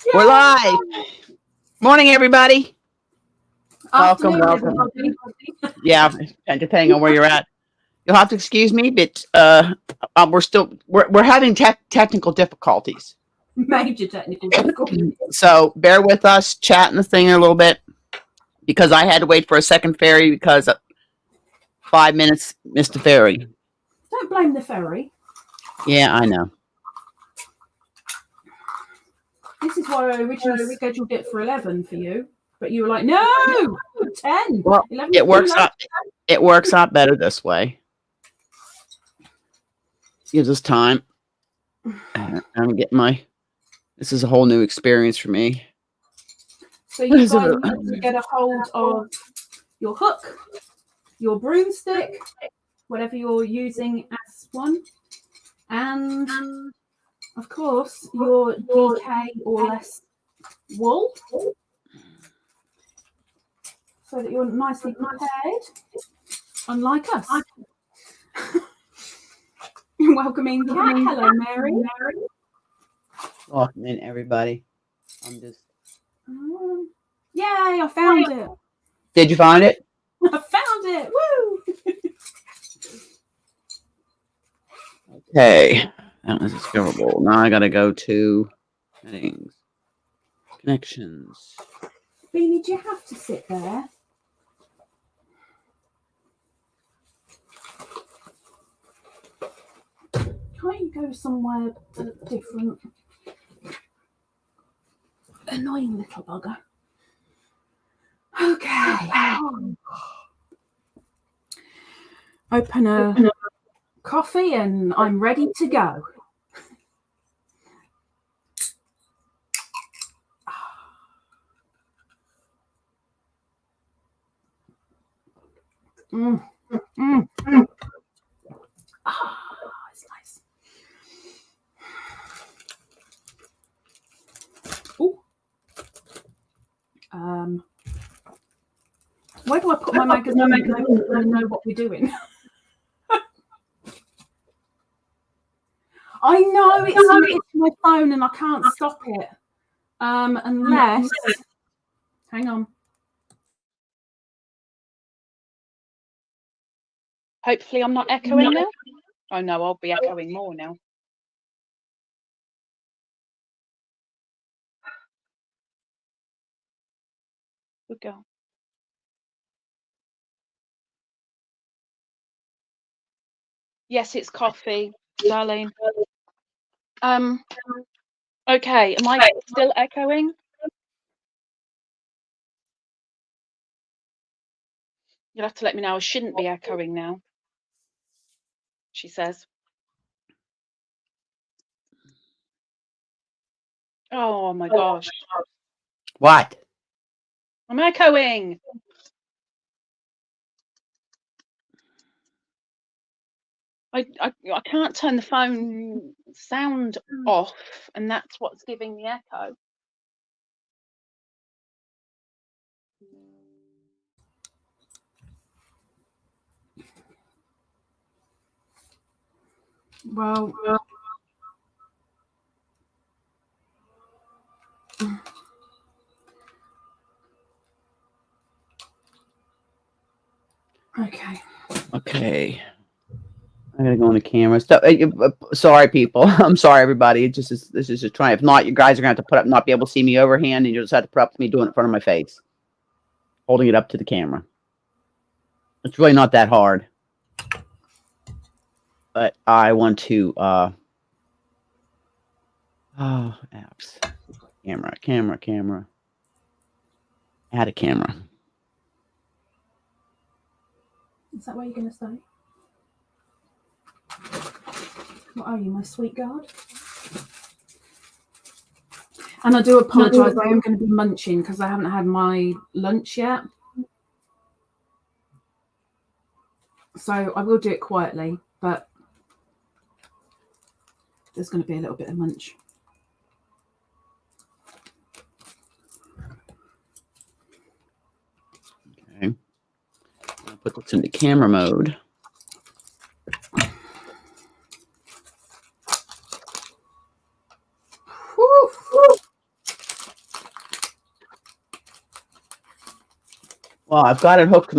Yay! We're live. Morning, everybody. Afternoon, welcome. Everybody. Yeah, and depending on where you're at, you'll have to excuse me, but we're having technical difficulties. Major technical difficulties. So bear with us, chatting the thing a little bit, because I had to wait for a second ferry because 5 minutes missed the ferry. Don't blame the ferry. Yeah, I know. This is why I originally scheduled it for 11 for you, but you were like, no, 10. Well, 11 it works out. It works out better this way. Gives us time. I'm getting my. This is a whole new experience for me. So you guys need to get a hold of your hook, your broomstick, whatever you're using as one, and of course your DK or less wool, so that you're nicely prepared, unlike us. Welcoming Kat. Hello, Mary. Welcome in, everybody. I'm just. Yay! I found it. Did you find it? I found it. Woo! Okay, that was discoverable. Now I gotta go to settings, connections. Beanie, do you have to sit there? Can't you go somewhere different? Annoying little bugger. Okay. Open a coffee and I'm ready to go. It's nice. Ooh. Where do I put my magazine? I know what we're doing. I know it's my phone and I can't stop it. Unless, hang on. Hopefully I'm not echoing now. Oh no, I'll be echoing more now. Good girl. Yes, it's coffee, darling. Okay, am I still echoing? You'll have to let me know. I shouldn't be echoing now, she says. Oh my gosh. What? I'm echoing. I can't turn the phone sound off, and that's what's giving the echo. Well, Okay. I gotta go on the camera. Sorry, people. I'm sorry, everybody. This is just trying. If not, you guys are gonna have to put up, not be able to see me overhand, and you just have to put up with me doing it in front of my face, holding it up to the camera. It's really not that hard, but I want to. Apps, camera. Add a camera. is that where you're going to stay? What are you, my sweet guard? And I do apologise, I am going to be munching because I haven't had my lunch yet. So I will do it quietly, but there's going to be a little bit of munch. Okay. I'll put this into camera mode. Well, I've got it hooked to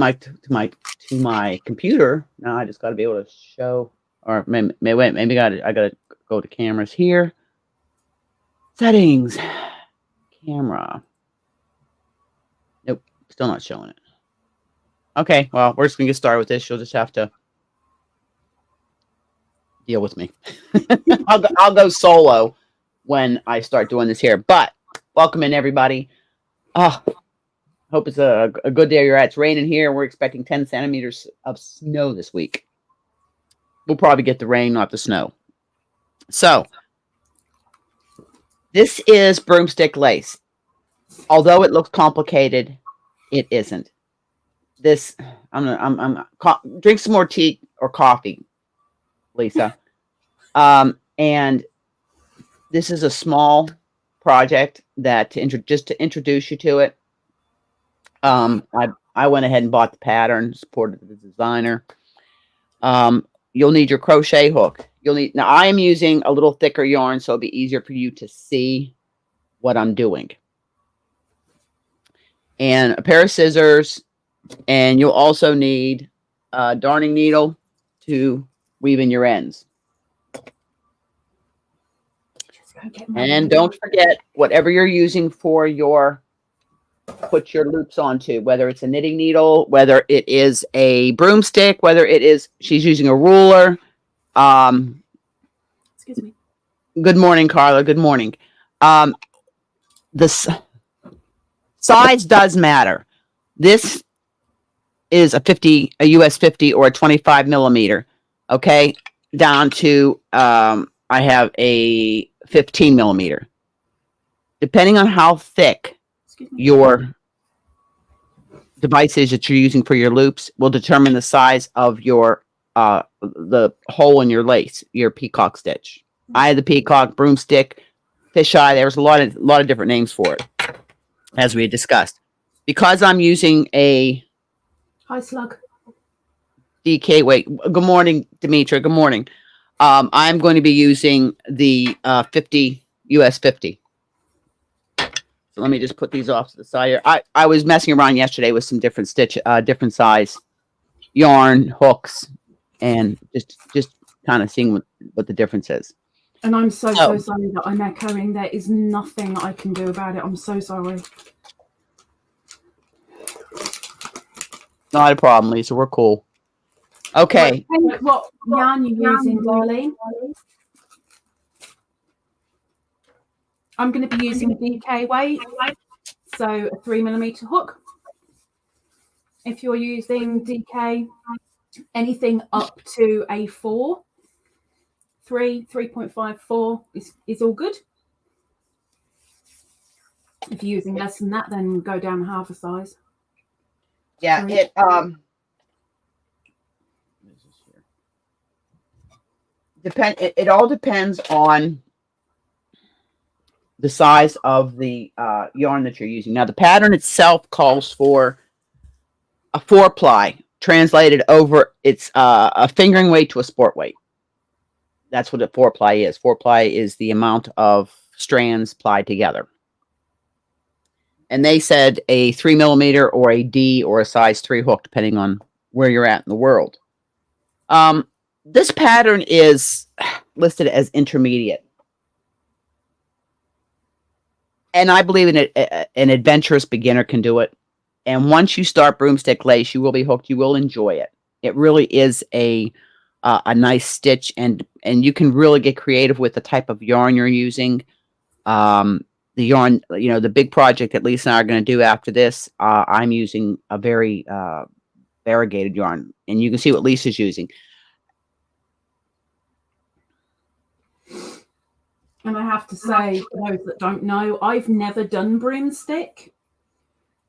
my computer. Now I just got to be able to show, or maybe wait, maybe I got to go to cameras here. Settings, camera. Nope, still not showing it. Okay, well, we're just gonna get started with this. You'll just have to deal with me. I'll go solo when I start doing this here. But welcome in, everybody. Hope it's a good day you're at. It's raining here. We're expecting 10 centimeters of snow this week. We'll probably get the rain, not the snow. So this is broomstick lace. Although it looks complicated, it isn't. This drink some more tea or coffee, Lisa. And this is a small project that just to introduce you to it. I went ahead and bought the pattern, supported the designer. You'll need your crochet hook. Now I am using a little thicker yarn, so it'll be easier for you to see what I'm doing. And a pair of scissors, and you'll also need a darning needle to weave in your ends. And don't forget, whatever you're using for put your loops onto, whether it's a knitting needle, whether it is a broomstick, whether it is, she's using a ruler. Excuse me. Good morning, Carla. Good morning. The size does matter. This is a US 50 or a 25 millimeter. Okay. Down to, I have a 15 millimeter. Depending on how thick your device is that you're using for your loops will determine the size of your the hole in your lace, your peacock stitch. I had the peacock, broomstick, fisheye. There's a lot of different names for it, as we had discussed. Because I'm using a Hi, Slug. DK. Wait. Good morning, Demetra. Good morning. I'm going to be using the 50 US 50. So let me just put these off to the side here. I was messing around yesterday with some different different size yarn hooks, and just kind of seeing what the difference is. And I'm so sorry that I'm echoing. There is nothing I can do about it. I'm so sorry. Not a problem, Lisa. We're cool. Okay. What yarn you're using, darling? I'm going to be using DK weight, so a 3 millimeter hook. If you're using DK, anything up to a 4, 3.54 is all good. If you're using less than that, then go down half a size. Yeah, it all depends on the size of the yarn that you're using. Now, the pattern itself calls for a 4-ply. Translated over, it's a fingering weight to a sport weight. That's what a 4-ply is. 4-ply is the amount of strands plied together. And they said a 3 millimeter or a D or a size 3 hook, depending on where you're at in the world. This pattern is listed as intermediate. And I believe an adventurous beginner can do it. And once you start broomstick lace, you will be hooked. You will enjoy it. It really is a nice stitch, and you can really get creative with the type of yarn you're using. The yarn, the big project that Lisa and I are going to do after this, I'm using a very variegated yarn, and you can see what Lisa's using. And I have to say, for those that don't know, I've never done broomstick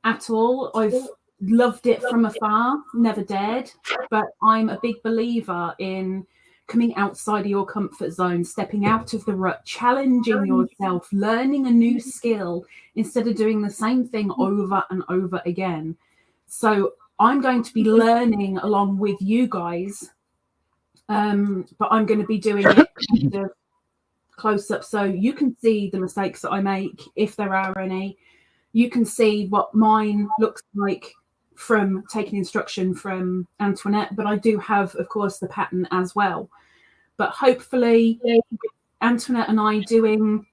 at all. I've loved it from afar, never dared, but I'm a big believer in coming outside of your comfort zone, stepping out of the rut, challenging yourself, learning a new skill instead of doing the same thing over and over again. So I'm going to be learning along with you guys, but I'm going to be doing it kind of close up so you can see the mistakes that I make, if there are any. You can see what mine looks like from taking instruction from Antoinette, but I do have, of course, the pattern as well. But hopefully, Antoinette and I doing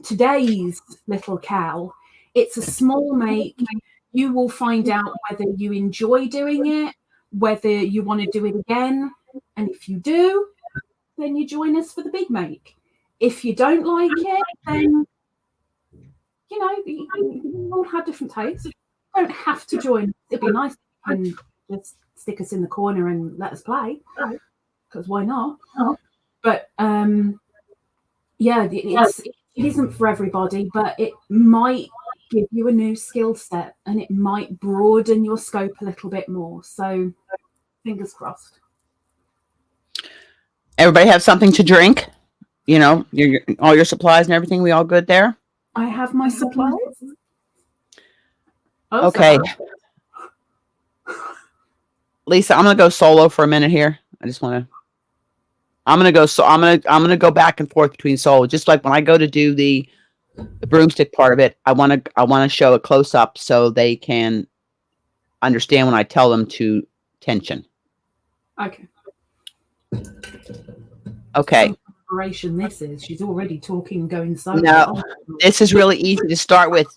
today's little Cal, it's a small make. You will find out whether you enjoy doing it, whether you want to do it again. And if you do, then you join us for the big make. If you don't like it, then, you know, we all have different tastes. You don't have to join. It'd be nice if you can just stick us in the corner and let us play, because why not? But yeah, it isn't for everybody, but it might give you a new skill set and it might broaden your scope a little bit more. So fingers crossed. Everybody have something to drink? You know, all your supplies and everything. We all good there? I have my supplies. Okay. Lisa, I'm gonna go solo for a minute here. I just want to. I'm gonna go back and forth between solo, just like when I go to do the broomstick part of it. I want to show a close up so they can understand when I tell them to tension. Okay. Okay. This is. She's already talking, going solo. No, this is really easy to start with.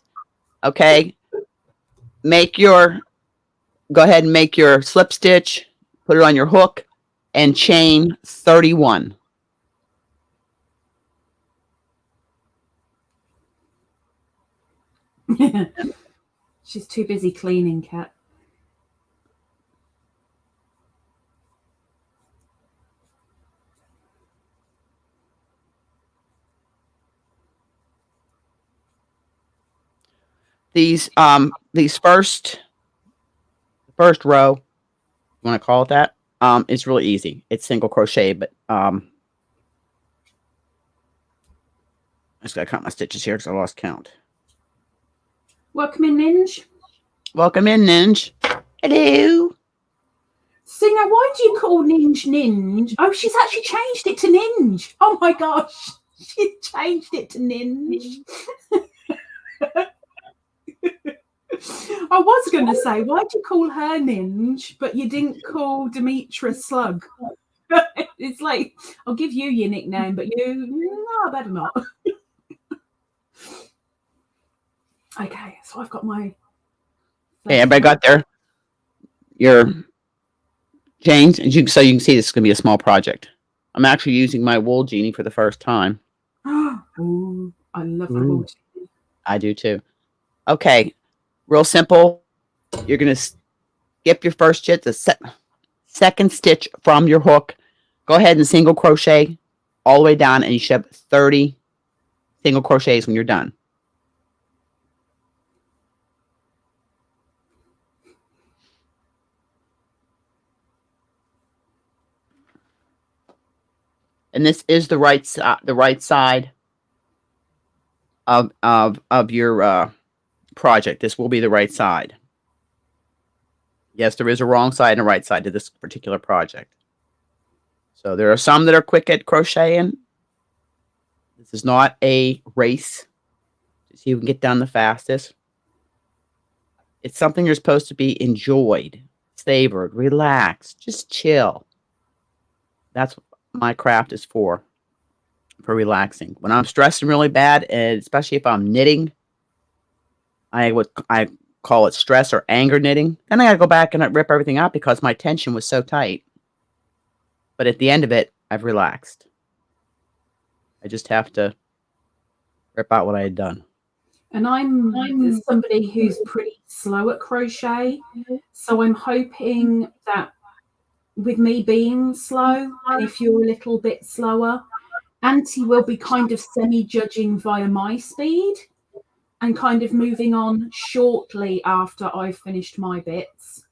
Okay. Go ahead and make your slip stitch, put it on your hook, and chain 31. She's too busy cleaning, Kat. These first row, you want to call it that? It's really easy. It's single crochet, but I just gotta count my stitches here because I lost count. Welcome in, Ninj. Welcome in, Ninj. Hello. So now, why do you call Ninj? Oh, she's actually changed it to Ninj. Oh my gosh, she changed it to Ninj. I was going to say, why'd you call her Ninj, but you didn't call Demetra Slug? It's like, I'll give you your nickname, but no, I better not. Okay, so I've got my... Hey, everybody got your chains? And so you can see this is going to be a small project. I'm actually using my wool genie for the first time. Oh, I love the wool genie. I do too. Okay. Real simple. You're going to skip your first stitch, the second stitch from your hook. Go ahead and single crochet all the way down, and you should have 30 single crochets when you're done. And this is the right side of your project. This will be the right side. Yes, there is a wrong side and a right side to this particular project. So there are some that are quick at crocheting. This is not a race to see who can get done the fastest. It's something you're supposed to be enjoyed, savored, relaxed, just chill. That's what my craft is for relaxing. When I'm stressing really bad, and especially if I'm knitting, I call it stress or anger knitting. Then I got to go back and rip everything out because my tension was so tight. But at the end of it, I've relaxed. I just have to rip out what I had done. And I'm somebody who's pretty slow at crochet, so I'm hoping that with me being slow, and if you're a little bit slower, Auntie will be kind of semi-judging via my speed and kind of moving on shortly after I've finished my bits.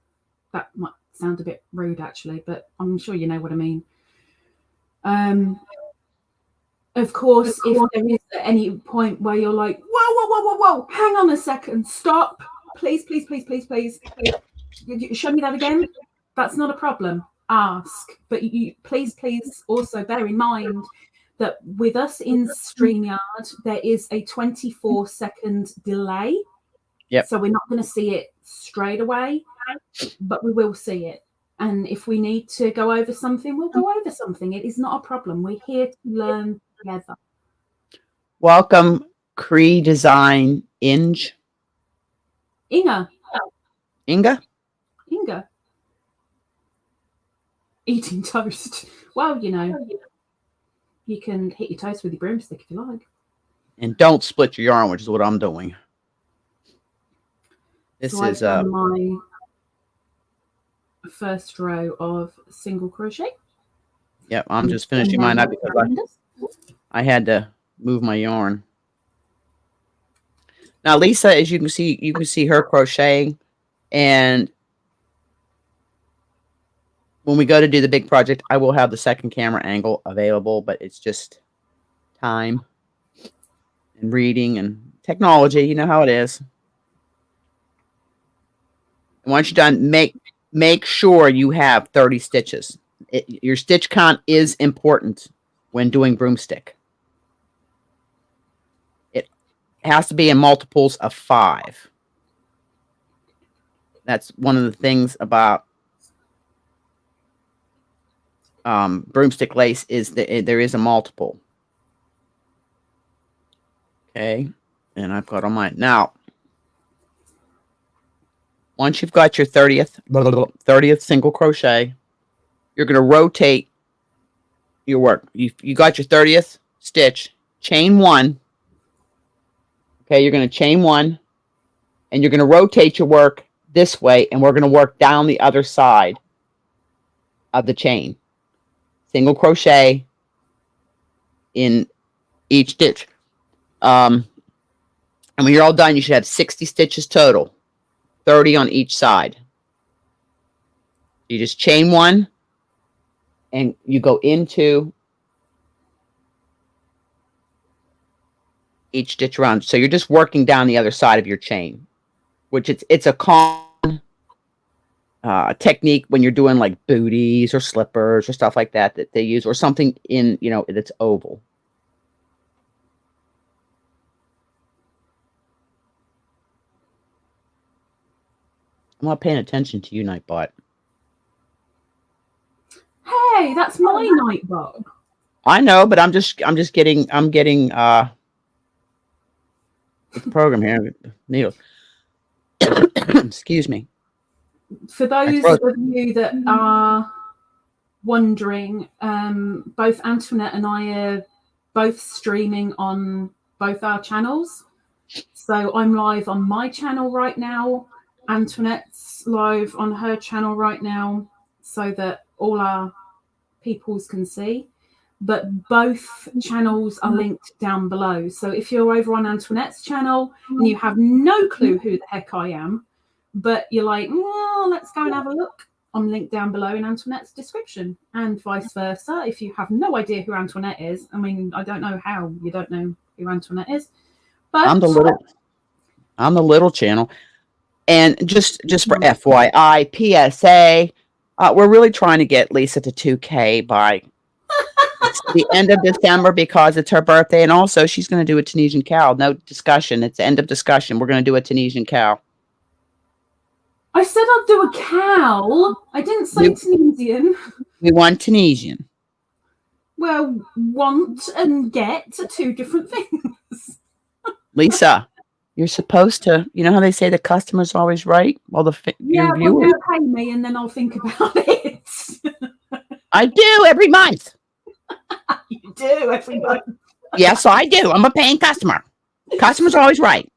That might sound a bit rude, actually, but I'm sure you know what I mean. Of course, if there is at any point where you're like, whoa, hang on a second, stop, please, show me that again. That's not a problem. Ask, but you please also bear in mind that with us in StreamYard, there is a 24-second delay. Yep. So we're not going to see it straight away, but we will see it. And if we need to go over something, we'll go over something. It is not a problem. We're here to learn together. Welcome, Cree Design Inge. Inga. Inga? Inga. Eating toast. Well, you know, you can hit your toast with your broomstick if you like. And don't split your yarn, which is what I'm doing. This so is I've done my first row of single crochet. Yep, I'm just finishing mine up because I had to move my yarn. Now, Lisa, as you can see her crocheting, and when we go to do the big project, I will have the second camera angle available, but it's just time and reading and technology. You know how it is. And once you're done, make sure you have 30 stitches. Your stitch count is important when doing broomstick. It has to be in multiples of 5. That's one of the things about broomstick lace is that there is a multiple. Okay, and I've got on mine now. Once you've got your 30th single crochet, you're going to rotate your work. You got your 30th stitch, chain 1. Okay, you're going to chain 1, and you're going to rotate your work this way, and we're going to work down the other side of the chain. Single crochet in each stitch. And when you're all done, you should have 60 stitches total, 30 on each side. You just chain 1, and you go into each stitch around. So you're just working down the other side of your chain, which it's a common technique when you're doing like booties or slippers or stuff like that they use, or something in, you know, that's oval. I'm not paying attention to you, Nightbot. Hey, that's my Nightbot. I know, but I'm getting the program here. Needle. Excuse me. For those of you that are wondering, both Antoinette and I are both streaming on both our channels. So I'm live on my channel right now. Antoinette's live on her channel right now, so that all our peoples can see. But both channels are linked down below. So if you're over on Antoinette's channel and you have no clue who the heck I am, but you're like, well, let's go and have a look, I'm linked down below in Antoinette's description, and vice versa. If you have no idea who Antoinette is, I mean, I don't know how you don't know who Antoinette is, but I'm the little channel. And just for FYI, PSA, we're really trying to get Lisa to 2K by the end of December because it's her birthday, and also she's going to do a Tunisian cow. No discussion. It's the end of discussion. We're going to do a Tunisian cow. I said I'd do a cow. I didn't say Tunisian. We want Tunisian. Well, want and get are 2 different things. Lisa, you're supposed to, you know how they say the customer's always right? Well, yeah, your viewers. Well, pay me and then I'll think about it. I do every month. You do every month. Yes, I do. I'm a paying customer. Customer's always right.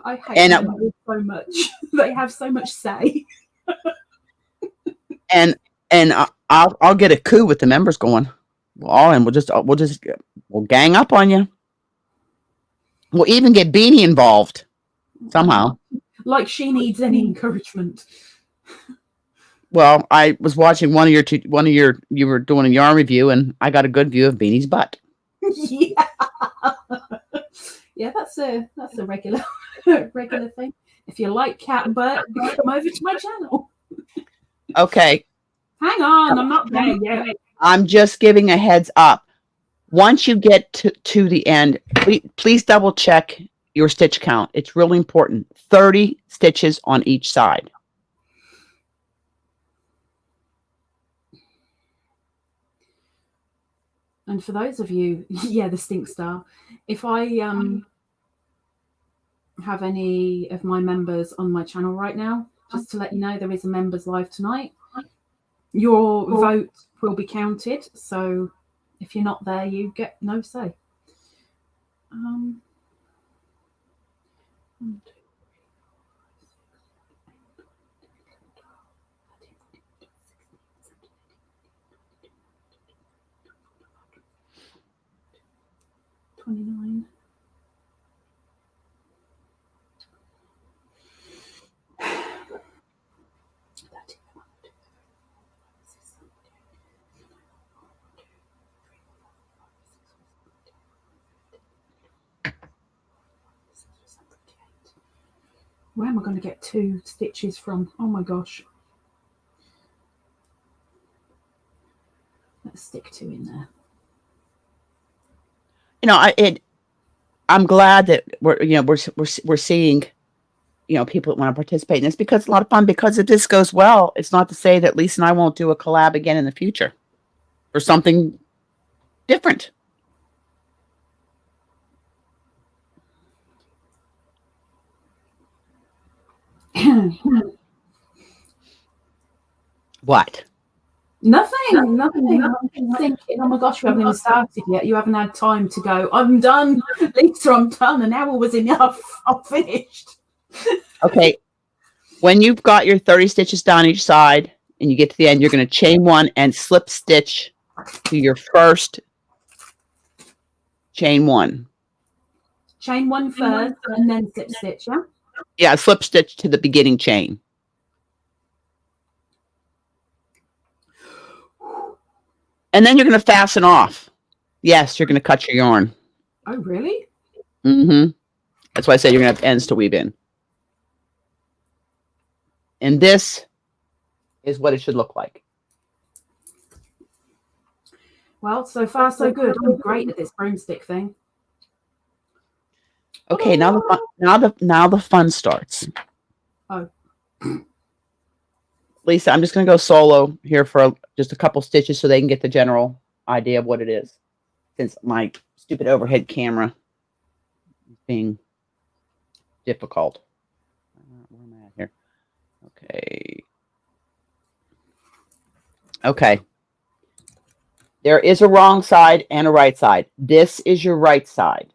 I hate them so much. They have so much say. and I'll get a coup with the members going. And we'll gang up on you. We'll even get Beanie involved somehow. Like she needs any encouragement. Well, I was watching you were doing a yarn review, and I got a good view of Beanie's butt. Yeah. Yeah, that's a regular thing. If you like cat butt, come over to my channel. Okay. Hang on, I'm not there yet. I'm just giving a heads up. Once you get to the end, please double check your stitch count. It's really important. 30 stitches on each side. And for those of you, yeah, the stink star, if I have any of my members on my channel right now, just to let you know, there is a members live tonight. Your vote will be counted. So if you're not there, you get no say. 1, 2, 29. Where am I going to get 2 stitches from? Oh my gosh. Let's stick 2 in there. You know, I'm glad that we're seeing, you know, people that want to participate in this, because it's a lot of fun. Because if this goes well, it's not to say that Lisa and I won't do a collab again in the future or something different. What? Nothing. I'm thinking, oh my gosh, we haven't even started yet. You haven't had time to go, I'm done, Lisa, I'm done. An hour was enough. I'm finished. Okay. When you've got your 30 stitches down each side and you get to the end, you're going to chain 1 and slip stitch to your first chain 1. Chain 1 first and then slip stitch, yeah? Yeah, slip stitch to the beginning chain. And then you're going to fasten off. Yes, you're going to cut your yarn. Oh, really? Mm-hmm. That's why I said you're going to have ends to weave in. And this is what it should look like. Well, so far so good. I'm great at this broomstick thing. Okay, now the fun starts. Oh. Lisa, I'm just going to go solo here for just a couple stitches so they can get the general idea of what it is, since my stupid overhead camera is being difficult. Where am I at here? Okay. Okay. There is a wrong side and a right side. This is your right side.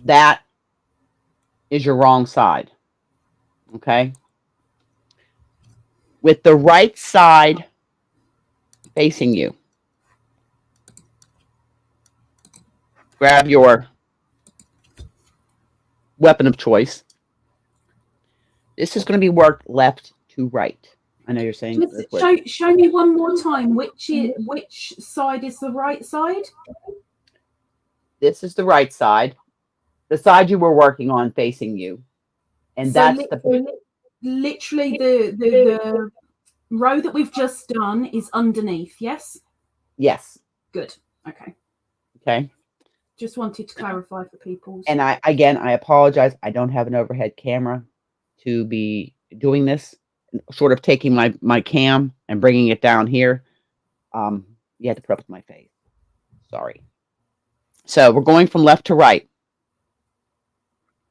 That is your wrong side. Okay. With the right side facing you, grab your weapon of choice. This is going to be worked left to right. I know you're saying. Show me one more time. Which side is the right side? This is the right side. The side you were working on facing you. And so that's literally the row that we've just done is underneath, yes? Yes. Good. Okay. Okay. Just wanted to clarify for people. And I apologize. I don't have an overhead camera to be doing this. Sort of taking my cam and bringing it down here. You had to put up with my face. Sorry. So we're going from left to right.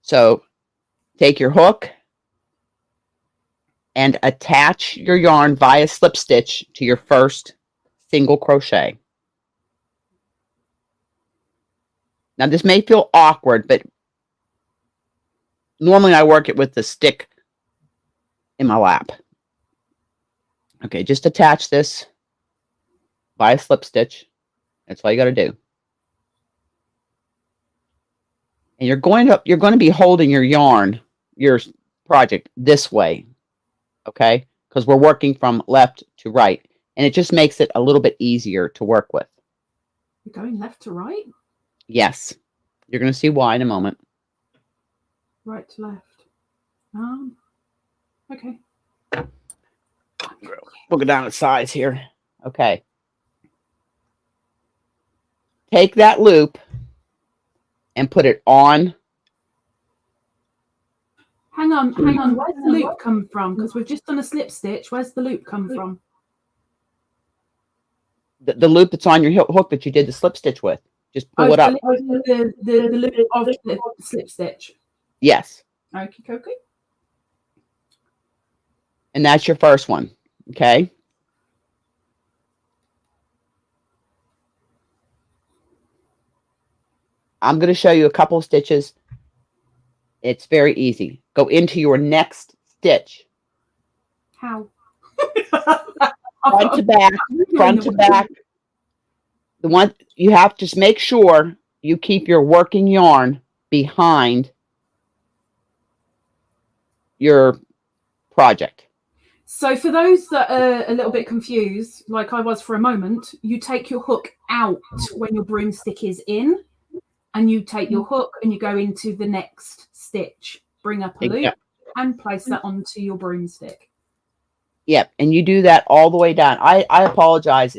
So take your hook and attach your yarn via slip stitch to your first single crochet. Now this may feel awkward, but normally I work it with the stick in my lap. Okay, just attach this via slip stitch. That's all you got to do. And you're going to be holding your yarn, your project, this way, okay? Because we're working from left to right, and it just makes it a little bit easier to work with. You're going left to right? Yes. You're going to see why in a moment. Right to left. Okay. We'll go down to size here. Okay. Take that loop and put it on. Hang on. Where's the loop come from? Because we've just done a slip stitch. Where's the loop come from? The loop that's on your hook that you did the slip stitch with. Just pull it up. The loop of the slip stitch. Yes. Okie dokie. And that's your first one. Okay. I'm going to show you a couple of stitches. It's very easy. Go into your next stitch. How? Front to back, front to back. The one you have to just make sure you keep your working yarn behind your project. So for those that are a little bit confused, like I was for a moment, you take your hook out when your broomstick is in, and you take your hook and you go into the next stitch, bring up a loop, and place that onto your broomstick. Yep, and you do that all the way down. I apologize.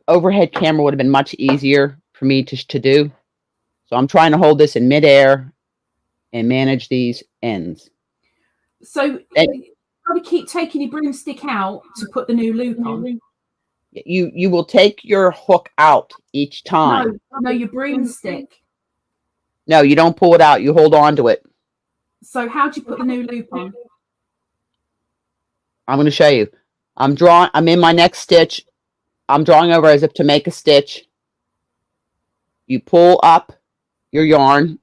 Overhead camera would have been much easier for me to do. So I'm trying to hold this in midair and manage these ends. So you got to keep taking your broomstick out to put the new loop on. You will take your hook out each time. No, your broomstick. No, you don't pull it out. You hold on to it. So how do you put the new loop on? I'm going to show you. I'm in my next stitch. I'm drawing over as if to make a stitch. You pull up your yarn.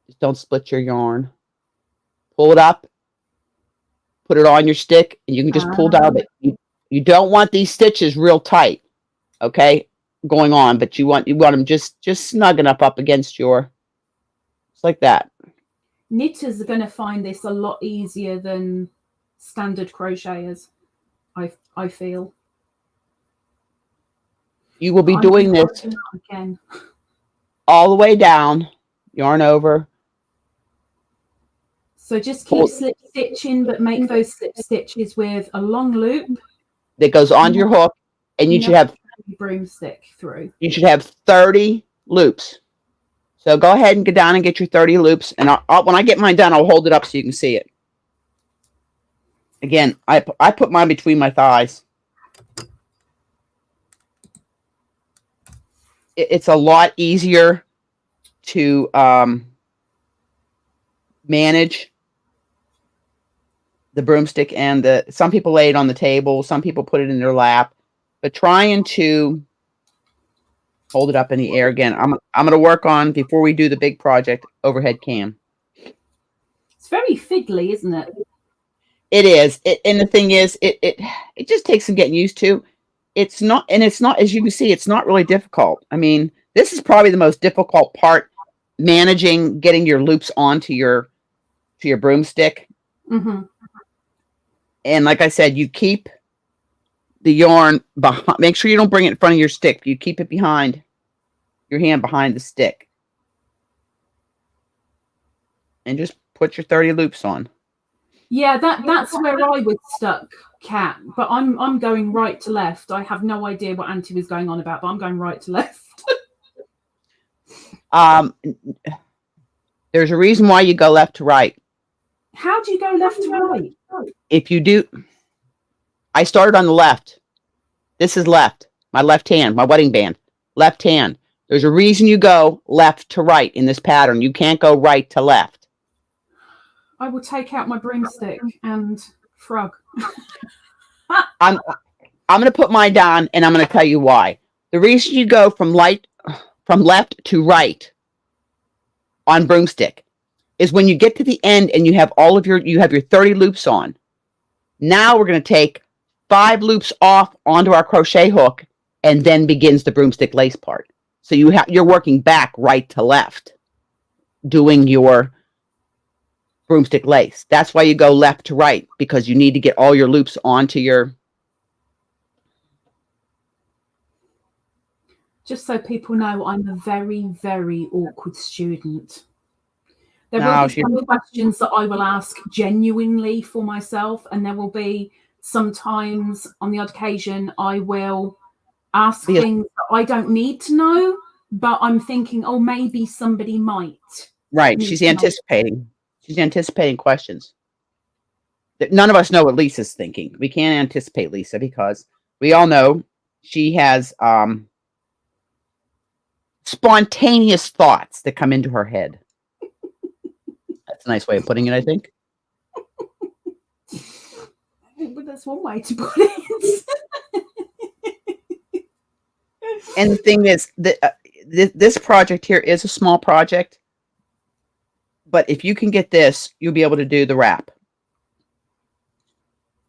Just don't split your yarn. Pull it up. Put it on your stick, and you can just pull down it. You don't want these stitches real tight, okay, going on, but you want them just snug enough up against your. It's like that. Knitters are going to find this a lot easier than standard crocheters, I feel. You will be doing this again all the way down, yarn over. So just keep slip stitching, but make those slip stitches with a long loop that goes onto your hook, and you should have broomstick through. You should have 30 loops. So go ahead and get down and get your 30 loops, and when I get mine done, I'll hold it up so you can see it. Again, I put mine between my thighs. It's a lot easier to manage the broomstick, and some people lay it on the table, some people put it in their lap, but trying to hold it up in the air again. I'm going to work on, before we do the big project, overhead cam. It's very fiddly, isn't it? It is. And the thing is, it just takes some getting used to. It's not, as you can see, it's not really difficult. I mean, this is probably the most difficult part, managing getting your loops onto your broomstick. Mm-hmm. And like I said, you keep the yarn behind. Make sure you don't bring it in front of your stick. You keep it behind your hand, behind the stick, and just put your 30 loops on. Yeah, that's where I was stuck, Kat. But I'm going right to left. I have no idea what Auntie was going on about, but I'm going right to left. There's a reason why you go left to right. How do you go left to right? If you do, I started on the left. This is left. My left hand, my wedding band, left hand. There's a reason you go left to right in this pattern. You can't go right to left. I will take out my broomstick and frog. I'm going to put mine down, and I'm going to tell you why. The reason you go from left to right on broomstick is when you get to the end and you have your 30 loops on. Now we're going to take 5 loops off onto our crochet hook, and then begins the broomstick lace part. So you're working back right to left, doing your broomstick lace. That's why you go left to right, because you need to get all your loops onto your. Just so people know, I'm a very, very awkward student. There will be some questions that I will ask genuinely for myself, and there will be sometimes, on the odd occasion, I will ask things that I don't need to know, but I'm thinking, oh, maybe somebody might. Right. She's anticipating. She's anticipating questions. None of us know what Lisa's thinking. We can't anticipate Lisa because we all know she has spontaneous thoughts that come into her head. That's a nice way of putting it, I think. But that's one way to put it. And the thing is that this project here is a small project, but if you can get this, you'll be able to do the wrap.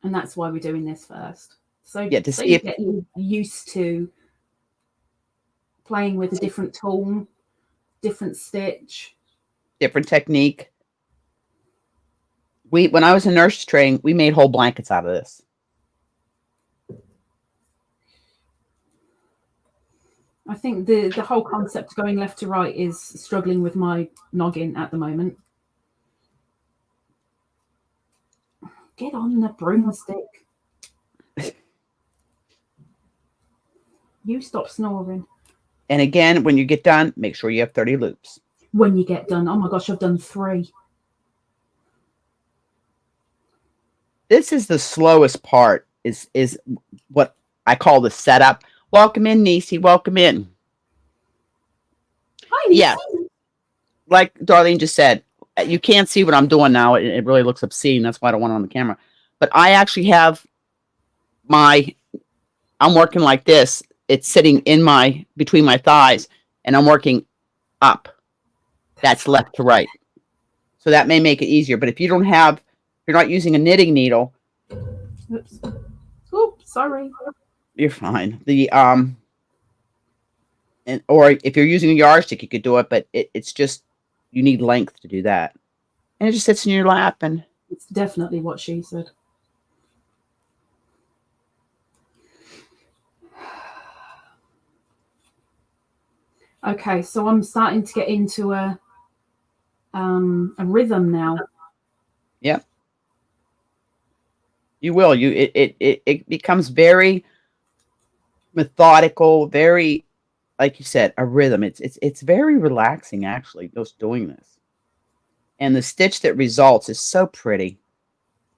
And that's why we're doing this first. So, yeah, to so see you if get used to playing with a different tool, different stitch, different technique. When I was in nurse training, we made whole blankets out of this. I think the whole concept going left to right is struggling with my noggin at the moment. Get on the broomstick. You stop snoring. And again, when you get done, make sure you have 30 loops. When you get done. Oh my gosh, I've done 3. This is the slowest part, is what I call the setup. Welcome in, Niecy. Welcome in. Hi, Niecy. Yeah. Like Darlene just said, you can't see what I'm doing now. It really looks obscene. That's why I don't want it on the camera. But I actually have I'm working like this. It's sitting in between my thighs, and I'm working up. That's left to right. So that may make it easier. But if you're not using a knitting needle. Oops. Oops, sorry. You're fine. Or if you're using a yardstick, you could do it, but it's just, you need length to do that. And it just sits in your lap, and it's definitely what she said. Okay, so I'm starting to get into a rhythm now. Yep. You will. It becomes very methodical, very, like you said, a rhythm. It's very relaxing, actually, just doing this. And the stitch that results is so pretty.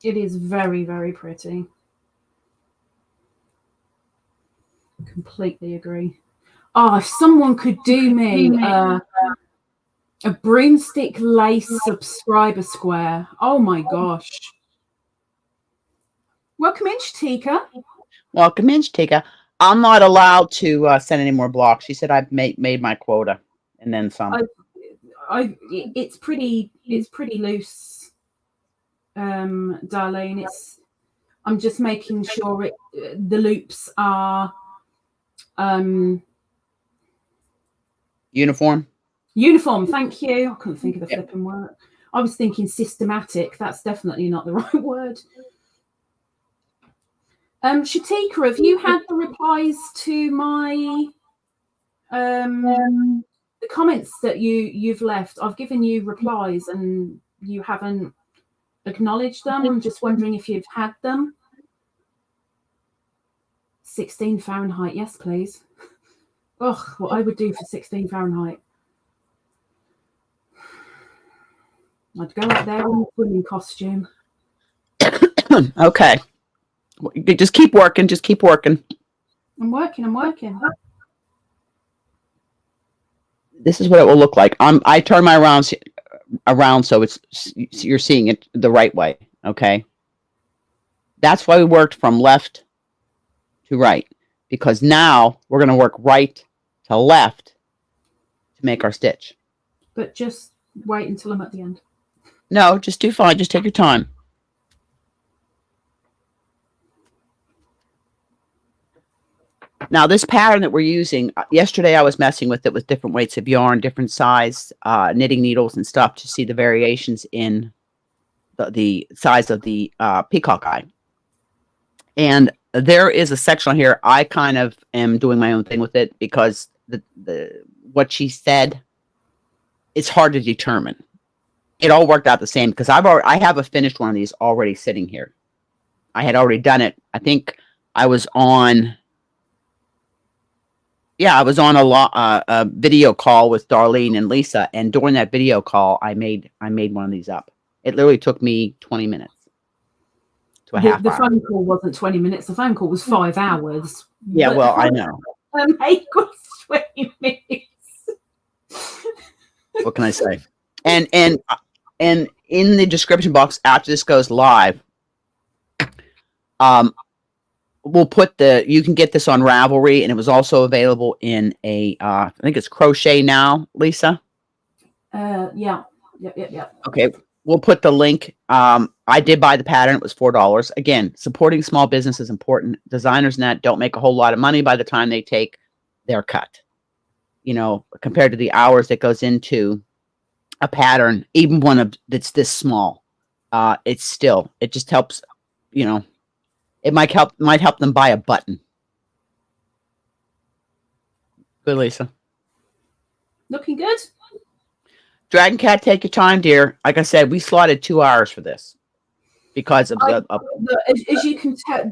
It is very, very pretty. Completely agree. Oh, if someone could do me a broomstick lace subscriber square. Oh my gosh. Welcome in, Shatika. Welcome in, Shatika. I'm not allowed to send any more blocks. She said I've made my quota and then some. It's pretty loose, Darlene. I'm just making sure the loops are uniform. Thank you. I couldn't think of the flipping word. I was thinking systematic. That's definitely not the right word. Shatika, have you had the replies to my the comments that you've left? I've given you replies and you haven't acknowledged them. I'm just wondering if you've had them. 16 Fahrenheit, yes, please. Ugh, what I would do for 16 Fahrenheit. I'd go out there in a swimming costume. Okay. Just keep working. Just keep working. I'm working. This is what it will look like. I turn my around so you're seeing it the right way. Okay. That's why we worked from left to right, because now we're going to work right to left to make our stitch. But just wait until I'm at the end. No, just do fine. Just take your time. Now, this pattern that we're using, yesterday I was messing with it with different weights of yarn, different size knitting needles and stuff to see the variations in the size of the peacock eye. And there is a section on here. I kind of am doing my own thing with it because what she said, it's hard to determine. It all worked out the same because I have a finished one of these already sitting here. I had already done it. I think I was on Yeah, I was on a video call with Darlene and Lisa, and during that video call, I made one of these up. It literally took me 20 minutes to a half The hour. phone call wasn't 20 minutes. The phone call was 5 hours. Yeah, But well, I know. the make was 20 minutes. What can I say? And in the description box after this goes live, we'll put you can get this on Ravelry, and it was also available in a I think it's Crochet now, Lisa. Yeah. Okay, we'll put the link. I did buy the pattern. It was $4. Again, supporting small business is important. Designers and that don't make a whole lot of money by the time they take their cut. You know, compared to the hours that goes into a pattern, even one that's this small, it just helps. You know, it might help them buy a button. Good, Lisa. Looking good. Dragon Cat, take your time, dear. Like I said, we slotted 2 hours for this because of as you can tell,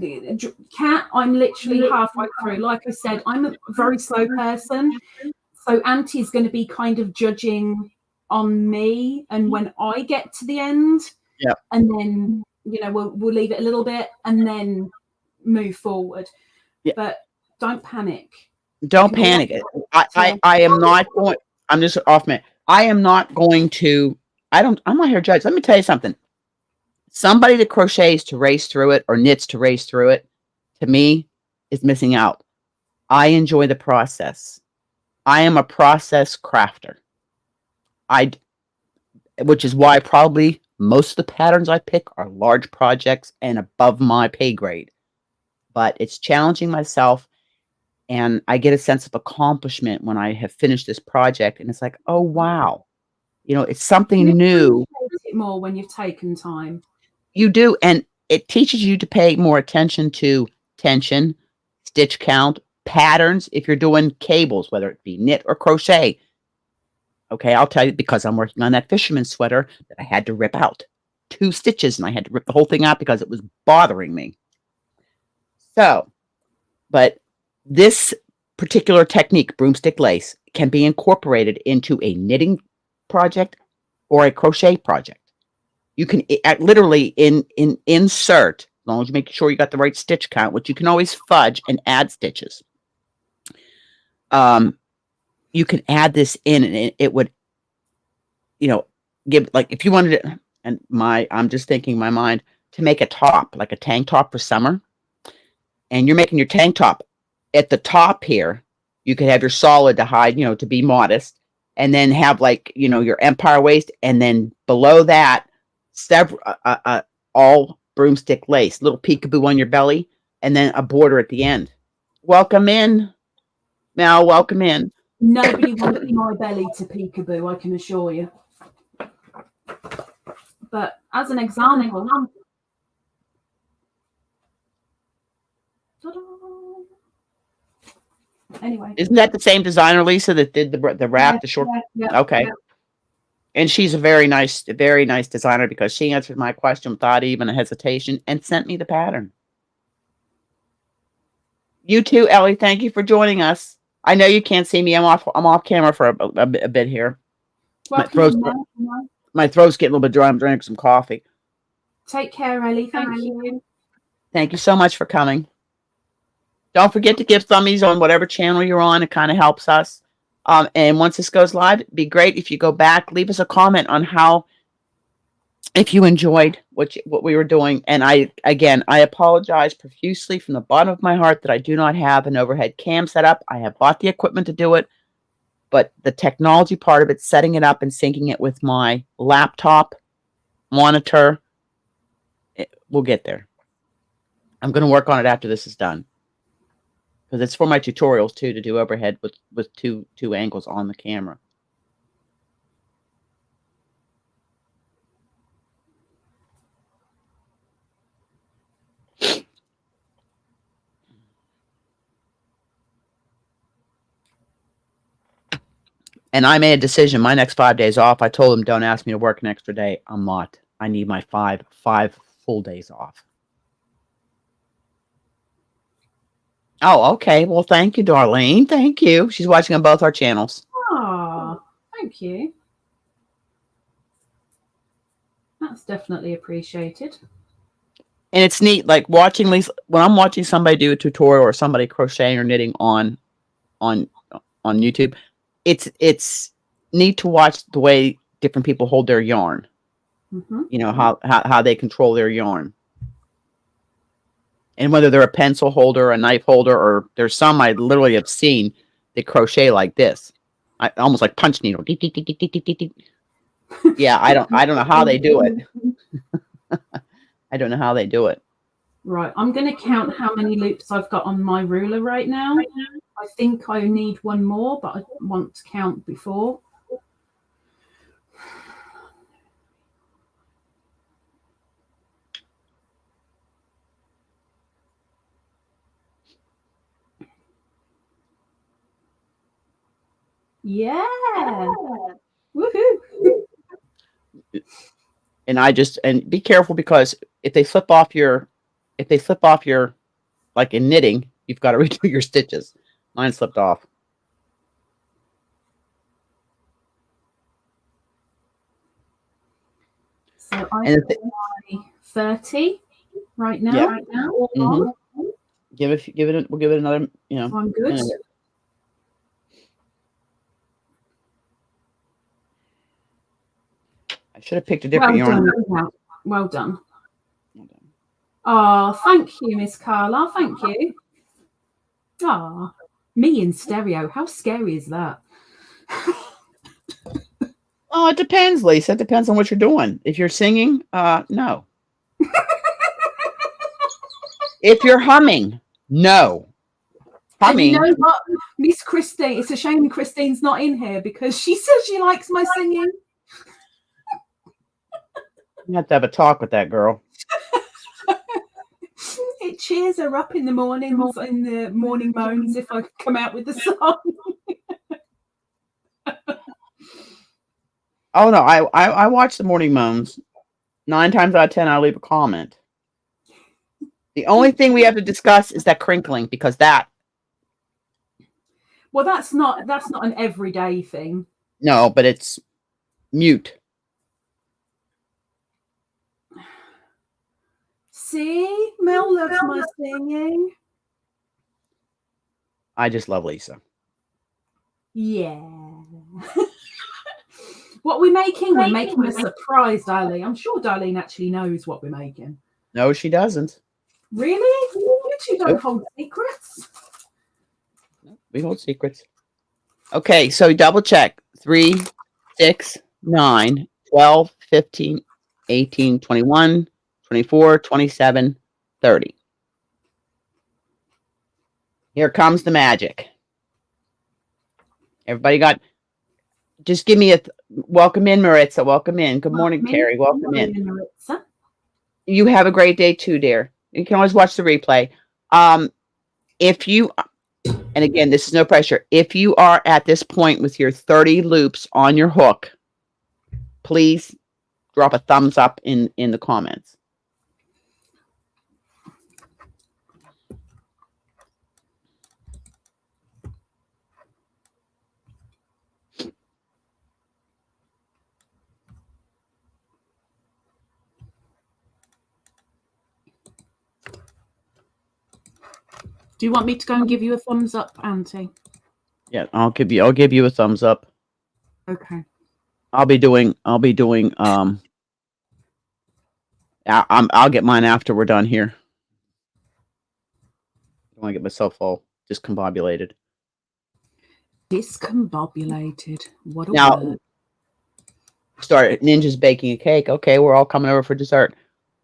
Cat, I'm literally halfway through. Like I said, I'm a very slow person, so Auntie's going to be kind of judging on me, and when I get to the end, yeah, and then we'll leave it a little bit and then move forward. Yeah. But don't panic. Don't panic. I am not going. I'm just off minute. I am not going to. I'm not here to judge. Let me tell you something. Somebody that crochets to race through it or knits to race through it, to me, is missing out. I enjoy the process. I am a process crafter. Which is why probably most of the patterns I pick are large projects and above my pay grade. But it's challenging myself, and I get a sense of accomplishment when I have finished this project, and it's like, oh wow, it's something new. It more when you've taken time. You do, and it teaches you to pay more attention to tension, stitch count, patterns. If you're doing cables, whether it be knit or crochet. Okay, I'll tell you, because I'm working on that fisherman sweater that I had to rip out 2 stitches, and I had to rip the whole thing out because it was bothering me. So, but this particular technique, broomstick lace, can be incorporated into a knitting project or a crochet project. You can literally insert, as long as you make sure you got the right stitch count, which you can always fudge and add stitches. You can add this in, and it would, give, like, if you wanted it, and I'm just thinking in my mind, to make a top, like a tank top for summer, and you're making your tank top. At the top here, you could have your solid to hide, to be modest, and then have, like, your empire waist, and then below that, several all broomstick lace, little peekaboo on your belly, and then a border at the end. Welcome in, Mel. Welcome in. Nobody wants my belly to peekaboo, I can assure you. But as an example, anyway, isn't that the same designer, Lisa, that did the wrap, the short? Yeah, okay. Yeah. And she's a very nice designer, because she answered my question without even a hesitation and sent me the pattern. You too, Ellie. Thank you for joining us. I know you can't see me. I'm off camera for a bit here. My throat's getting a little bit dry. I'm drinking some coffee. Take care, Ellie. Thank you. Thank you so much for coming. Don't forget to give thummies on whatever channel you're on. It kind of helps us. And once this goes live, it'd be great if you go back, leave us a comment on if you enjoyed what we were doing. And I apologize profusely from the bottom of my heart that I do not have an overhead cam set up. I have bought the equipment to do it, but the technology part of it, setting it up and syncing it with my laptop monitor, we'll get there. I'm going to work on it after this is done, because it's for my tutorials too, to do overhead with two angles on the camera. And I made a decision. My next 5 days off, I told them, don't ask me to work an extra day. I'm not. I need my five full days off. Oh, okay. Well, thank you, Darlene. Thank you. She's watching on both our channels. Ah, thank you. That's definitely appreciated. And it's neat, like watching these when I'm watching somebody do a tutorial or somebody crocheting or knitting on YouTube. It's neat to watch the way different people hold their yarn. Mm-hmm. You know how they control their yarn. And whether they're a pencil holder, a knife holder, or there's some I literally have seen they crochet like this, almost like punch needle. Yeah, I don't know how they do it. I don't know how they do it. Right, I'm going to count how many loops I've got on my ruler right now. I think I need one more, but I want to count before. Yeah. Woohoo. And be careful because if they slip off your like in knitting, you've got to redo your stitches. Mine slipped off. So I've got my 30 right now. Yeah. Right now. Mm-hmm. We'll give it another, So I'm good. minute. I should have picked a different yarn. Well done. Oh, thank you, Miss Carla. Thank you. Oh, me in stereo. How scary is that? Oh, it depends, Lisa. It depends on what you're doing. If you're singing, no. If you're humming, no. Humming. And you know what, Miss Christine? It's a shame Christine's not in here because she says she likes my singing. You have to have a talk with that girl. It cheers her up in the mornings, in the morning moans, if I come out with the song. Oh no, I watch the morning moans. 9 times out of 10, I leave a comment. The only thing we have to discuss is that crinkling because that. Well, that's not an everyday thing. No, but it's mute. See, Mel loves my singing. I just love Lisa. Yeah. What we're making? We're making a surprise, Darlene. I'm sure Darlene actually knows what we're making. No, she doesn't. Really? You two don't hold secrets. We hold secrets. Okay, so double check. 3, 6, 9, 12, 15, 18, 21, 24, 27, 30. Here comes the magic. Everybody got, just give me a, welcome in, Maritza. Welcome in. Good morning, Terry. Welcome in. Maritza. You have a great day too, dear. You can always watch the replay. If you, and again, this is no pressure. If you are at this point with your 30 loops on your hook, please drop a thumbs up in the comments. Do you want me to go and give you a thumbs up, Auntie? Yeah, I'll give you a thumbs up. Okay. I'll be doing I'll get mine after we're done here. I don't want to get myself all discombobulated. Discombobulated. What a word. Start Ninja's baking a cake. Okay, we're all coming over for dessert.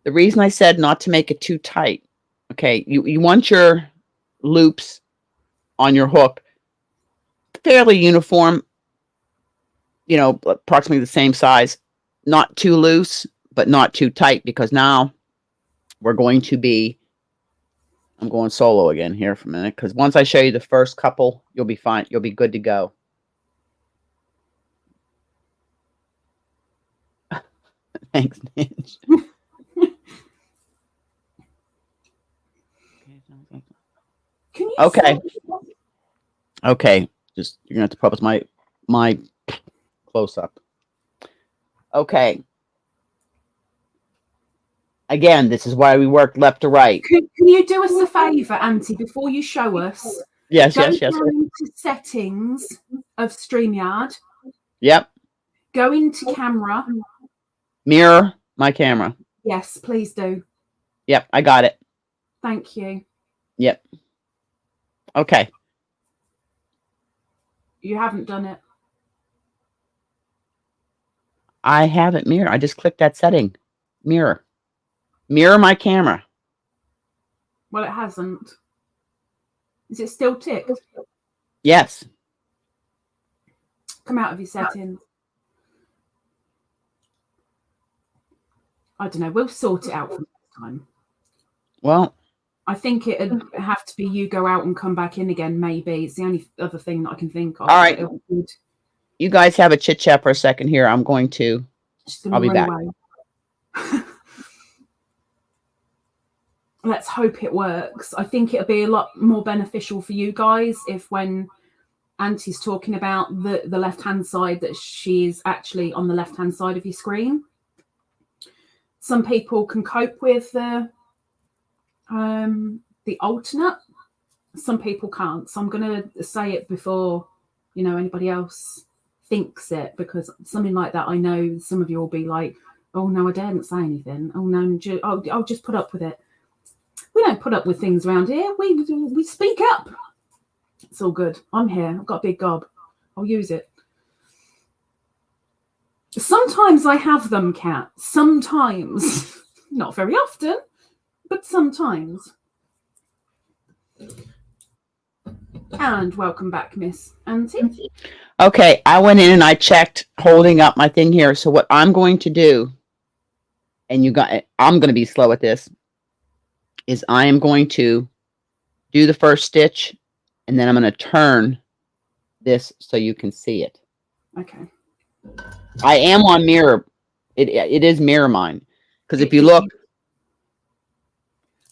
The reason I said not to make it too tight. Okay, you want your loops on your hook fairly uniform, approximately the same size, not too loose, but not too tight, because now we're going to be, I'm going solo again here for a minute, because once I show you the first couple, you'll be fine. You'll be good to go. Thanks, Ninja. Can Okay. Okay. Just you're gonna have to put up with my close up. Okay. Again, this is why we work left to right. Can you do us a favour, Auntie, before you show us? Yes, Go yes, yes. down into settings of StreamYard. Yep. Go into camera. Mirror my camera. Yes, please do. Yep, I got it. Thank you. Yep. Okay. You haven't done it. I haven't mirror. I just clicked that setting. Mirror. Mirror my camera. Well, it hasn't. Is it still ticked? Yes. Come out of your settings. I don't know. We'll sort it out for next time. Well, I think it'd have to be you go out and come back in again, maybe. It's the only other thing that I can think of. All right. You guys have a chit chat for a second here. I'm going to. I'll be back. Let's hope it works. I think it'll be a lot more beneficial for you guys if when Auntie's talking about the left-hand side that she's actually on the left-hand side of your screen. Some people can cope with the alternate. Some people can't. So I'm going to say it before, you know, anybody else thinks it, because something like that, I know some of you will be like, oh, no, I daren't say anything. Oh, no, I'll just put up with it. We don't put up with things around here. We speak up. It's all good. I'm here. I've got a big gob. I'll use it. Sometimes I have them, Kat. Sometimes. Not very often, but sometimes. And welcome back, Miss Auntie. Okay, I went in and I checked holding up my thing here. So what I'm going to do, and I'm going to be slow at this, is I am going to do the first stitch, and then I'm going to turn this so you can see it. Okay. I am on mirror. It is mirror mine. Because if you look.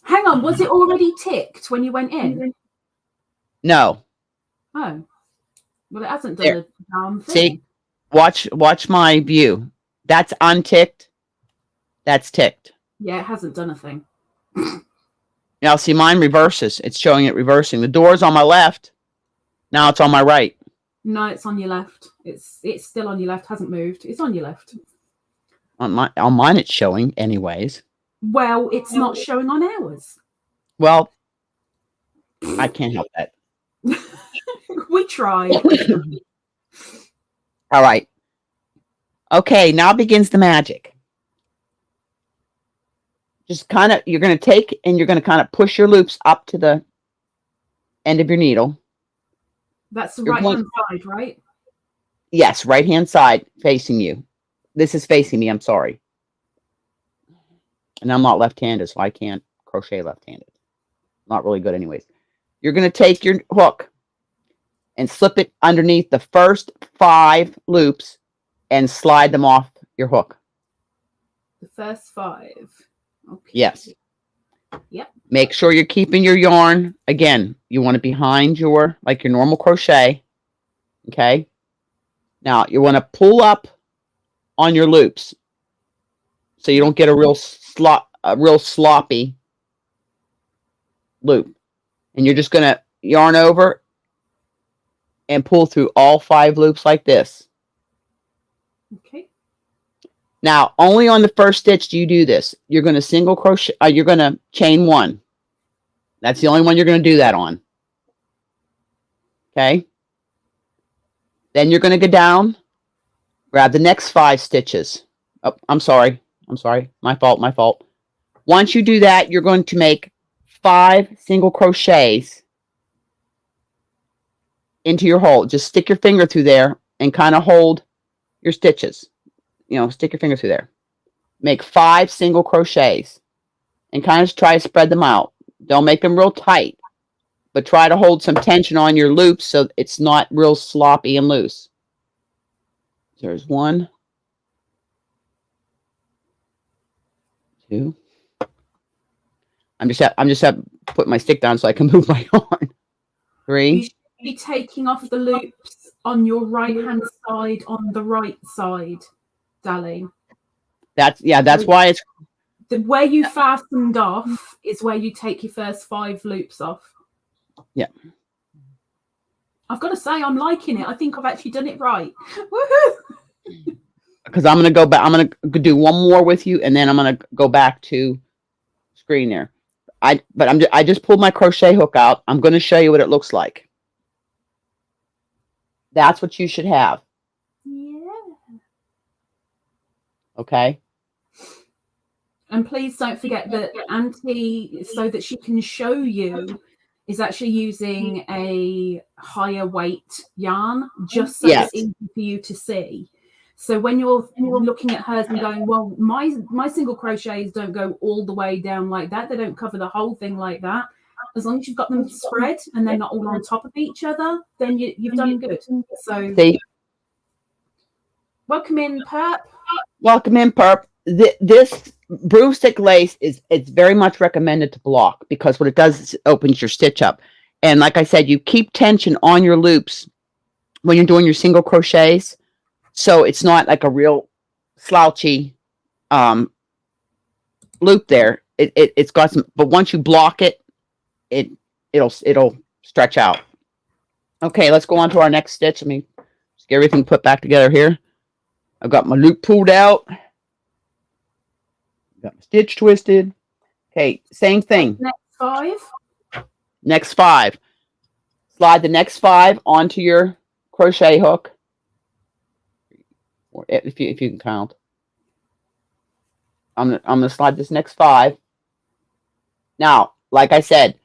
Hang on, was it already ticked when you went in? No. Oh. Well, it hasn't done a damn thing. See? Watch my view. That's unticked. That's ticked. Yeah, it hasn't done a thing. Now, see, mine reverses. It's showing it reversing. The door's on my left. Now it's on my right. No, it's on your left. It's still on your left. Hasn't moved. It's on your left. On mine, it's showing anyways. Well, it's not showing on ours. Well, I can't help that. We tried. All right. Okay, now begins the magic. Just kind of, you're going to take and you're going to kind of push your loops up to the end of your needle. That's the right-hand side, right? Yes, right-hand side facing you. This is facing me, I'm sorry. And I'm not left-handed, so I can't crochet left-handed. Not really good anyways. You're going to take your hook and slip it underneath the first 5 loops and slide them off your hook. The first 5. Okay. Yes. Yep. Make sure you're keeping your yarn. Again, you want it behind your normal crochet. Okay. Now you want to pull up on your loops so you don't get a real sloppy loop. And you're just going to yarn over and pull through all 5 loops like this. Okay. Now, only on the first stitch do you do this. You're going to single crochet, you're going to chain 1. That's the only one you're going to do that on. Okay? Then you're going to go down, grab the next 5 stitches. Oh, I'm sorry. My fault. Once you do that, you're going to make 5 single crochets into your hole. Just stick your finger through there and kind of hold your stitches. You know, stick your finger through there. Make 5 single crochets and kind of try to spread them out. Don't make them real tight, but try to hold some tension on your loops so it's not real sloppy and loose. There's 1, 2. I'm just put my stick down so I can move my yarn. You 3. should be taking off the loops on your right-hand side on the right side, Darlene. That's why it's Where you fastened off is where you take your first 5 loops off. Yeah. I've got to say, I'm liking it. I think I've actually done it right. Woohoo! because I'm gonna go back. I'm gonna do one more with you, and then I'm gonna go back to screen there. I just pulled my crochet hook out. I'm gonna show you what it looks like. That's what you should have. Yeah. Okay. And please don't forget that Auntie, so that she can show you, is actually using a higher weight yarn, just so Yes. it's easy for you to see. So when you're looking at hers and going, well, my single crochets don't go all the way down like that. They don't cover the whole thing like that. As long as you've got them spread and they're not all on top of each other, then you've done good. So welcome in, Perp. Welcome in, Perp. This broomstick lace it's very much recommended to block, because what it does is it opens your stitch up. And like I said, you keep tension on your loops when you're doing your single crochets, so it's not like a real slouchy loop there. It's got some, but once you block it, it'll stretch out. Okay, let's go on to our next stitch. Let me just get everything put back together here. I've got my loop pulled out. Got my stitch twisted. Okay, same thing. Next 5. Next 5. Slide the next 5 onto your crochet hook. Or if you can count. I'm gonna slide this next 5. Now, like I said,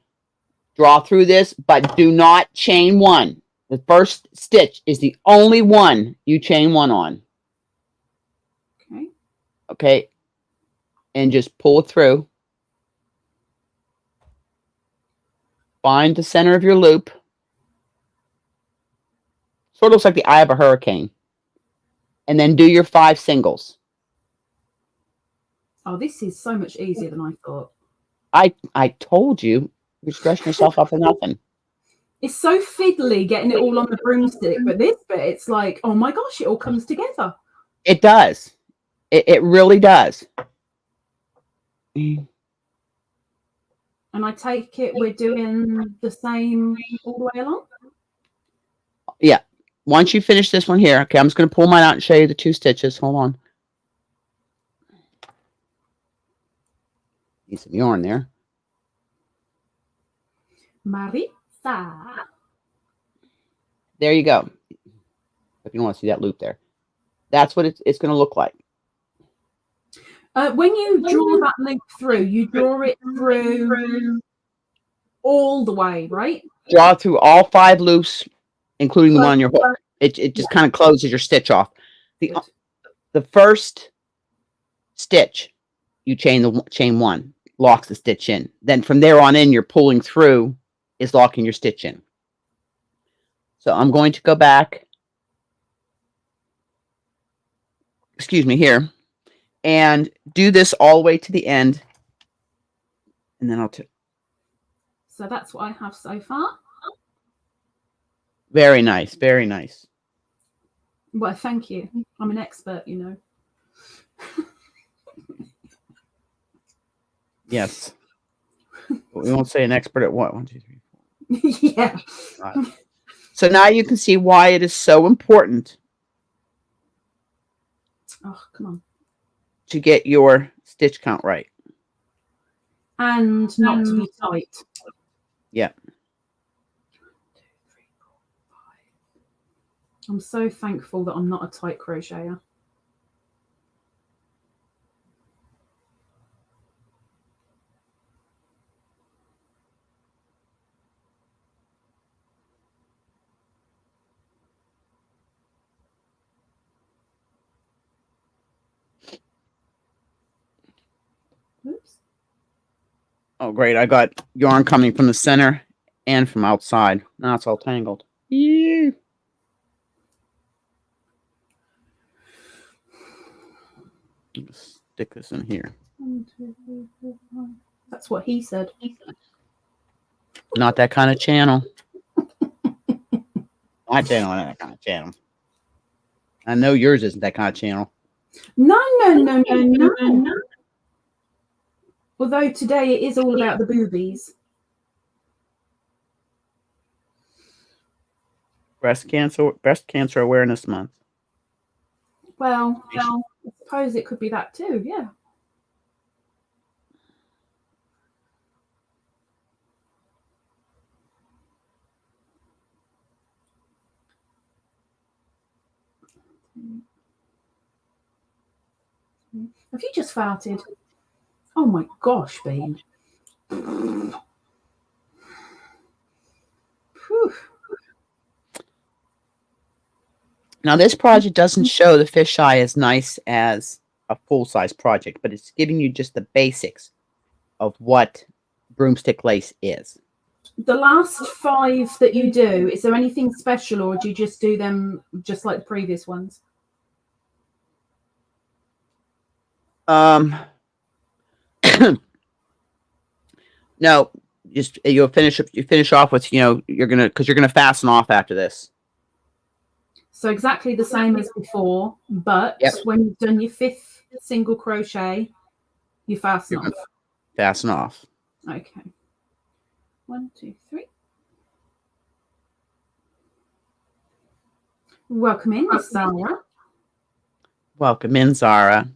draw through this, but do not chain 1. The first stitch is the only one you chain 1 on. Okay. Okay. And just pull it through. Find the center of your loop. Sort of looks like the eye of a hurricane. And then do your 5 singles. Oh, this is so much easier than I thought. I told you, you're stressing yourself up for nothing. It's so fiddly getting it all on the broomstick, but this bit, it's like, oh my gosh, it all comes together. It does. It really does. And I take it we're doing the same all the way along? Yeah. Once you finish this one here, okay, I'm just going to pull mine out and show you the 2 stitches. Hold on. Need some yarn there. Marisa. There you go. If you don't want to see that loop there. That's what it's going to look like. When you draw that loop through, you draw it through all the way, right? Draw through all 5 loops, including the one on your hook. It just kind of closes your stitch off. The first stitch, you chain 1, locks the stitch in. Then from there on in, you're pulling through is locking your stitch in. So I'm going to go back. Excuse me, here. And do this all the way to the end. And then I'll So that's what I have so far. Very nice. Very nice. Well, thank you. I'm an expert, you know. Yes. We won't say an expert at what? 1, 2, 3, 4. Yeah. Right. So now you can see why it is so important Oh, come on. to get your stitch count right. And not to be tight. Yeah. 1, 2, 3, 4, 5. I'm so thankful that I'm not a tight crocheter. Oops. Oh, great. I got yarn coming from the center and from outside. Now it's all tangled. Yeah. Stick this in here. 1, 2, 3, 4, 5. That's what he said. Not that kind of channel. My channel ain't that kind of channel. I know yours isn't that kind of channel. No. Although today it is all about the boobies. Breast Cancer Awareness Month. Well, I suppose it could be that too, yeah. Have you just farted? Oh my gosh, Bean. Whew. Now, this project doesn't show the fisheye as nice as a full-size project, but it's giving you just the basics of what broomstick lace is. The last 5 that you do, is there anything special, or do you just do them just like the previous ones? No, just you finish off with, you're gonna fasten off after this. So exactly the same as before, but when you've done your 5th single crochet, you fasten off. Fasten off. Okay. 1, 2, 3. Welcome in, Zara. Welcome in, Zara.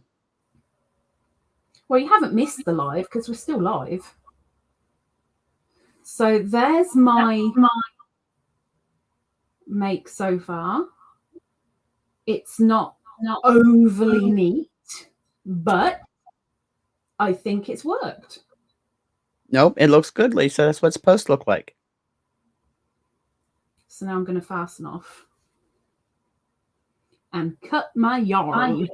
Well, you haven't missed the live because we're still live. So there's my make so far. It's not overly neat, but I think it's worked. Nope, it looks good, Lisa. That's what it's supposed to look like. So now I'm going to fasten off and cut my yarn.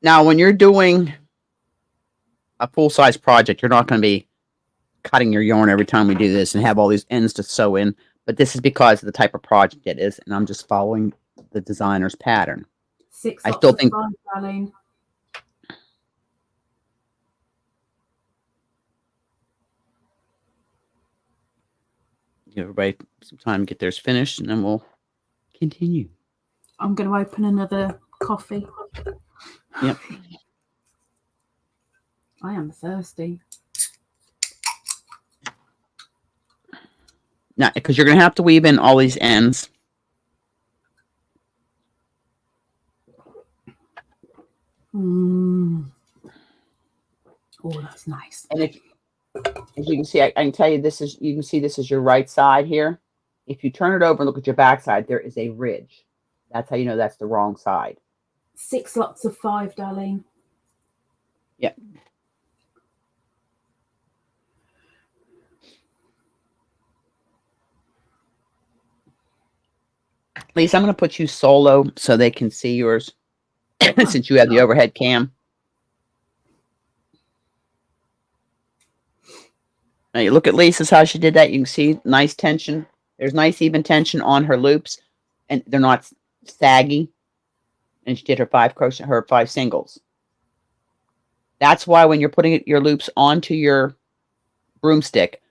Now, when you're doing a full-size project, you're not going to be cutting your yarn every time we do this and have all these ends to sew in. But this is because of the type of project it is, and I'm just following the designer's pattern. 6 I still think. 5, darling. Give everybody some time to get theirs finished, and then we'll continue. I'm going to open another coffee. Yep. I am thirsty. Now, because you're going to have to weave in all these ends. Oh, that's nice. And if, as you can see, I can tell you this is, you can see this is your right side here. If you turn it over and look at your back side, there is a ridge. That's how you know that's the wrong side. 6 lots of 5, darling. Yep. Lisa, I'm going to put you solo so they can see yours since you have the overhead cam. Now you look at Lisa's how she did that. You can see nice tension. There's nice even tension on her loops, and they're not saggy. And she did her 5 crochet, her 5 singles. That's why when you're putting your loops onto your broomstick,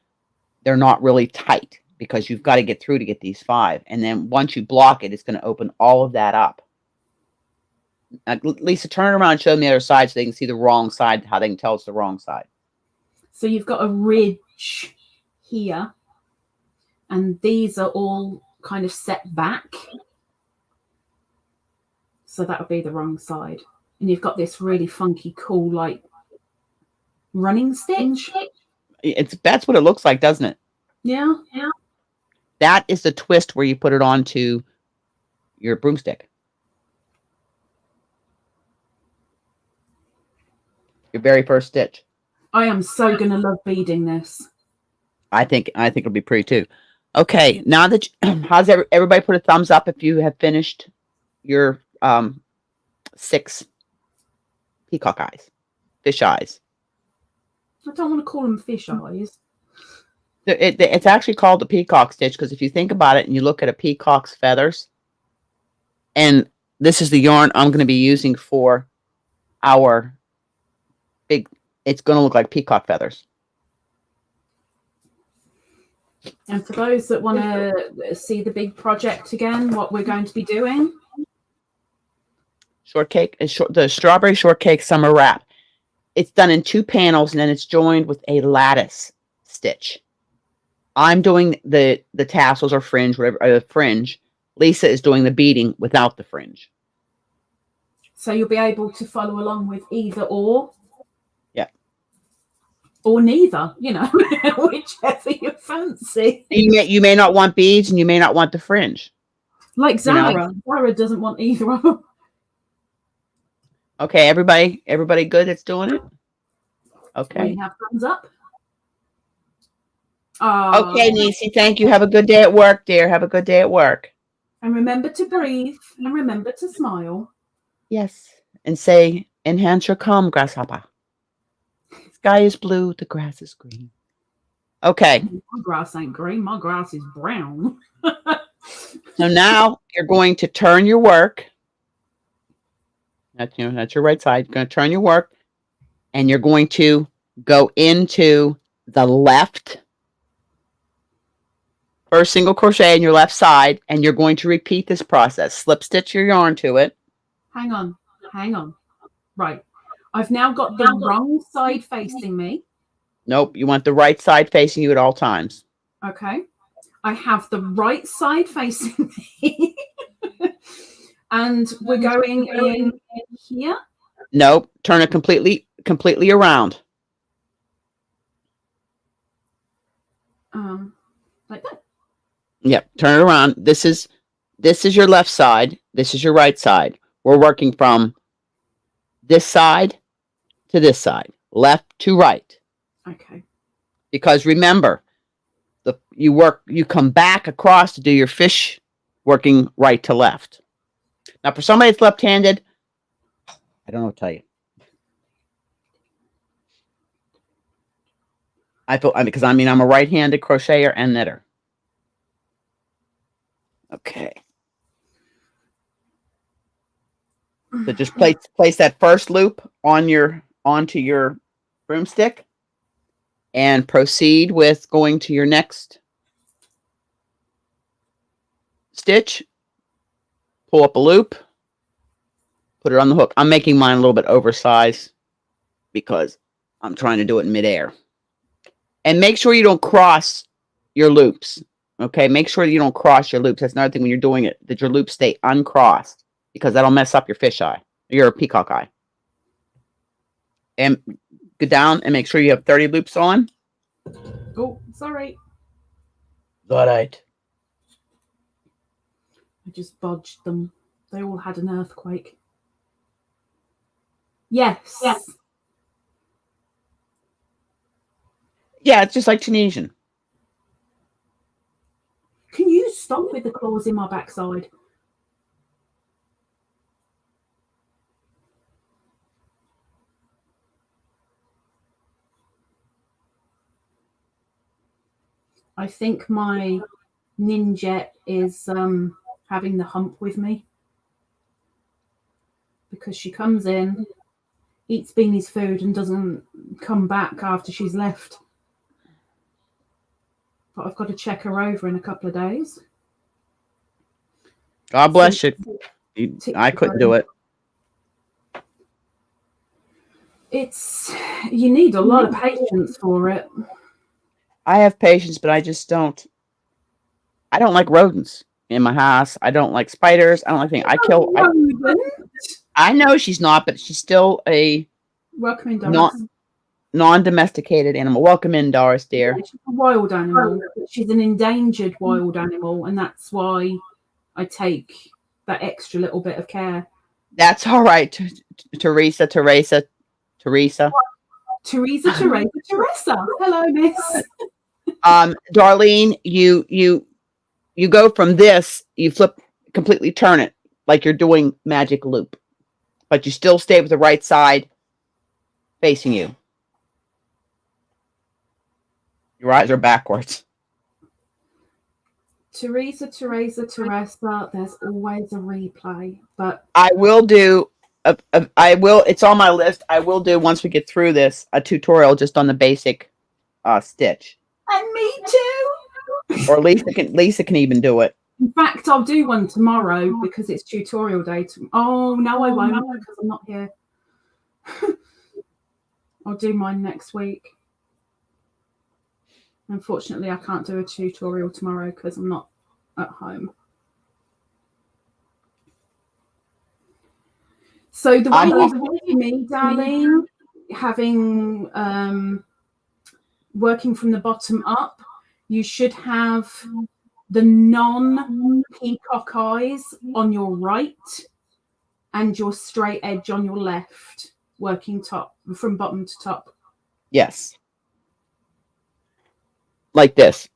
they're not really tight, because you've got to get through to get these 5. And then once you block it, it's going to open all of that up. Lisa, turn it around and show them the other side so they can see the wrong side, how they can tell it's the wrong side. So you've got a ridge here, and these are all kind of set back. So that would be the wrong side. And you've got this really funky, cool, like, running stitch. That's what it looks like, doesn't it? Yeah. Yeah. That is the twist where you put it onto your broomstick. Your very first stitch. I am so going to love beading this. I think it'll be pretty too. Okay, now that how's everybody put a thumbs up if you have finished your 6 peacock eyes, fish eyes. I don't want to call them fish eyes. It's actually called the peacock stitch because if you think about it and you look at a peacock's feathers, and this is the yarn I'm going to be using for our big it's going to look like peacock feathers. And for those that want to see the big project again, what we're going to be doing. Shortcake is the strawberry shortcake summer wrap. It's done in 2 panels and then it's joined with a lattice stitch. I'm doing the tassels or fringe, whatever fringe. Lisa is doing the beading without the fringe. So you'll be able to follow along with either or. Yeah. Or neither, you know, whichever you fancy. You may not want beads and you may not want the fringe. Like Zara. Zara doesn't want either of them. Okay, everybody good that's doing it? Okay. We have thumbs up. Okay, Nisi, thank you. Have a good day at work, dear. Have a good day at work. And remember to breathe and remember to smile. Yes. And say, enhance your calm, grasshopper. Sky is blue, the grass is green. Okay. My grass ain't green, my grass is brown. So now you're going to turn your work. That's your right side. You're going to turn your work and you're going to go into the left first single crochet in your left side, and you're going to repeat this process. Slip stitch your yarn to it. Hang on. Right. I've now got the wrong side facing me. Nope. You want the right side facing you at all times. Okay. I have the right side facing me. And we're going in here. Nope. Turn it completely around. Like that. Yep. Turn it around. This is your left side. This is your right side. We're working from this side to this side, left to right. Okay. Because remember, you come back across to do your fish working right to left. Now, for somebody that's left-handed, I don't know what to tell you. Because I'm a right-handed crocheter and knitter. Okay. So just place that first loop onto your broomstick and proceed with going to your next stitch. Pull up a loop, put it on the hook. I'm making mine a little bit oversized because I'm trying to do it in midair. And make sure you don't cross your loops. Okay, make sure you don't cross your loops. That's another thing when you're doing it, that your loops stay uncrossed because that'll mess up your fish eye, your peacock eye. And go down and make sure you have 30 loops on. Oh, sorry. All right. I just bodged them. They all had an earthquake. Yes. Yeah, it's just like Tunisian. Can you stop with the claws in my backside? I think my ninja is having the hump with me because she comes in, eats Beanie's food and doesn't come back after she's left. But I've got to check her over in a couple of days. God bless you. I couldn't do it. You need a lot of patience for it. I have patience, but I just don't. I don't like rodents in my house. I don't like spiders. I don't like things. I know she's not, but she's still a welcome in, Doris. Non-domesticated animal. Welcome in, Doris, dear. Yeah, she's a wild animal. She's an endangered wild animal, and that's why I take that extra little bit of care. That's all right, Teresa. Teresa. Hello, miss. Darlene, you go from this, you completely turn it like you're doing magic loop, but you still stay with the right side facing you. Your eyes are backwards. Teresa. There's always a replay, but I will do I will. It's on my list. I will do once we get through this a tutorial just on the basic stitch. And me too. Or Lisa can even do it. In fact, I'll do one tomorrow because it's tutorial day. Oh no, I won't because I'm not here. I'll do mine next week. Unfortunately, I can't do a tutorial tomorrow because I'm not at home. So the way you see me, Darlene, having working from the bottom up, you should have the non-peacock eyes on your right and your straight edge on your left, working top from bottom to top. Yes. Like this.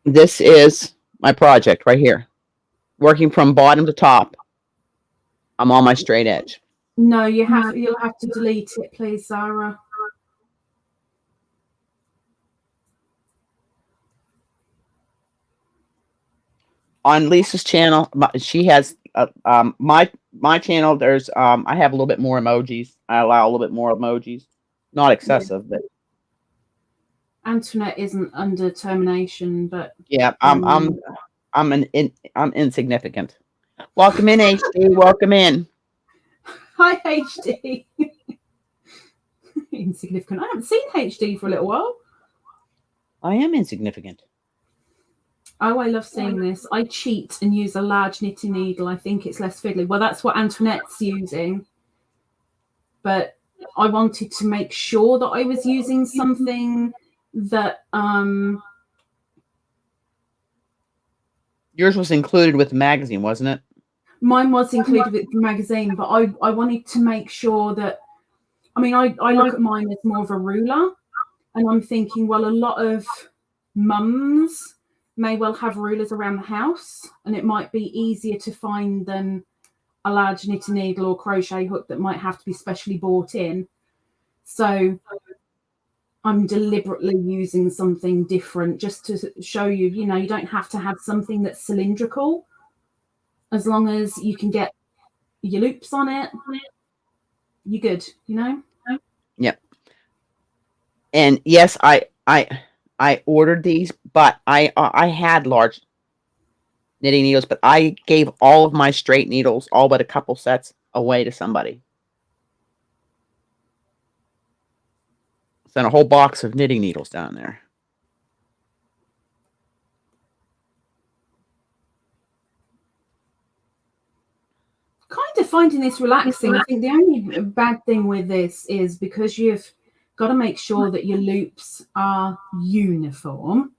This is my project right here. Working from bottom to top. I'm on my straight edge. No, you'll have to delete it, please, Zara. On Lisa's channel, she has my channel. There's I have a little bit more emojis. I allow a little bit more emojis, not excessive, but Antoinette isn't under termination, but yeah, I'm insignificant. Welcome in, HD. Welcome in. Hi, HD. Insignificant. I haven't seen HD for a little while. I am insignificant. Oh, I love seeing this. I cheat and use a large knitting needle. I think it's less fiddly. Well, that's what Antoinette's using. But I wanted to make sure that I was using something that Yours was included with the magazine, wasn't it? Mine was included with the magazine, but I wanted to make sure that, I mean, I look at mine as more of a ruler, and I'm thinking, well, a lot of mums may well have rulers around the house, and it might be easier to find than a large knitting needle or crochet hook that might have to be specially bought in. So I'm deliberately using something different just to show you, you know, you don't have to have something that's cylindrical. As long as you can get your loops on it, you're good, you know? Yep. And yes, I ordered these, but I had large knitting needles, but I gave all of my straight needles, all but a couple sets, away to somebody. Sent a whole box of knitting needles down there. Kind of finding this relaxing. I think the only bad thing with this is because you've got to make sure that your loops are uniform.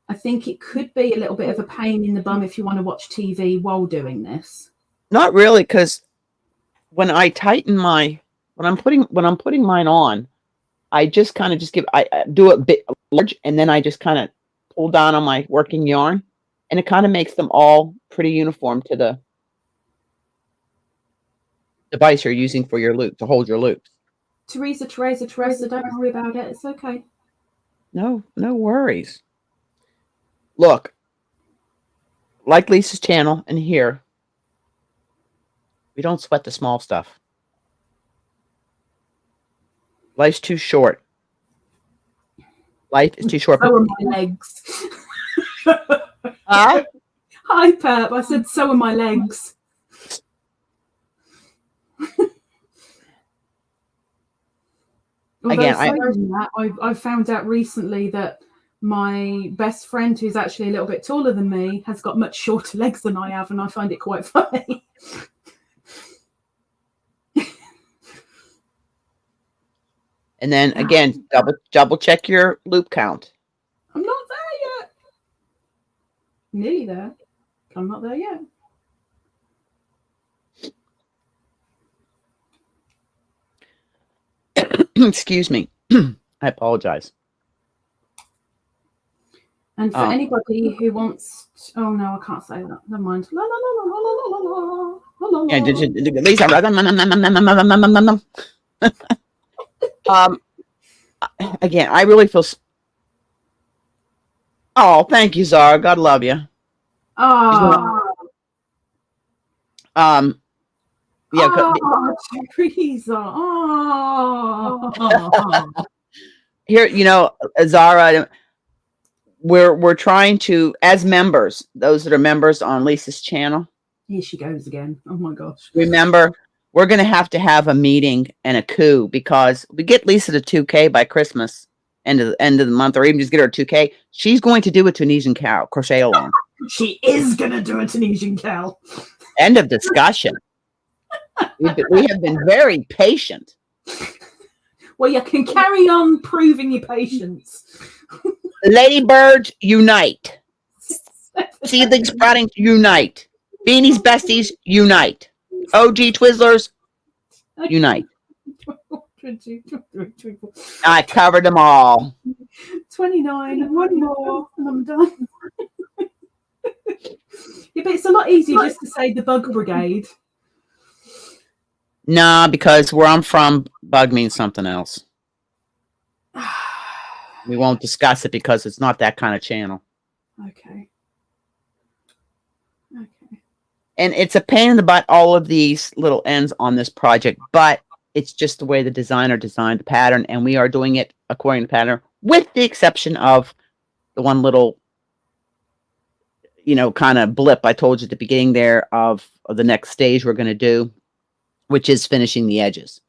I think it could be a little bit of a pain in the bum if you want to watch TV while doing this. Not really, because when I tighten my when I'm putting mine on, I just kind of I do it a bit large, and then I just kind of pull down on my working yarn, and it kind of makes them all pretty uniform to the device you're using for your loop to hold your loops. Teresa, don't worry about it. It's okay. No worries. Look, like Lisa's channel and here, we don't sweat the small stuff. Life's too short. Life is too short. So are my legs. Huh? Hi, Pep. I said, so are my legs. Again, I found out recently that my best friend, who's actually a little bit taller than me, has got much shorter legs than I have, and I find it quite funny. And then again, double check your loop count. I'm not there yet. Nearly there. I'm not there yet. Excuse me. I apologize. And for anybody who wants to, oh no, I can't say that. Never mind. La, la, la, la, la, la, la, la, la, la. Yeah, Lisa. Again, I really feel. Oh, thank you, Zara. God love you. Oh. Yeah. Oh, Teresa. Oh. Here, Zara, we're trying to, as members, those that are members on Lisa's channel. Here she goes again. Oh my gosh. Remember, we're going to have a meeting and a coup because we get Lisa to 2K by Christmas, end of the month, or even just get her 2K. She's going to do a Tunisian cow crochet along. She is going to do a Tunisian cow. End of discussion. We have been very patient. Well, you can carry on proving your patience. Ladybirds, unite. Seedlings, sprouting, unite. Beanies, besties, unite. OG Twizzlers, unite. I covered them all. 29, one more, and I'm done. Yeah, but it's a lot easier just to say the bug brigade. Nah, because where I'm from, bug means something else. We won't discuss it because it's not that kind of channel. Okay. And it's a pain in the butt, all of these little ends on this project, but it's just the way the designer designed the pattern, and we are doing it according to pattern, with the exception of the one little, kind of blip I told you at the beginning there of the next stage we're going to do, which is finishing the edges.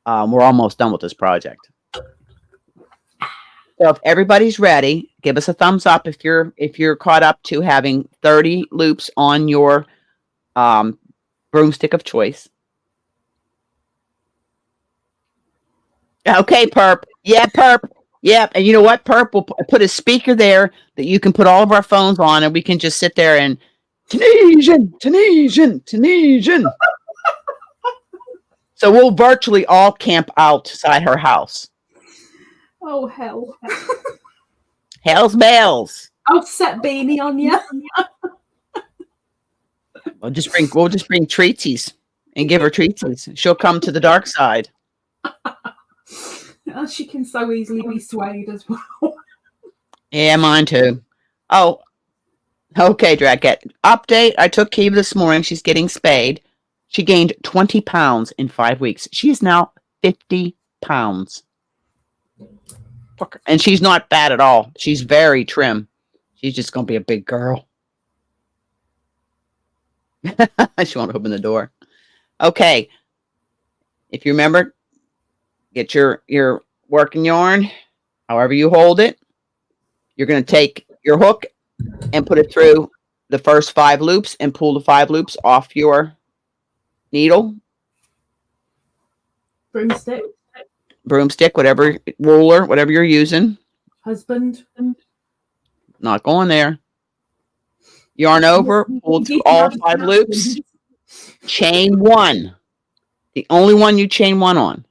We're almost done with this project. So if everybody's ready, give us a thumbs up if you're caught up to having 30 loops on your broomstick of choice. Okay, Perp. Yeah, Perp. Yep. And you know what? Perp will put a speaker there that you can put all of our phones on, and we can just sit there and Tunisian. So we'll virtually all camp outside her house. Oh, hell. Hell's bells. I'll set Beanie on you. We'll just bring treaties and give her treaties. She'll come to the dark side. She can so easily be swayed as well. Yeah, mine too. Oh, okay, Dracket. Update. I took Kiva this morning. She's getting spayed. She gained 20 pounds in 5 weeks. She is now 50 pounds. And she's not bad at all. She's very trim. She's just going to be a big girl. She won't open the door. Okay. If you remember, get your working yarn, however you hold it. You're going to take your hook and put it through the first 5 loops and pull the 5 loops off your needle. Broomstick, whatever, ruler, whatever you're using. Husband. Not going there. Yarn over, pull through all 5 loops. Chain 1. The only one you chain 1 on.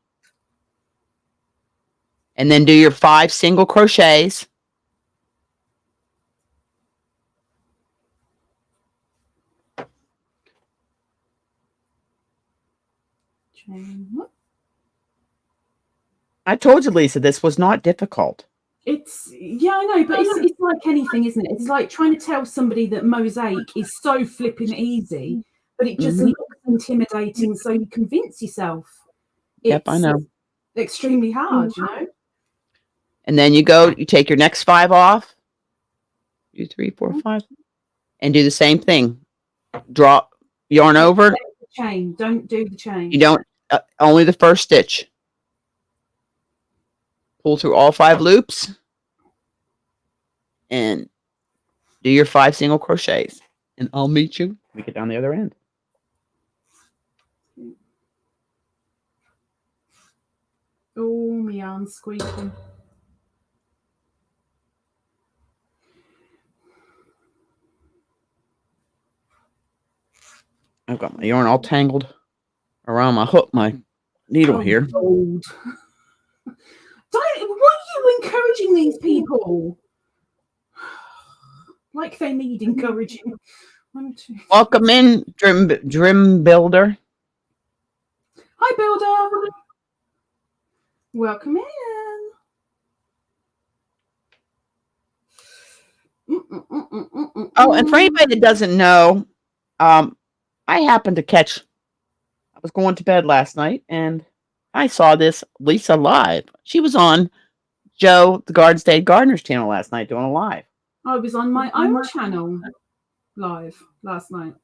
And then do your 5 single crochets. Chain. I told you, Lisa, this was not difficult. Yeah, I know, but it's like anything, isn't it? It's like trying to tell somebody that mosaic is so flipping easy, but it just looks intimidating, so you convince yourself. Yep, I know. Extremely hard, you know? And then you take your next 5 off. 2, 3, 4, 5. And do the same thing. Draw yarn over. Chain. Don't do the chain. You don't, only the first stitch. Pull through all 5 loops and do your 5 single crochets, and I'll meet you. We get down the other end. Oh, my yarn squeaking. I've got my yarn all tangled around my hook, my needle here. Gold. Why are you encouraging these people? Like they need encouraging. 1, 2. Welcome in, Drim Builder. Hi, Builder. Welcome in. Oh, and for anybody that doesn't know, I happened to catch I was going to bed last night and I saw this Lisa live. She was on Joe, the Garden State Gardener's channel last night doing a live. I was on my own channel live last night.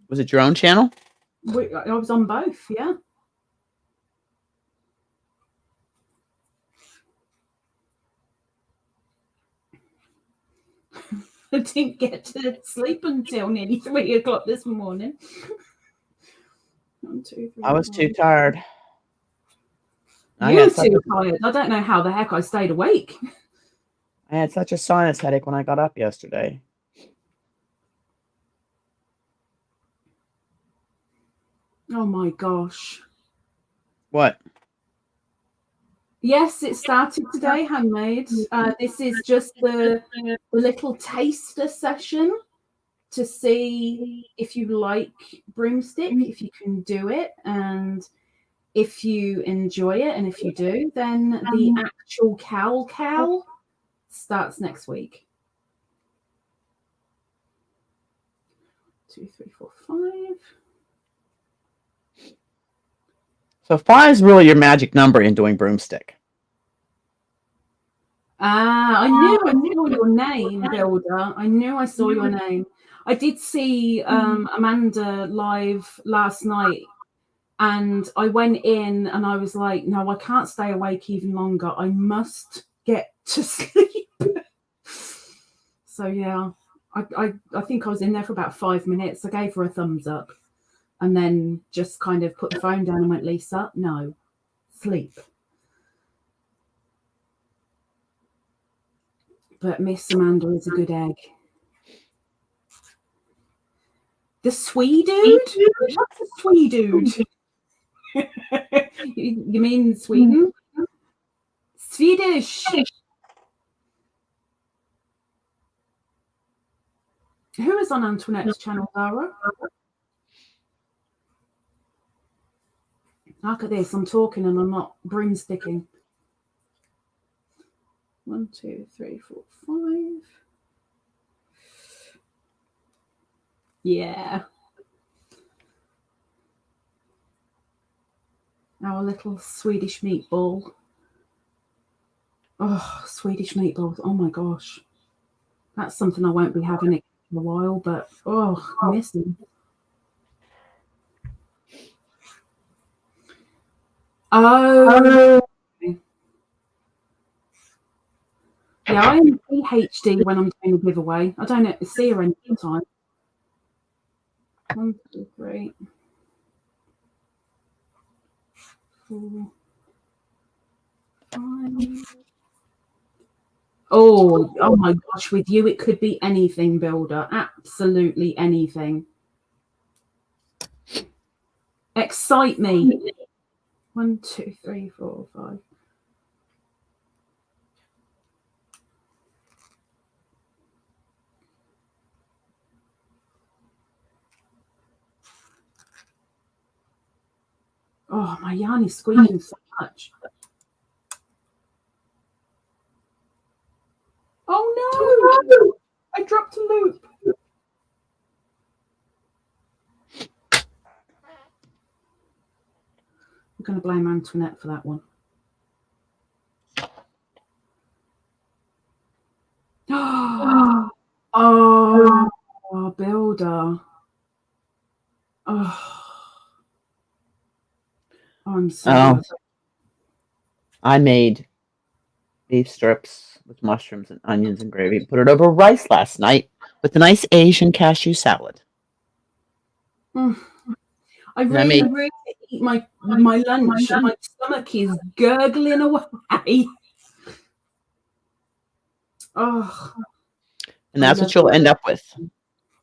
Was it your own channel? I was on both, yeah. I didn't get to sleep until nearly 3 o'clock this morning. 1, 2, 3, I was 4. too tired. You were too tired. I don't know how the heck I stayed awake. I had such a sinus headache when I got up yesterday. Oh my gosh. What? Yes, it started today, handmade. This is just the little taster session to see if you like broomstick, if you can do it, and if you enjoy it. And if you do, then the actual CAL starts next week. 2, 3, 4, 5. So 5 is really your magic number in doing broomstick. I knew I saw your name, Builder. I knew I saw your name. I did see Amanda live last night, and I went in and I was like, no, I can't stay awake even longer. I must get to sleep. So yeah, I think I was in there for about 5 minutes. I gave her a thumbs up and then just kind of put the phone down and went, Lisa, no, sleep. But Miss Amanda is a good egg. The Swedude? What's a Swedude? You mean Sweden? Swedish. Who is on Antoinette's channel, Dara? Look at this. I'm talking and I'm not broomsticking. 1, 2, 3, 4, 5. Yeah. Our little Swedish meatball. Oh, Swedish meatballs. Oh my gosh. That's something I won't be having in a while, but oh, I miss them. Oh. Yeah, I am PhD when I'm doing a giveaway. I don't see her any time. 1, 2, 3, 4, 5. Oh my gosh, with you it could be anything, Builder. Absolutely anything. Excite me. 1, 2, 3, 4, 5. Oh, my yarn is squeaking so much. Oh no! I dropped a loop. We're going to blame Antoinette for that one. Oh, Builder. Oh, I'm sorry. I made beef strips with mushrooms and onions and gravy. Put it over rice last night with a nice Asian cashew salad. I really need to eat my lunch. My stomach is gurgling away. Oh. And that's what you'll end up with.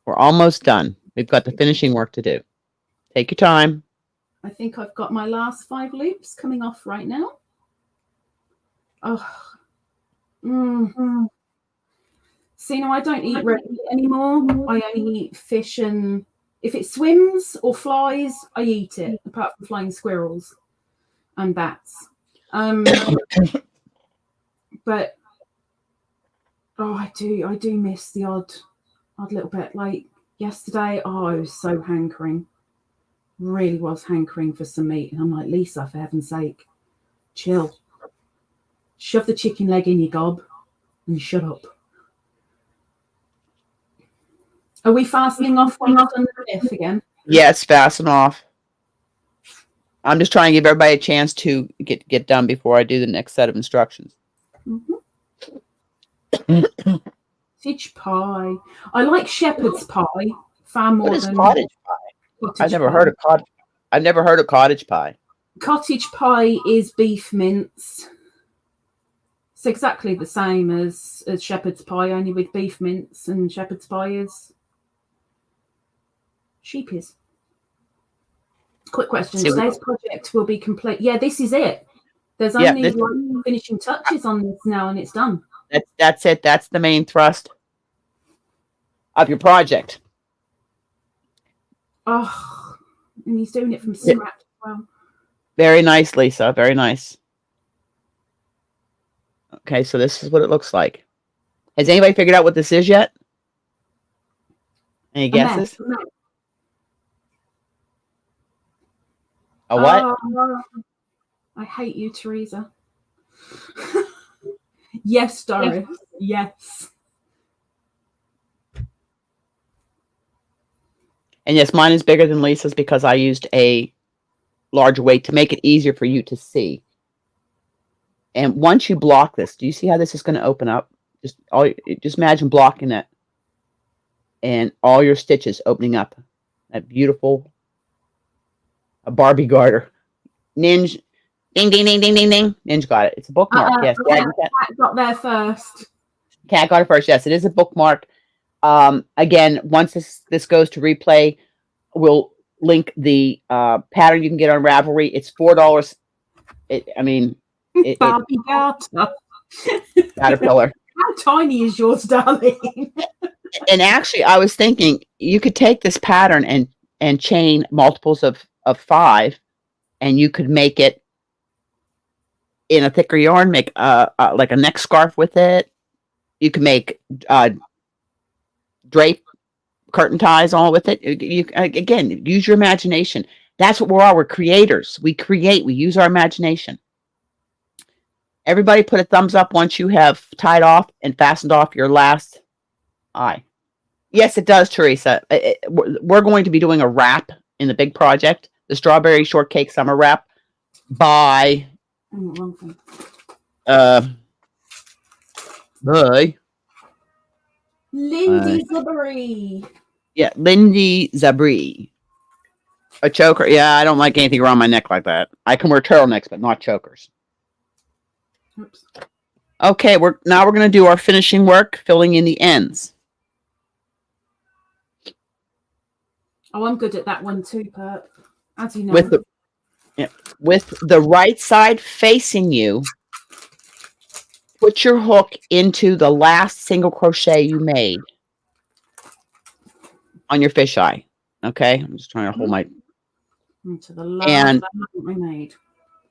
We're almost done. We've got the finishing work to do. Take your time. I think I've got my last 5 loops coming off right now. Oh. See, no, I don't eat red meat anymore. I only eat fish, and if it swims or flies, I eat it, apart from flying squirrels and bats. But I do miss the odd little bit. Like yesterday, I was so hankering. really was hankering for some meat. And I'm like, Lisa, for heaven's sake, chill. Shove the chicken leg in your gob and shut up. Are we fastening off when you've done the fifth again? Yes, fasten off. I'm just trying to give everybody a chance to get done before I do the next set of instructions. Cottage pie. I like shepherd's pie far more than cottage pie. I've never heard of cottage. I've never heard of cottage pie. Cottage pie is beef mince. It's exactly the same as shepherd's pie, only with beef mince, and shepherd's pie is sheepies. Quick question. Today's project will be complete. Yeah, this is it. There's only like finishing touches on this now, and it's done. That's it. That's the main thrust of your project. Oh, and he's doing it from scratch as well. Very nice, Lisa. Very nice. Okay, so this is what it looks like. Has anybody figured out what this is yet? Any guesses? A what? I hate you, Teresa. Yes, Doris. Yes. And yes, mine is bigger than Lisa's because I used a larger weight to make it easier for you to see. And once you block this, do you see how this is going to open up? Just imagine blocking it and all your stitches opening up. That beautiful Barbie garter. Ninja. Ding, ding, ding, ding, ding, ding. Ninja got it. It's a bookmark. Yes. Cat got there first. Cat got it first. Yes, it is a bookmark. Again, once this goes to replay, we'll link the pattern you can get on Ravelry. It's $4. Barbie garter. Caterpillar. How tiny is yours, darling? And actually, I was thinking you could take this pattern and chain multiples of 5, and you could make it in a thicker yarn, make like a neck scarf with it. You can make drape curtain ties all with it. You again, use your imagination. That's what we are. We're creators. We create. We use our imagination. Everybody put a thumbs up once you have tied off and fastened off your last eye. Yes, it does, Teresa. We're going to be doing a wrap in the big project, the Strawberry Shortcake Summer Wrap by Lindy Zubairy. Yeah, Lindy Zubairy. A choker. Yeah, I don't like anything around my neck like that. I can wear turtlenecks, but not chokers. Oops. Okay, we're going to do our finishing work, filling in the ends. Oh, I'm good at that one too, Perp. As you know. With the right side facing you, put your hook into the last single crochet you made on your fisheye. Okay, I'm just trying to hold my into the last we made.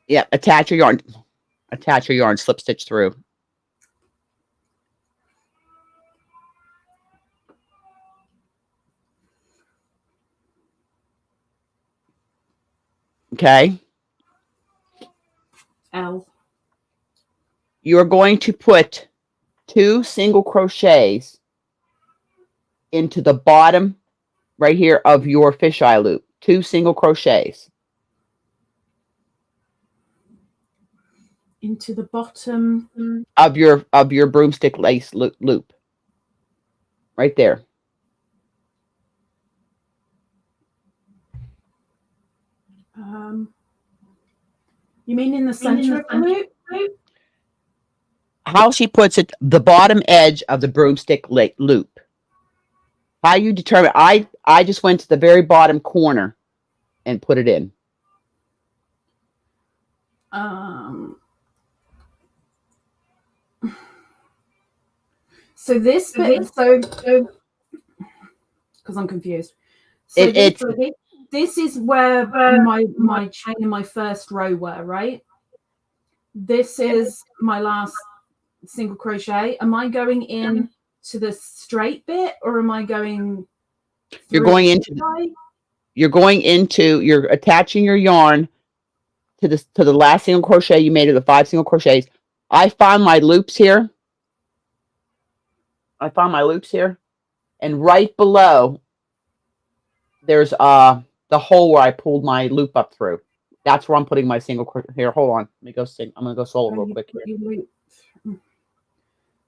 Yeah, attach your yarn. Attach your yarn. Slip stitch through. Okay. L. You're going to put 2 single crochets into the bottom right here of your fisheye loop. 2 single crochets. Into the bottom of your broomstick lace loop. Right there. You mean in the center of the loop? How she puts it, the bottom edge of the broomstick loop. How you determine? I just went to the very bottom corner and put it in. So this bit, because I'm confused. So this is where my chain in my first row were, right? This is my last single crochet. Am I going in to the straight bit, or am I going? You're going into you're attaching your yarn to the last single crochet you made of the 5 single crochets. I found my loops here. And right below there's the hole where I pulled my loop up through. That's where I'm putting my single crochet. Here, hold on. Let me go sing. I'm gonna go solo real quick here.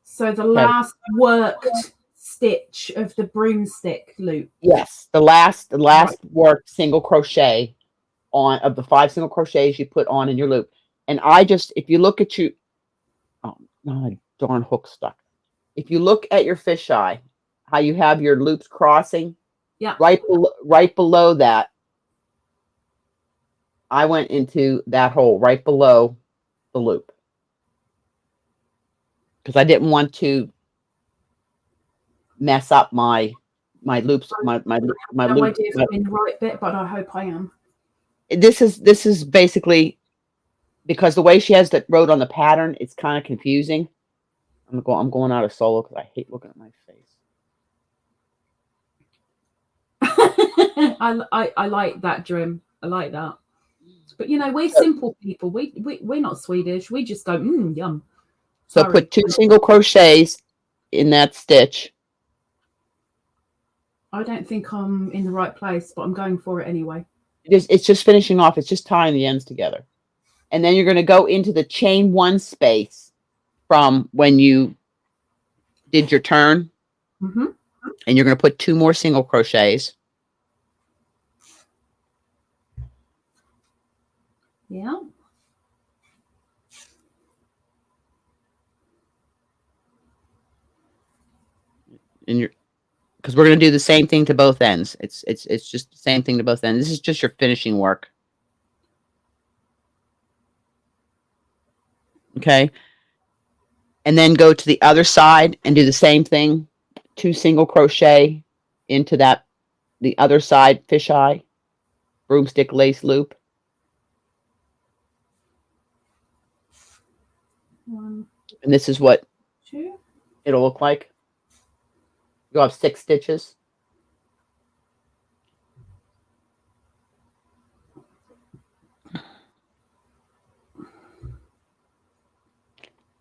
So the last worked stitch of the broomstick loop. Yes, the last worked single crochet of the 5 single crochets you put on in your loop. And if you look at oh no, darn hook stuck. If you look at your fisheye, how you have your loops crossing, yeah, right below that, I went into that hole right below the loop because I didn't want to mess up my loops, my loop. No idea if I'm in the right bit, but I hope I am. This is basically because the way she has that wrote on the pattern, it's kind of confusing. I'm going out of solo because I hate looking at my face. I like that, Drim. I like that. But you know, we're simple people. We're not Swedish. We just go, yum. So put 2 single crochets in that stitch. I don't think I'm in the right place, but I'm going for it anyway. It's just finishing off. It's just tying the ends together. And then you're going to go into the chain 1 space from when you did your turn. Mm-hmm. And you're going to put 2 more single crochets. Yeah. And because we're going to do the same thing to both ends. It's just the same thing to both ends. This is just your finishing work. Okay. And then go to the other side and do the same thing. 2 single crochet into the other side fisheye broomstick lace loop. 1, And this is what 2. it'll look like. You'll have 6 stitches.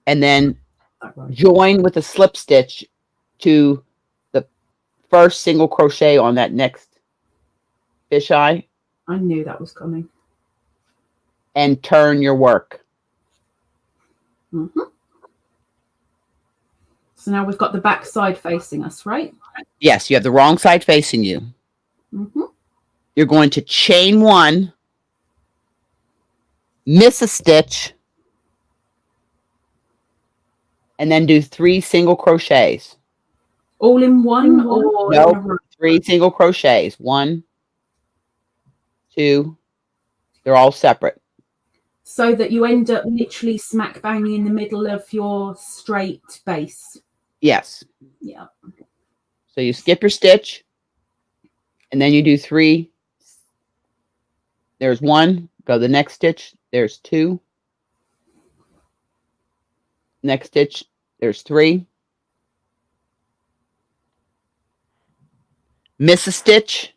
And then join with a slip stitch to the first single crochet on that next fisheye. I knew that was coming. And turn your work. Mm-hmm. So now we've got the back side facing us, right? Yes, you have the wrong side facing you. Mm-hmm. You're going to chain 1, miss a stitch, and then do 3 single crochets. All in one or no, 3 single crochets. 1, 2. They're all separate. So that you end up literally smack bang in the middle of your straight base. Yes. Yeah. So you skip your stitch, and then you do 3. There's 1. Go to the next stitch. There's 2. Next stitch. There's 3. Miss a stitch,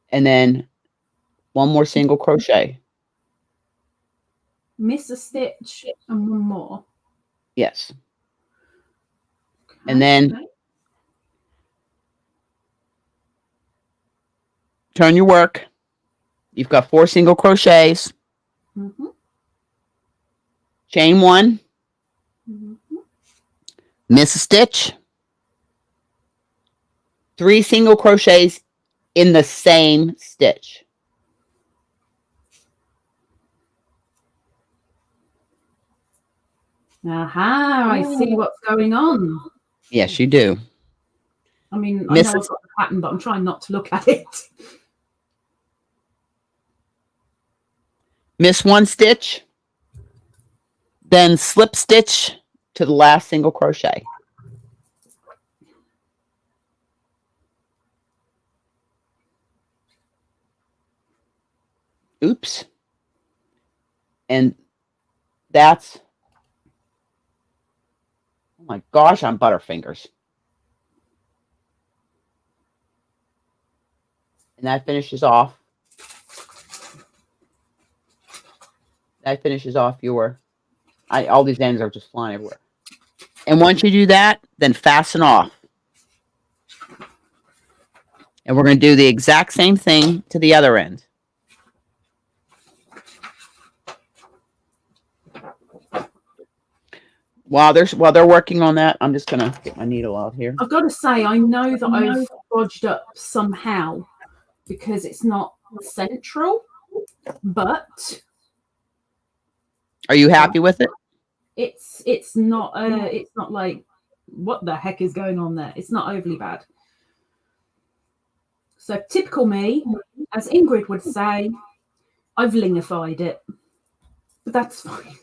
and then 1 more single crochet. Miss a stitch and 1 more. Yes. Okay. And then turn your work. You've got 4 single crochets. Mm-hmm. Chain 1. Mm-hmm. Miss a stitch. 3 single crochets in the same stitch. Aha, I see what's going on. Yes, you do. I mean, I know I've got the pattern, but I'm trying not to look at it. Miss 1 stitch, then slip stitch to the last single crochet. Oops. And that's, oh my gosh, I'm Butterfingers. And that finishes off. That finishes off your, all these ends are just flying everywhere. And once you do that, then fasten off. And we're going to do the exact same thing to the other end. While they're working on that, I'm just going to get my needle out here. I've got to say, I know that I've bodged up somehow because it's not central, but are you happy with it? It's not like what the heck is going on there. It's not overly bad. So typical me, as Ingrid would say, I've lingified it, but that's fine.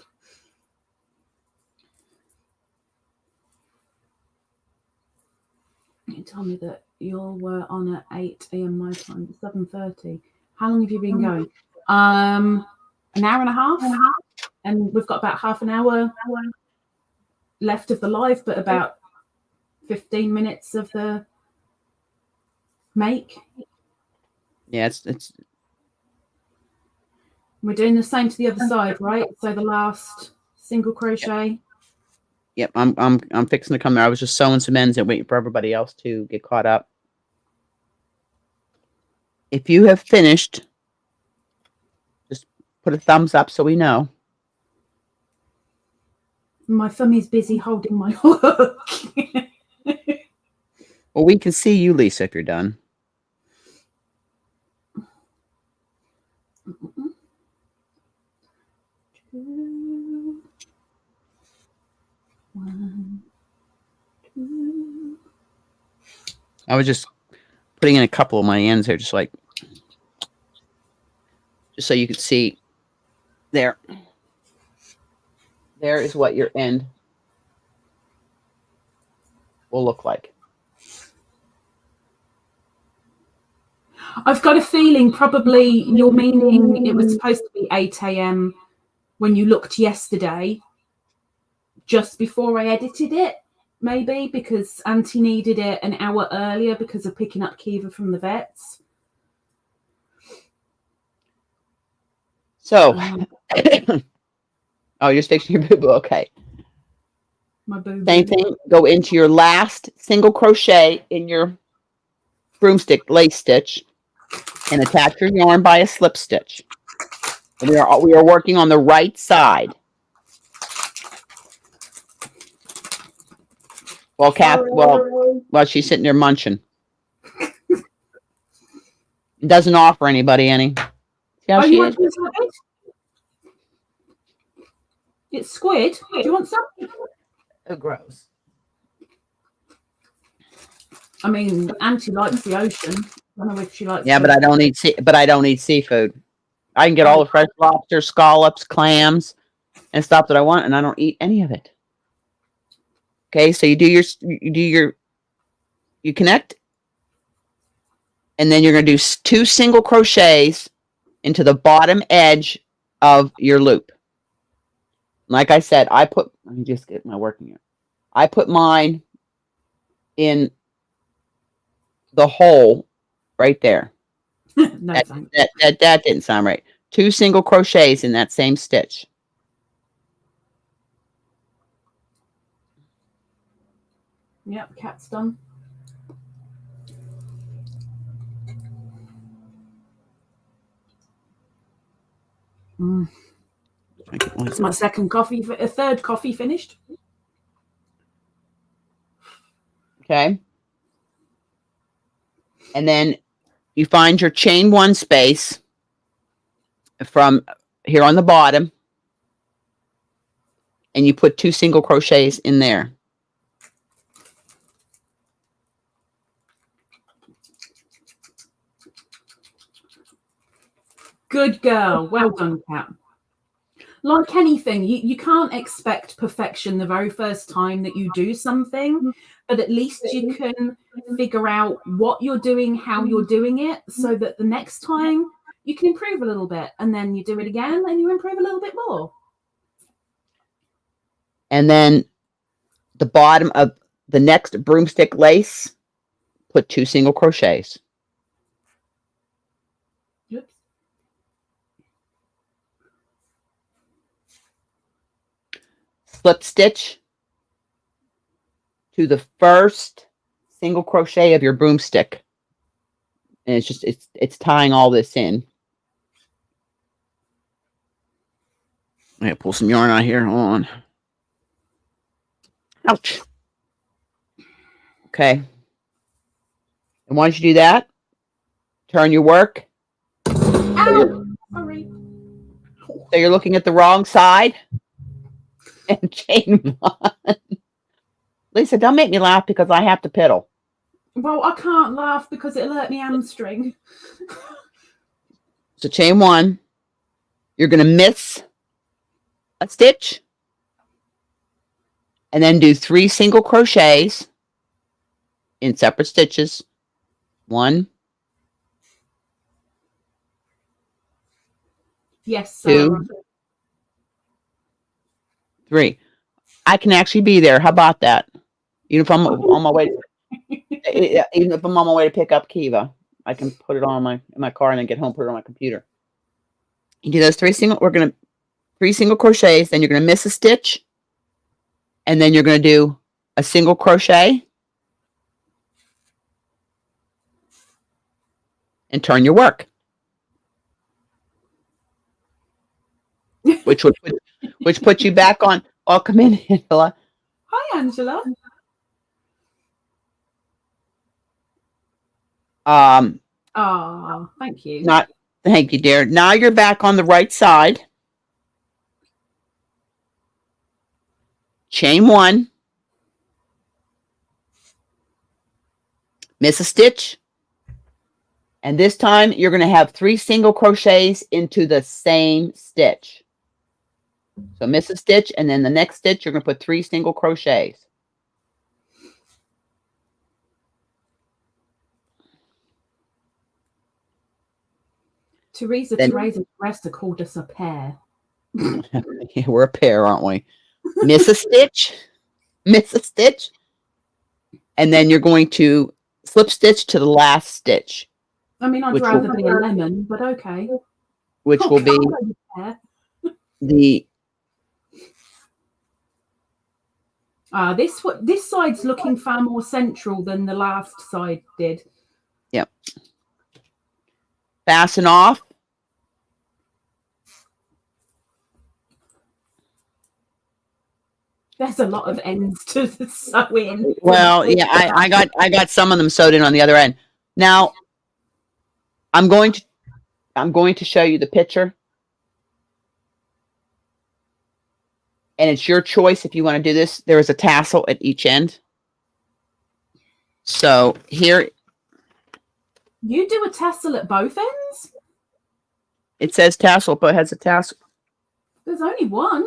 You tell me that you were on at 8 a.m. my time, 7:30. How long have you been going? An hour and a half, and we've got about half an hour left of the live, but about 15 minutes of the make. Yeah, it's. We're doing the same to the other side, right? So the last single crochet. Yep, I'm fixing to come there. I was just sewing some ends and waiting for everybody else to get caught up. If you have finished, just put a thumbs up so we know. My thumb's busy holding my hook. Well, we can see you, Lisa, if you're done. Two, one, two. I was just putting in a couple of my ends here, just so you could see. There is what your end will look like. I've got a feeling probably you're meaning it was supposed to be 8 a.m. when you looked yesterday, just before I edited it, maybe, because Auntie needed it an hour earlier because of picking up Kiva from the vets. So, oh, you're fixing your boo-boo. Okay. My boo-boo. Same thing. Go into your last single crochet in your broomstick lace stitch and attach your yarn by a slip stitch. And we are working on the right side. While she's sitting there munching. It doesn't offer anybody any. See how she is? It's squid. Do you want some? Oh, gross. I mean, Auntie likes the ocean. I don't know if she likes. Yeah, but I don't eat seafood. I can get all the fresh lobster, scallops, clams, and stuff that I want, and I don't eat any of it. Okay, so you connect, and then you're going to do 2 single crochets into the bottom edge of your loop. Like I said, let me just get my working here. I put mine in the hole right there. No, that didn't sound right. 2 single crochets in that same stitch. Yep, cat's done. It's my third coffee finished. Okay. And then you find your chain 1 space from here on the bottom, and you put 2 single crochets in there. Good girl. Well done, Kat. Like anything, you can't expect perfection the very first time that you do something, but at least you can figure out what you're doing, how you're doing it, so that the next time you can improve a little bit, and then you do it again and you improve a little bit more. And then the bottom of the next broomstick lace, put 2 single crochets. Oops. Slip stitch to the first single crochet of your broomstick. And it's just, it's tying all this in. I'm going to pull some yarn out here. Hold on. Ouch. Okay. And once you do that, turn your work. Ow! Sorry. So you're looking at the wrong side. And chain one. Lisa, don't make me laugh because I have to piddle. Well, I can't laugh because it'll hurt me hamstring. So chain one. You're going to miss a stitch. And then do 3 single crochets in separate stitches. 1, Yes, 2, 3. I can actually be there. How about that? Even if I'm on my way, even if I'm on my way to pick up Kiva, I can put it on in my car and then get home, put it on my computer. You do those 3 single. We're gonna 3 single crochets. Then you're gonna miss a stitch, and then you're gonna do a single crochet and turn your work, which puts you back on. Oh, come in, Angela. Hi, Angela. Oh, thank you. Thank you, dear. Now you're back on the right side. Chain 1. Miss a stitch. And this time you're going to have 3 single crochets into the same stitch. So miss a stitch, and then the next stitch you're going to put 3 single crochets. Teresa and Resta called us a pair. Yeah, we're a pair, aren't we? Miss a stitch, miss a stitch, and then you're going to slip stitch to the last stitch. I mean, I'd rather be a lemon, but okay. Which will be the this side's looking far more central than the last side did. Yep. Fasten off. There's a lot of ends to sew in. Well, yeah, I got some of them sewed in on the other end. Now, I'm going to show you the picture. And it's your choice if you want to do this. There is a tassel at each end. So here. You do a tassel at both ends? It says tassel, but it has a tassel. There's only one.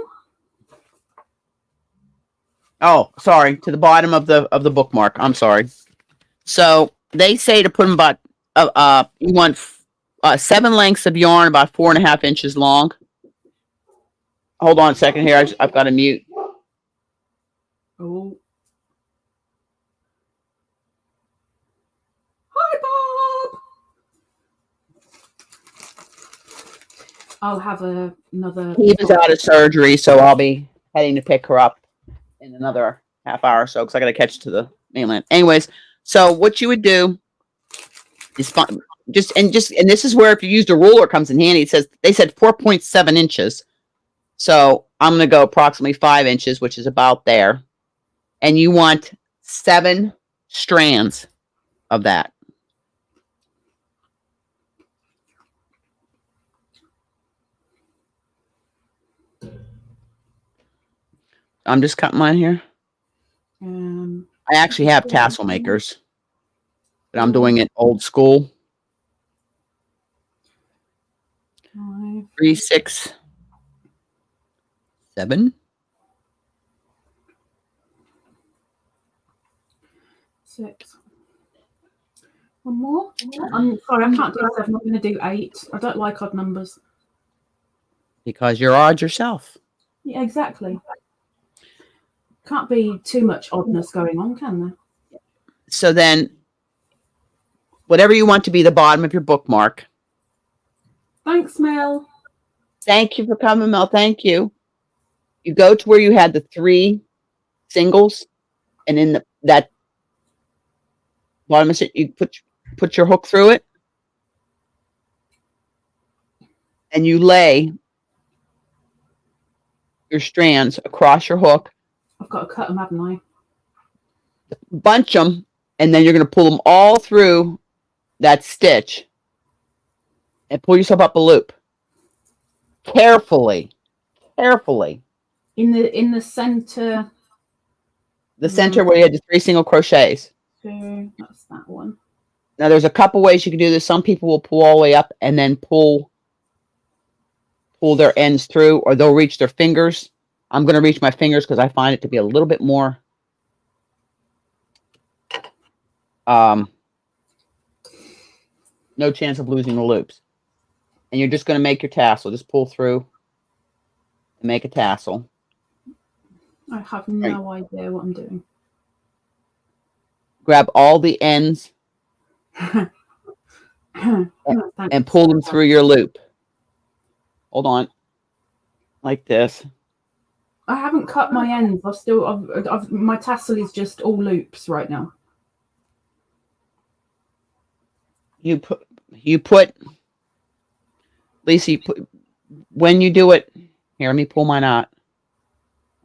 Oh, sorry. To the bottom of the bookmark. I'm sorry. So they say to put them about, you want 7 lengths of yarn about 4.5 inches long. Hold on a second here. I've got to mute. Oh. Hi, Bob. I'll have another. Eva's out of surgery, so I'll be heading to pick her up in another half hour or so because I got to catch to the mainland. Anyways, so what you would do is just this is where if you used a ruler it comes in handy. They said 4.7 inches. So I'm going to go approximately 5 inches, which is about there. And you want 7 strands of that. I'm just cutting mine here. I actually have tassel makers, but I'm doing it old school. 3, 6, 7. 6. One more. I'm sorry, I can't do 7. I'm going to do 8. I don't like odd numbers. Because you're odd yourself. Yeah, exactly. Can't be too much oddness going on, can there? So then, whatever you want to be the bottom of your bookmark, Thanks, Mel. Thank you for coming, Mel. Thank you. You go to where you had the 3 singles, and in that bottom of it, you put your hook through it, and you lay your strands across your hook. I've got to cut them, haven't I? Bunch them, and then you're going to pull them all through that stitch and pull yourself up a loop. Carefully. In the center. The center where you had the 3 single crochets. So that's that one. Now there's a couple ways you can do this. Some people will pull all the way up and then pull their ends through, or they'll reach their fingers. I'm going to reach my fingers because I find it to be a little bit more no chance of losing the loops. And you're just going to make your tassel. Just pull through and make a tassel. I have no idea what I'm doing. Grab all the ends and pull them through your loop. Hold on. Like this. I haven't cut my ends. My tassel is just all loops right now. Lisa, when you do it, here, let me pull mine out.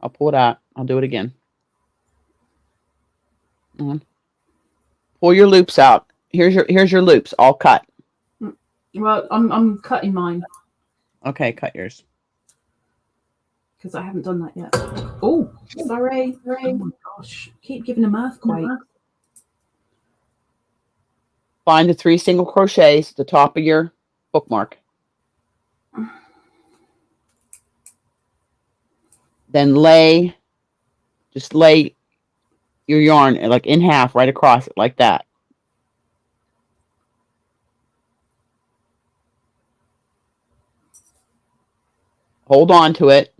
I'll pull it out. I'll do it again. Pull your loops out. Here's your loops, all cut. Well, I'm cutting mine. Okay, cut yours. Because I haven't done that yet. Oh, sorry. Oh my gosh. Keep giving them earthquake. Find the 3 single crochets at the top of your bookmark. Then just lay your yarn like in half right across it like that. Hold on to it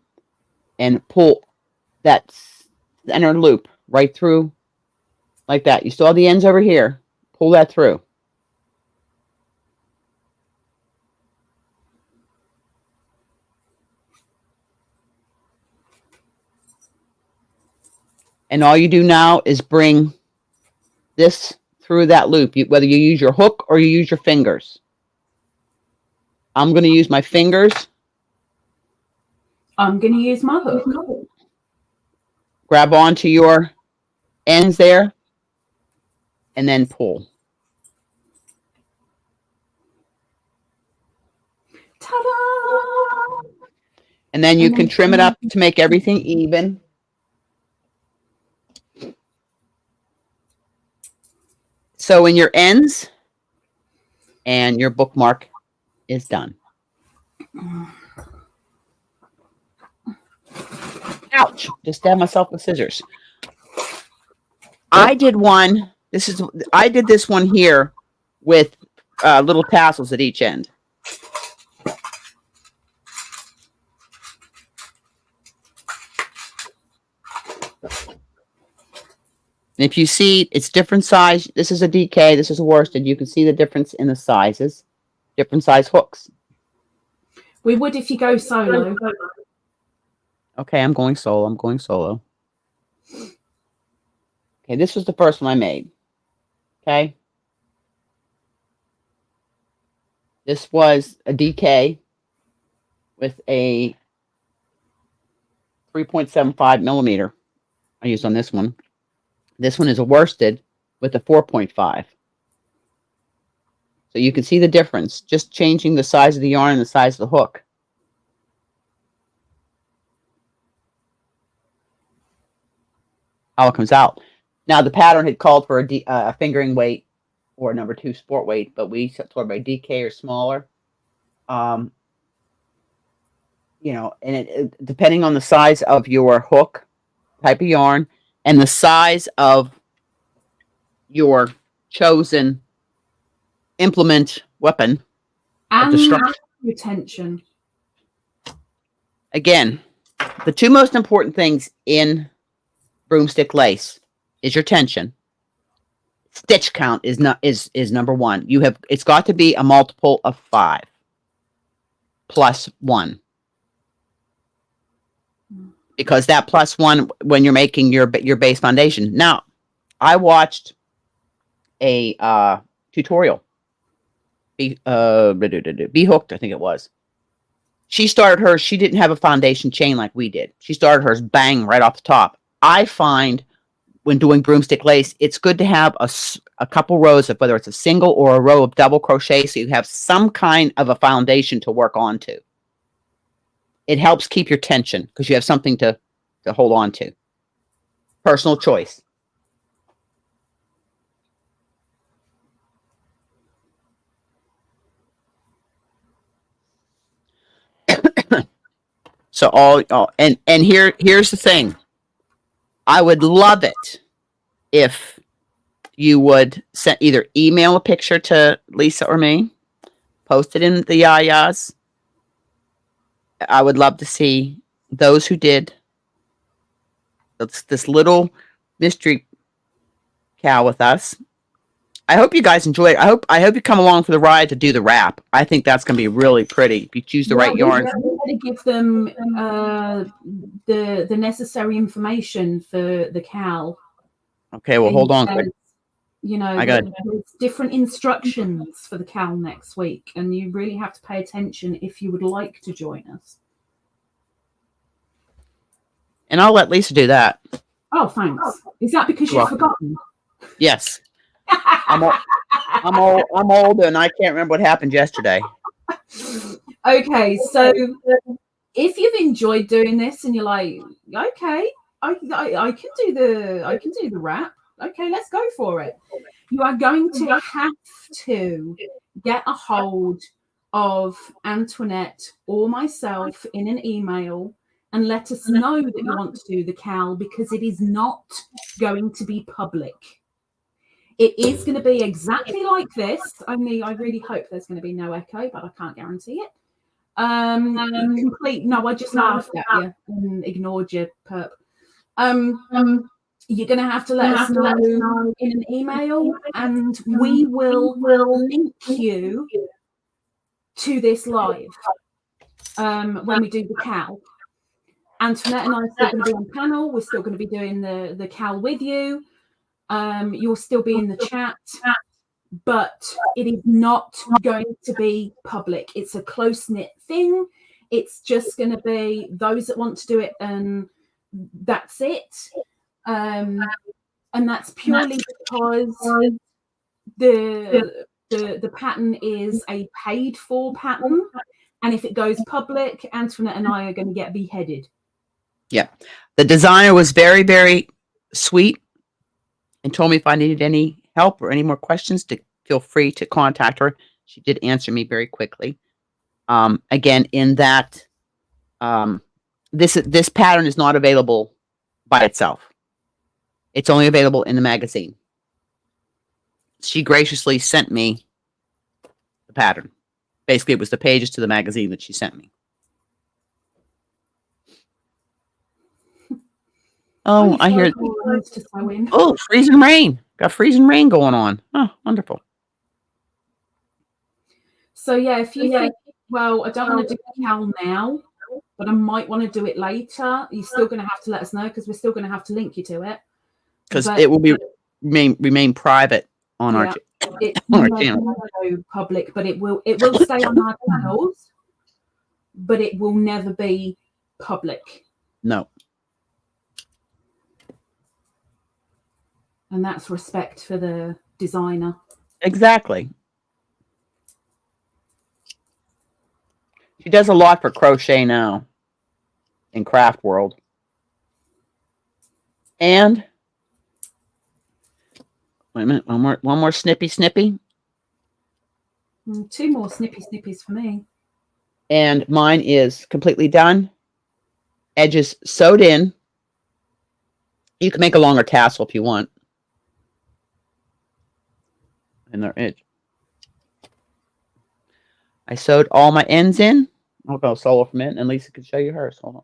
and pull that center loop right through like that. You still have the ends over here. Pull that through. And all you do now is bring this through that loop, whether you use your hook or you use your fingers. I'm going to use my fingers. I'm going to use my hook. Grab onto your ends there and then pull. Ta-da! And then you can trim it up to make everything even. So in your ends, and your bookmark is done. Ouch! Just stabbed myself with scissors. I did one. I did this one here with little tassels at each end. And if you see, it's different size. This is a DK. This is a worsted. You can see the difference in the sizes. Different size hooks. We would if you go solo. Okay, I'm going solo. Okay, this was the first one I made. Okay. This was a DK with a 3.75 millimeter I used on this one. This one is a worsted with a 4.5. So you can see the difference, just changing the size of the yarn and the size of the hook. How it comes out. Now, the pattern had called for a fingering weight or a number 2 sport weight, but we told by DK or smaller. You know, and it depending on the size of your hook, type of yarn, and the size of your chosen implement weapon And of destruction. retention. Again, the 2 most important things in broomstick lace is your tension. Stitch count is number 1. It's got to be a multiple of 5. +1. Because that +1 when you're making your base foundation. Now, I watched a tutorial. Be Hooked, I think it was. She started hers. She didn't have a foundation chain like we did. She started hers bang right off the top. I find when doing broomstick lace, it's good to have a couple rows of whether it's a single or a row of double crochet, so you have some kind of a foundation to work onto. It helps keep your tension because you have something to hold on to. Personal choice. So here's the thing. I would love it if you would either email a picture to Lisa or me, post it in the Yayas. I would love to see those who did this little mystery cow with us. I hope you guys enjoy it. I hope you come along for the ride to do the wrap. I think that's going to be really pretty if you choose the right yarn. We're going to give them the necessary information for the CAL. Okay, well, hold on. You know, there's different instructions for the CAL next week, and you really have to pay attention if you would like to join us. And I'll let Lisa do that. Oh, thanks. Is that because you've forgotten? Yes. I'm old and I can't remember what happened yesterday. Okay, so if you've enjoyed doing this and you're like, okay, I can do the wrap. Okay, let's go for it. You are going to have to get a hold of Antoinette or myself in an email and let us know that you want to do the CAL, because it is not going to be public. It is going to be exactly like this. Only I really hope there's going to be no echo, but I can't guarantee it. No, I just laughed at you and ignored your perp. You're going to have to let us know in an email, and we will link you to this live when we do the CAL. Antoinette and I are still going to be on panel. We're still going to be doing the CAL with you. You'll still be in the chat, but it is not going to be public. It's a close-knit thing. It's just going to be those that want to do it, and that's it. And that's purely because the pattern is a paid-for pattern, and if it goes public, Antoinette and I are going to get beheaded. Yeah, the designer was very, very sweet and told me if I needed any help or any more questions to feel free to contact her. She did answer me very quickly. Again, in that this pattern is not available by itself. It's only available in the magazine. She graciously sent me the pattern. Basically, it was the pages to the magazine that she sent me. Oh, I hear. Oh, freezing rain. Got freezing rain going on. Oh, wonderful. So, yeah, if you think, well, I don't want to do the CAL now, but I might want to do it later, you're still going to have to let us know, because we're still going to have to link you to it. Because it will be remain private on our channel. It's not public, but it will stay on our channels, but it will never be public. No. And that's respect for the designer. Exactly. She does a lot for crochet now in craft world. And wait a minute, one more snippy. 2 more snippies for me. And mine is completely done. Edges sewed in. You can make a longer tassel if you want. And their edge. I sewed all my ends in. I'll go solo for a minute, and Lisa can show you hers. Hold on.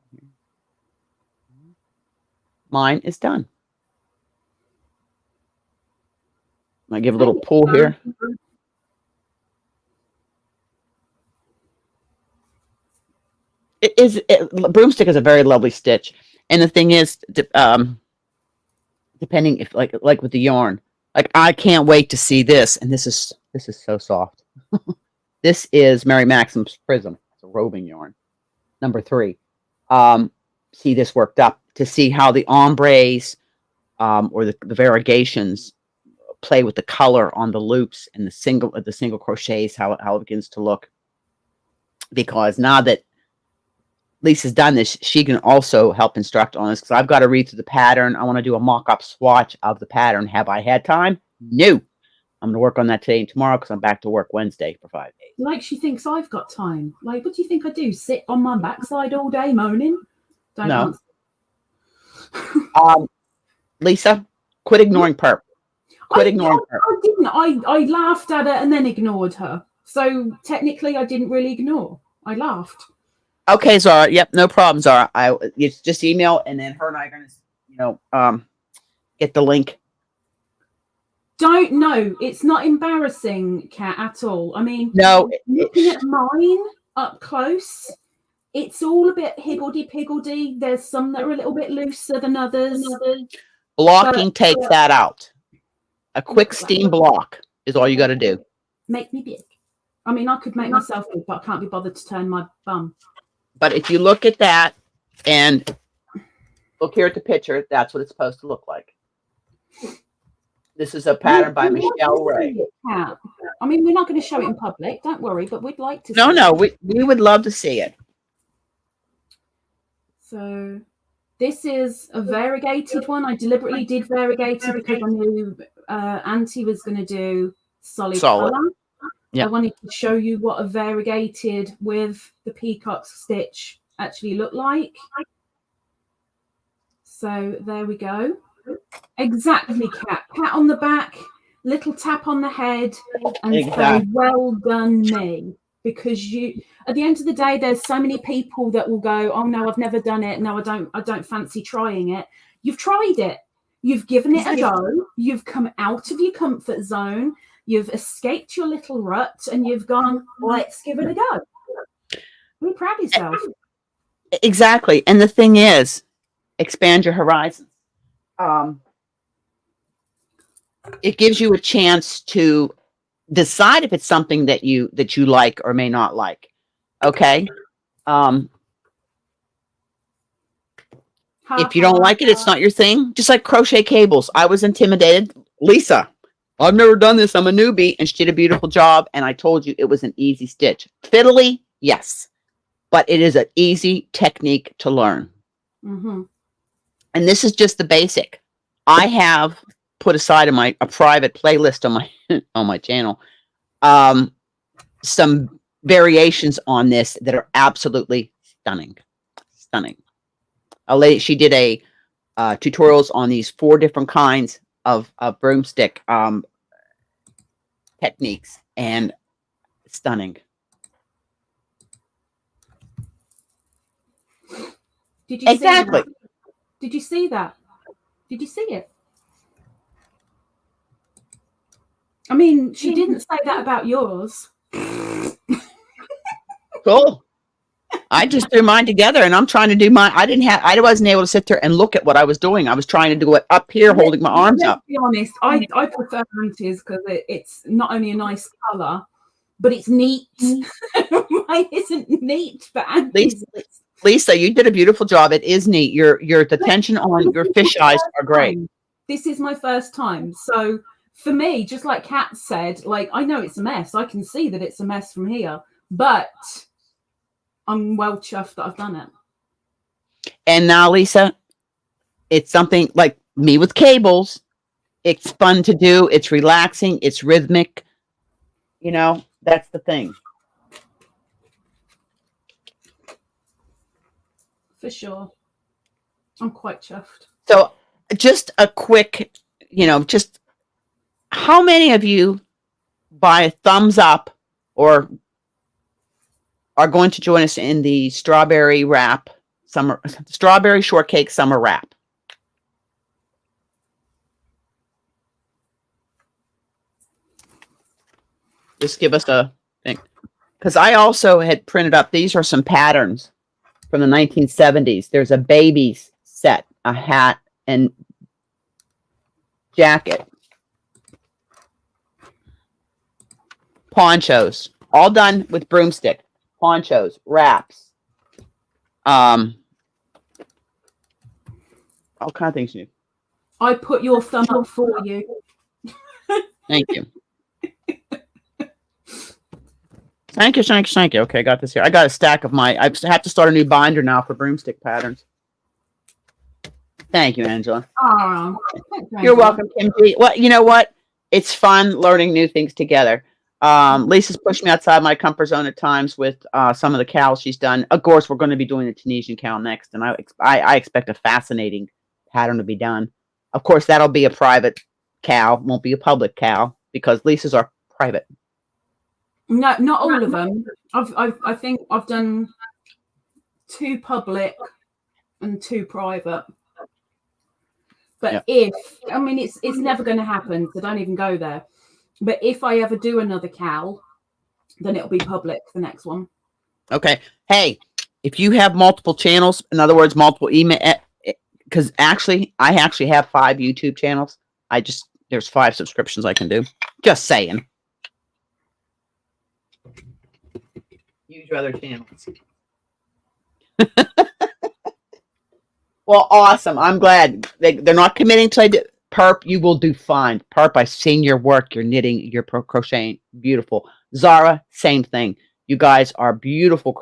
Mine is done. I give a little pull here. Broomstick is a very lovely stitch. And the thing is, depending if like with the yarn, like I can't wait to see this. And this is so soft. This is Mary Maxim's Prism. It's a roving yarn, number 3. See this worked up to see how the ombres or the variegations play with the color on the loops and the single crochets, how it begins to look. Because now that Lisa's done this, she can also help instruct on this, because I've got to read through the pattern. I want to do a mock-up swatch of the pattern. Have I had time? No. I'm going to work on that today and tomorrow, because I'm back to work Wednesday for 5 days. Like she thinks I've got time. Like, what do you think I do? Sit on my backside all day moaning? Don't No. answer. Lisa, quit ignoring Perp. Quit ignoring Perp. I didn't. I laughed at her and then ignored her. So technically, I didn't really ignore. I laughed. Okay, Zara. Yep, no problem, Zara. It's just email, and then her and I are going to, get the link. Don't know. It's not embarrassing, Kat, at all. I mean, No, looking at mine up close, it's all a bit higgledy-piggledy. There's some that are a little bit looser than others. blocking takes that out. A quick steam block is all you got to do. Make me big. I mean, I could make myself big, but I can't be bothered to turn my bum. But if you look at that and look here at the picture, that's what it's supposed to look like. This is a pattern by Michelle Ray. I mean, we're not going to show it in public. Don't worry, but we'd like to. No, we would love to see it. So this is a variegated one. I deliberately did variegated because I knew Auntie was going to do solid color. Yeah. I wanted to show you what a variegated with the peacock stitch actually looked like. So there we go. Exactly, Cat. Pat on the back, little tap on the head, and say, well done me. Because you, at the end of the day, there's so many people that will go, oh no, I've never done it. No, I don't fancy trying it. You've tried it. You've given it a go. You've come out of your comfort zone. You've escaped your little rut, and you've gone, let's give it a go. Be proud of yourself. Exactly. And the thing is, expand your horizons. It gives you a chance to decide if it's something that you like or may not like. Okay. If you don't like it, it's not your thing. Just like crochet cables. I was intimidated. Lisa, I've never done this. I'm a newbie. And she did a beautiful job. And I told you it was an easy stitch. Fiddly, yes. But it is an easy technique to learn. Mm-hmm. And this is just the basic. I have put aside in a private playlist on my on my channel some variations on this that are absolutely stunning. A lady, she did a tutorials on these 4 different kinds of broomstick techniques, and stunning. Did you exactly? Did you see that? Did you see it? I mean, she didn't say that about yours. Cool. I just threw mine together, and I'm trying to do mine. I wasn't able to sit there and look at what I was doing. I was trying to do it up here, holding my arms up. To be honest, I prefer Auntie's because it's not only a nice color, but it's neat. Mine isn't neat, but Auntie's. Lisa, you did a beautiful job. It is neat. The tension on your fish eyes are great. This is my first time. So for me, just like Kat said, like, I know it's a mess. I can see that it's a mess from here, but I'm well chuffed that I've done it. And now, Lisa, it's something like me with cables. It's fun to do. It's relaxing. It's rhythmic. You know, that's the thing. For sure. I'm quite chuffed. So just a quick, just how many of you by a thumbs up or are going to join us in the strawberry shortcake summer wrap? Just give us a thing. Because I also had printed up, these are some patterns from the 1970s. There's a baby's set, a hat and jacket. Ponchos, all done with broomstick. Ponchos, wraps, all kind of things new. I put your thumb up for you. Thank you. Thank you, thank you, thank you. Okay, I got this here. I got a stack of my. I have to start a new binder now for broomstick patterns. Thank you, Angela. Oh, You're welcome, Kim G. Well, you know what? It's fun learning new things together. Lisa's pushed me outside my comfort zone at times with some of the cows she's done. Of course, we're going to be doing the Tunisian cow next, and I expect a fascinating pattern to be done. Of course, that'll be a private cow, won't be a public cow because Lisa's are private. No, not all of them. I think I've done 2 public and 2 private. But if, I mean, it's never going to happen, so don't even go there. But if I ever do another cow, then it'll be public, the next one. Okay. Hey, if you have multiple channels, in other words, multiple email, because I actually have 5 YouTube channels. There's 5 subscriptions I can do. Just saying. Use your other channels. Well, awesome. I'm glad they're not committing to it. Perp, you will do fine. Perp, I've seen your work. Your knitting, your crocheting, beautiful. Zara, same thing. You guys are beautiful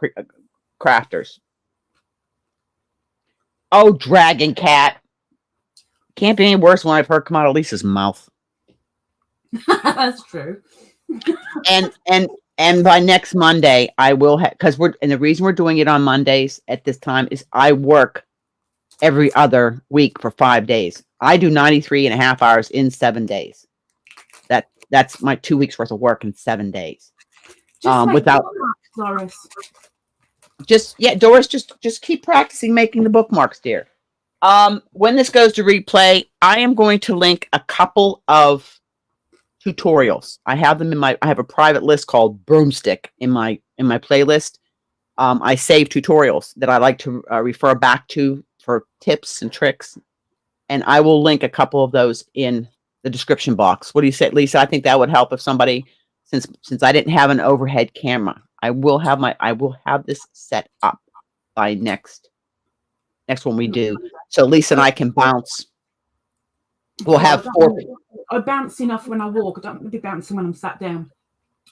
crafters. Oh, Dragon Cat. Can't be any worse than what I've heard come out of Lisa's mouth. That's true. And by next Monday, I will have, and the reason we're doing it on Mondays at this time is I work every other week for 5 days. I do 93.5 hours in 7 days. That's my 2 weeks worth of work in 7 days. Without Doris. Doris, just keep practicing making the bookmarks, dear. When this goes to replay, I am going to link a couple of tutorials. I have them I have a private list called Broomstick in my playlist. I save tutorials that I like to refer back to for tips and tricks, and I will link a couple of those in the description box. What do you say, Lisa? I think that would help if somebody, since I didn't have an overhead camera, I will have this set up by next one we do, so Lisa and I can bounce. We'll have 4. I bounce enough when I walk. I don't be bouncing when I'm sat down.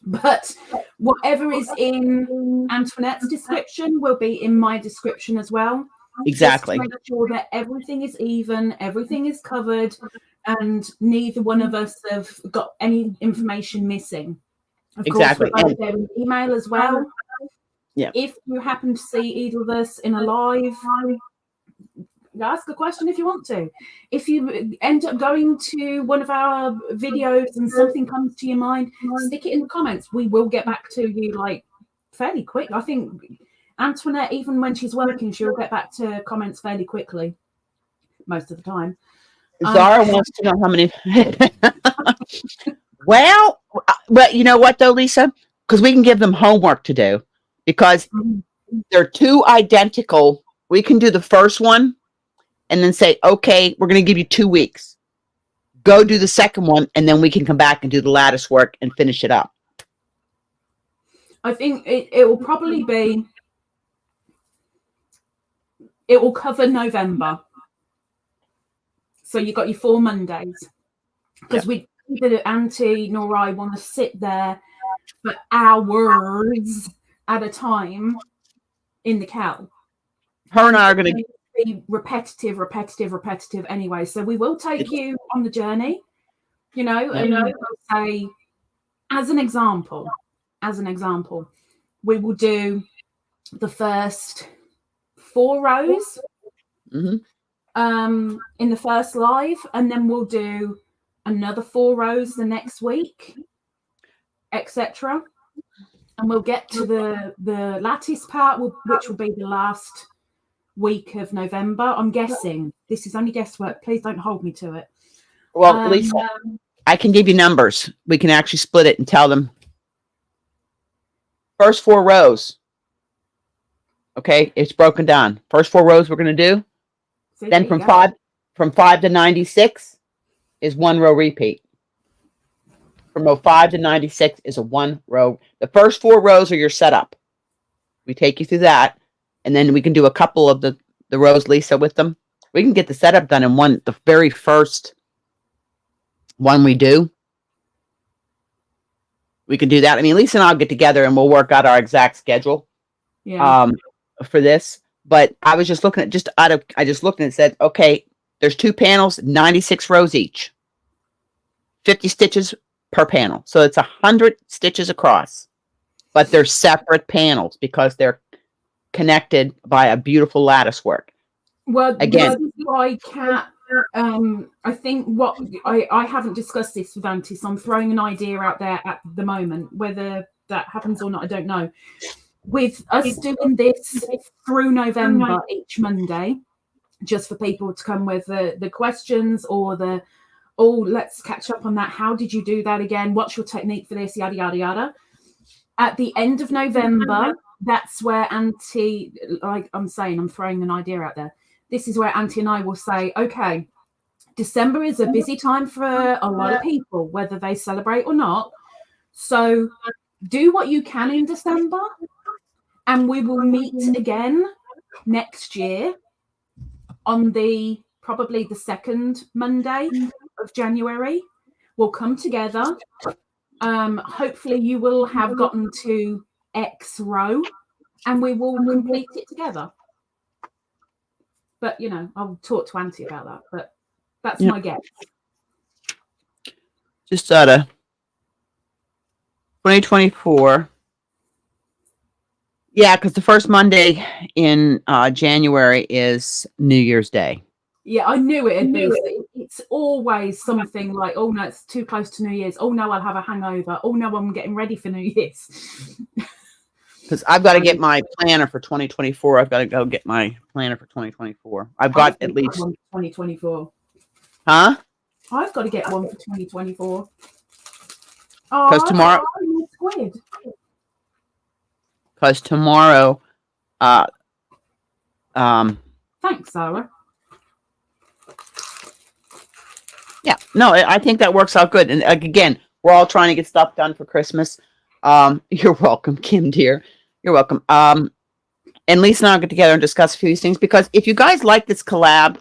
But whatever is in Antoinette's description will be in my description as well. Exactly. Just to make sure that everything is even, everything is covered, and neither one of us have got any information missing. Of exactly. course, we're an email as well. Yeah. If you happen to see either of us in a live, ask a question if you want to. If you end up going to one of our videos and something comes to your mind, stick it in the comments. We will get back to you like fairly quick. I think Antoinette, even when she's working, she'll get back to comments fairly quickly most of the time. Zara wants to know how many. Well, you know what though, Lisa? Because we can give them homework to do because they're 2 identical. We can do the first one and then say, okay, we're going to give you 2 weeks. Go do the second one, and then we can come back and do the lattice work and finish it up. I think it will probably be, it will cover November. So you've got your 4 Mondays. Because neither Auntie nor I want to sit there for hours at a time in the cow. Her and I are going to be repetitive anyway. So we will take you on the journey, and we'll say, as an example, we will do the first 4 rows in the first live, and then we'll do another 4 rows the next week, etc. And we'll get to the lattice part, which will be the last week of November. I'm guessing. This is only guesswork. Please don't hold me to it. Well, Lisa, I can give you numbers. We can actually split it and tell them. First 4 rows. Okay, it's broken down. First 4 rows we're going to do. See, Then there you go. from 5 to 96 is 1 row repeat. From row 5 to 96 is a 1 row. The first 4 rows are your setup. We take you through that, and then we can do a couple of the rows, Lisa, with them. We can get the setup done in the very first one we do. We can do that. I mean, Lisa and I'll get together and we'll work out our exact schedule. Yeah. For this. But I was just looking at I just looked and it said, okay, there's 2 panels, 96 rows each, 50 stitches per panel. So it's 100 stitches across, but they're separate panels because they're connected by a beautiful lattice work. Well, Again, this is why Kat, I think what I haven't discussed this with Auntie, so I'm throwing an idea out there at the moment. Whether that happens or not, I don't know. With us doing this through November each Monday, just for people to come with the questions or let's catch up on that. How did you do that again? What's your technique for this? Yada, yada, yada. At the end of November, that's where Auntie, like I'm saying, I'm throwing an idea out there. This is where Auntie and I will say, okay, December is a busy time for a lot of people, whether they celebrate or not. So do what you can in December, and we will meet again next year on probably the 2nd Monday of January. We'll come together. Hopefully you will have gotten to X row and we will complete it together. But, I'll talk to Auntie about that. But that's my guess. Just out of 2024. Yeah, because the first Monday in January is New Year's Day. Yeah, I knew it'd be. It's always something like, oh no, it's too close to New Year's. Oh no, I'll have a hangover. Oh no, I'm getting ready for New Year's. Because I've got to get my planner for 2024. I've got to go get my planner for 2024. I've got at least 2024. Huh? I've got to get one for 2024. Because tomorrow. Squid. Because tomorrow, thanks, Sarah. Yeah, no, I think that works out good. And again, we're all trying to get stuff done for Christmas. You're welcome, Kim, dear. You're welcome. And Lisa and I'll get together and discuss a few of these things, because if you guys like this collab,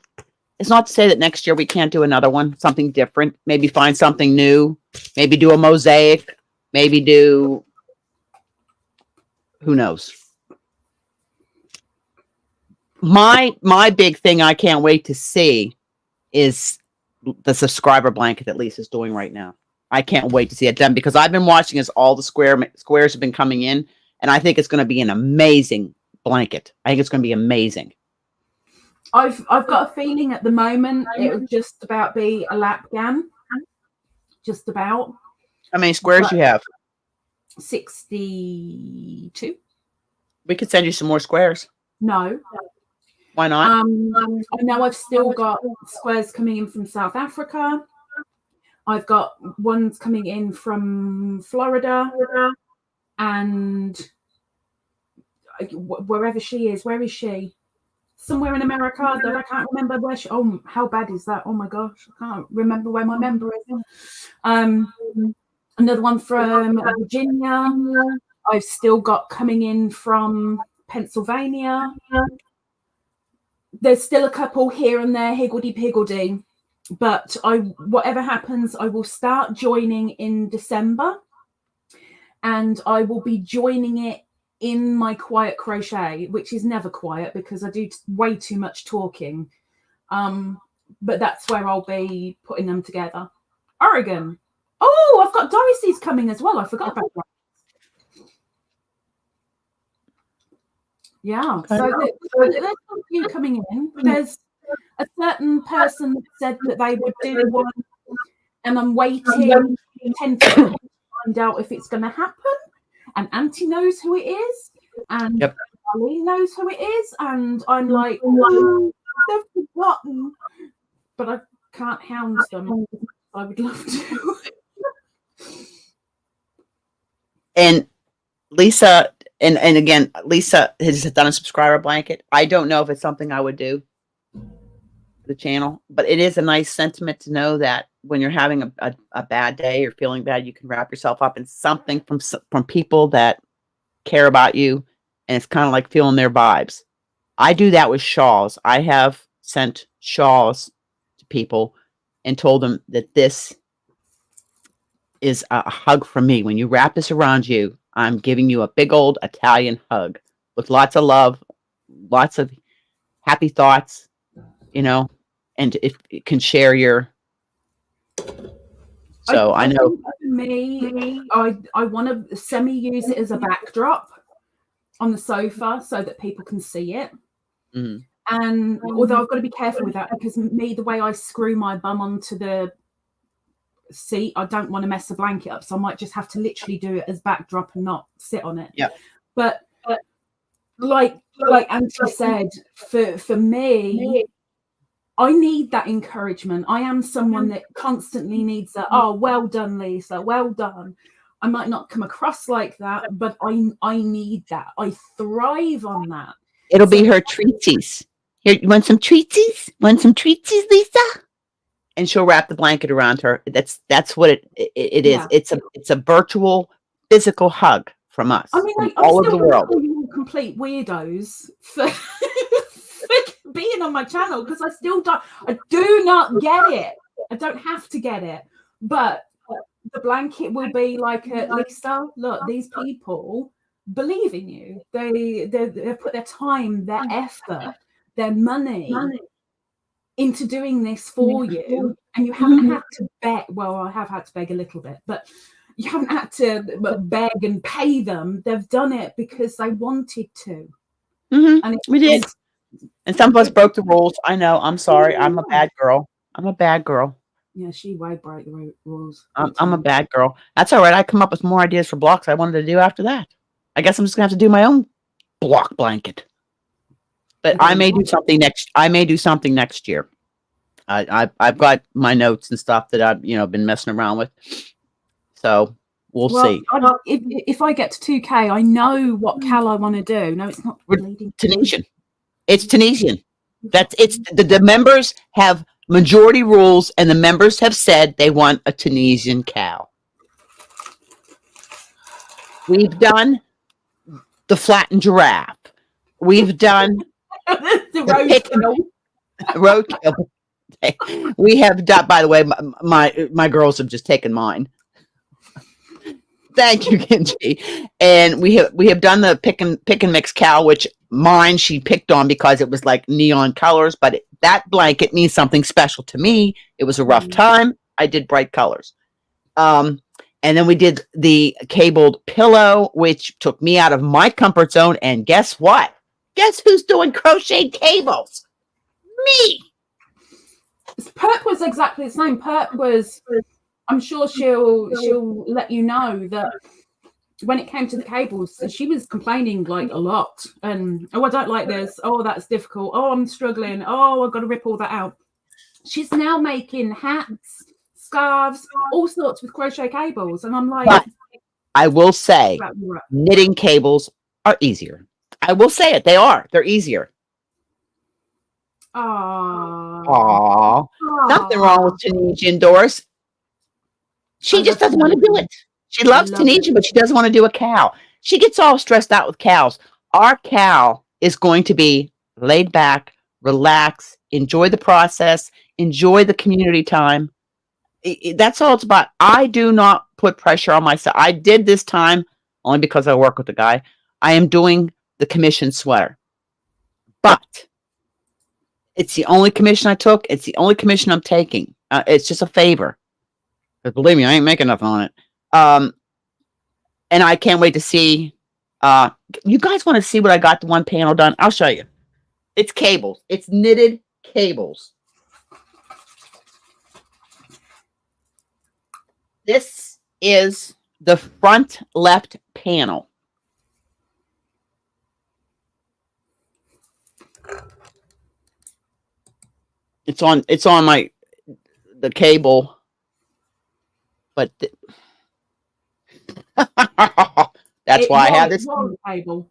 it's not to say that next year we can't do another one, something different. Maybe find something new. Maybe do a mosaic. Maybe do, who knows? My big thing I can't wait to see is the subscriber blanket that Lisa's doing right now. I can't wait to see it done, because I've been watching as all the squares have been coming in, and I think it's going to be an amazing blanket. I think it's going to be amazing. I've got a feeling at the moment it would just about be a lap gown. Just about. How many squares do you have? 62. We could send you some more squares. No. Why not? I know I've still got squares coming in from South Africa. I've got ones coming in from Florida and wherever she is. Where is she? Somewhere in America that I can't remember where she. Oh, how bad is that? Oh my gosh, I can't remember where my member is. Another one from Virginia. I've still got coming in from Pennsylvania. There's still a couple here and there, higgledy-piggledy. But whatever happens, I will start joining in December. And I will be joining it in my quiet crochet, which is never quiet because I do way too much talking. But that's where I'll be putting them together. Oregon. Oh, I've got Dorothy's coming as well. I forgot about that. Yeah. Okay. So there's a few coming in. There's a certain person that said that they would do one, and I'm waiting to find out if it's going to happen. And Auntie knows who it is, and Ali knows who it is, and I'm like, oh, they've forgotten, but I can't hound them. I would love to. And Lisa, And again, Lisa has done a subscriber blanket. I don't know if it's something I would do for the channel, but it is a nice sentiment to know that when you're having a bad day or feeling bad, you can wrap yourself up in something from people that care about you, and it's kind of like feeling their vibes. I do that with shawls. I have sent shawls to people and told them that this is a hug from me. When you wrap this around you, I'm giving you a big old Italian hug with lots of love, lots of happy thoughts, you know, and it can share your. So I know for me, I want to semi-use it as a backdrop on the sofa so that people can see it. Mhm. And although I've got to be careful with that, because the way I screw my bum onto the seat, I don't want to mess the blanket up, so I might just have to literally do it as backdrop and not sit on it. Yeah. But like Auntie said, for me, I need that encouragement. I am someone that constantly needs that. Oh, well done, Lisa. Well done. I might not come across like that, but I need that. I thrive on that. It'll be her treatsies. Here, you want some treatsies? Want some treatsies, Lisa? And she'll wrap the blanket around her. That's what it is. Yeah. It's a virtual, physical hug from us, I mean, from I'm all over still the world. Complete weirdos for being on my channel, because I do not get it. I don't have to get it, but the blanket will be like, Lisa, look, these people believe in you. They put their time, their effort, their money into doing this for you, and you haven't had to beg. Well, I have had to beg a little bit, but you haven't had to beg and pay them. They've done it because they wanted to. And we did. And some of us broke the rules. I know. I'm sorry. I'm a bad girl. I'm a bad girl. Yeah, she way broke the rules. I'm a bad girl. That's all right. I come up with more ideas for blocks I wanted to do after that. I guess I'm just gonna have to do my own block blanket. But I may do something next. I may do something next year. I've got my notes and stuff that I've been messing around with. So we'll see. If I get to 2K, I know what cal I want to do. No, it's not Tunisian. It's Tunisian. The members have majority rules, and the members have said they want a Tunisian cal. We've done the flattened giraffe. We've done the roadkill. We have done. By the way, my girls have just taken mine. Thank you, Kenji. And we have done the pick and mix cal, which mine she picked on because it was like neon colors, but that blanket means something special to me. It was a rough time. I did bright colors. And then we did the cabled pillow, which took me out of my comfort zone. And guess what? Guess who's doing crochet cables? Me. Perk was exactly the same. Perk was, I'm sure she'll let you know that when it came to the cables, she was complaining like a lot. And I don't like this. Oh, that's difficult. Oh, I'm struggling. Oh, I've got to rip all that out. She's now making hats, scarves, all sorts with crochet cables. And I'm like, but I will say knitting cables are easier. I will say it. They are. They're easier. Aww. Nothing wrong with Tunisian, Doris. She just doesn't want to do it. She loves Tunisian, but she doesn't want to do a cal. She gets all stressed out with cals. Our cal is going to be laid back, relax, enjoy the process, enjoy the community time. That's all it's about. I do not put pressure on myself. I did this time only because I work with the guy. I am doing the commission sweater. But it's the only commission I took. It's the only commission I'm taking. It's just a favor. But believe me, I ain't making nothing on it. And I can't wait to see. You guys want to see what I got the one panel done? I'll show you. It's cables. It's knitted cables. This is the front left panel. It's on the cable, but That's why I have this. Cable.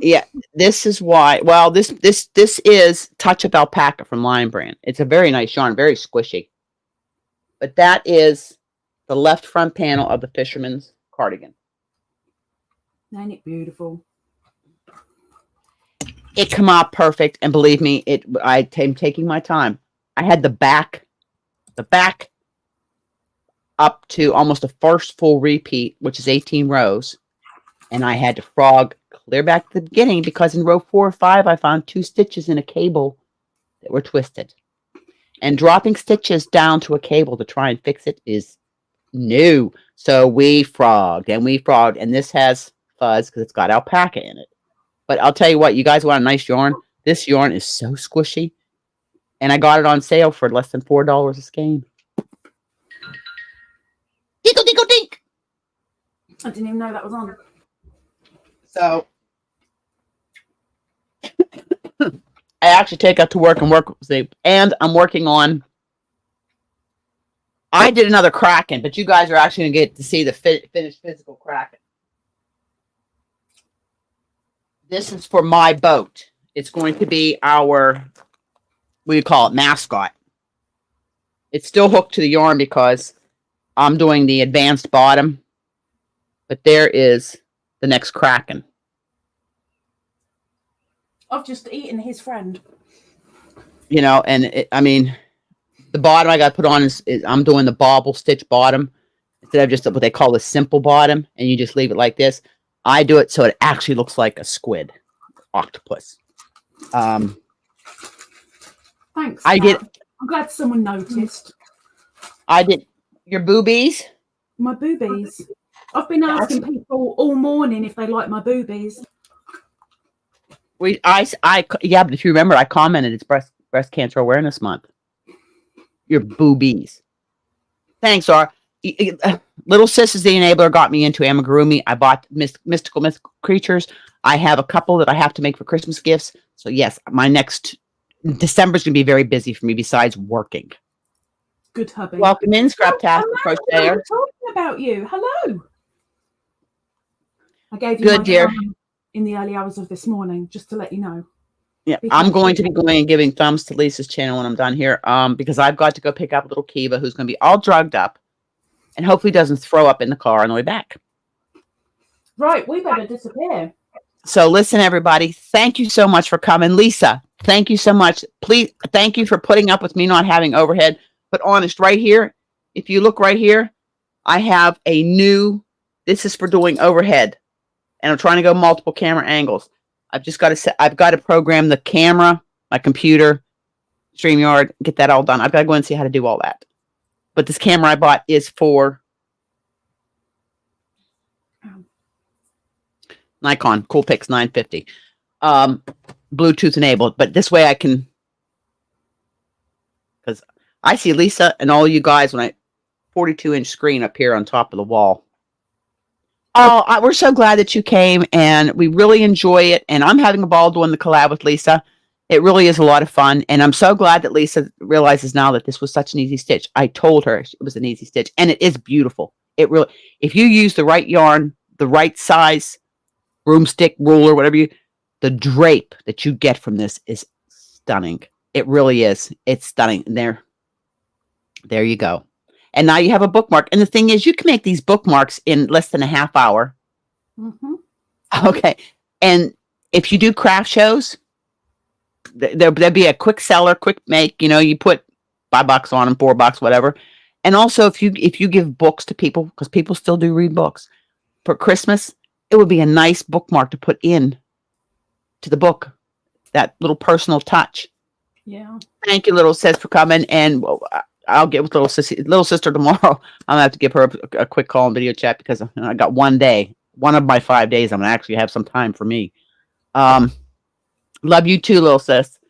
Yeah, this is why. Well, this is Touch of Alpaca from Lion Brand. It's a very nice yarn, very squishy. But that is the left front panel of the Fisherman's cardigan. Ain't it beautiful? It come out perfect, and believe me, I'm taking my time. I had the back up to almost the first full repeat, which is 18 rows, and I had to frog clear back to the beginning because in row 4 or 5 I found 2 stitches in a cable that were twisted. And dropping stitches down to a cable to try and fix it is new. So we frogged, and this has fuzz because it's got alpaca in it. But I'll tell you what, you guys want a nice yarn? This yarn is so squishy. And I got it on sale for less than $4 a skein. Dinkle, dinkle, dink. I didn't even know that was on. So I actually take up to work and work with the, and I'm working on. I did another Kraken, but you guys are actually going to get to see the finished physical Kraken. This is for my boat. It's going to be our, what do you call it, mascot. It's still hooked to the yarn because I'm doing the advanced bottom. But there is the next Kraken. I've just eaten his friend. You know, and I mean, the bottom I got to put on is I'm doing the bobble stitch bottom instead of just what they call a simple bottom, and you just leave it like this. I do it so it actually looks like a squid, octopus. Thanks. I did. I'm glad someone noticed. I did your boobies. My boobies. I've been asking people all morning if they like my boobies. Yeah, but if you remember, I commented it's breast cancer awareness month. Your boobies. Thanks, R. Little Sis is the enabler, got me into amigurumi. I bought mystical creatures. I have a couple that I have to make for Christmas gifts. So yes, my next December's gonna be very busy for me besides working. Good hubby. Welcome in, Scraptastic Crocheter. I'm talking about you. Hello. I gave you Good, dear. In the early hours of this morning, just to let you know. Yeah, I'm going to be going and giving thumbs to Lisa's channel when I'm done here, because I've got to go pick up little Kiva, who's going to be all drugged up, and hopefully doesn't throw up in the car on the way back. Right, we better disappear. So listen, everybody, thank you so much for coming. Lisa, thank you so much. Please, thank you for putting up with me not having overhead. But honest, right here, if you look right here, I have a new, this is for doing overhead. And I'm trying to go multiple camera angles. I've just got to set, I've got to program the camera, my computer, StreamYard, get that all done. I've got to go and see how to do all that. But this camera I bought is for Nikon Coolpix 950. Bluetooth enabled. But this way I can, because I see Lisa and all you guys when I 42-inch screen up here on top of the wall. Oh, we're so glad that you came, and we really enjoy it. And I'm having a ball doing the collab with Lisa. It really is a lot of fun, and I'm so glad that Lisa realizes now that this was such an easy stitch. I told her it was an easy stitch, and it is beautiful. It really, if you use the right yarn, the right size, broomstick, ruler, whatever the drape that you get from this is stunning. It really is. It's stunning. There you go. And now you have a bookmark. And the thing is, you can make these bookmarks in less than a half hour. Mm-hmm. Okay. And if you do craft shows, there'll be a quick seller, quick make. You know, you put $5 on them, $4, whatever. And also, if you give books to people, because people still do read books, for Christmas, it would be a nice bookmark to put in to the book. That little personal touch. Yeah. Thank you, Little Sis, for coming. And I'll get with little sister tomorrow. I'm gonna have to give her a quick call and video chat because I got one day, one of my 5 days. I'm gonna actually have some time for me. Love you too, little sis.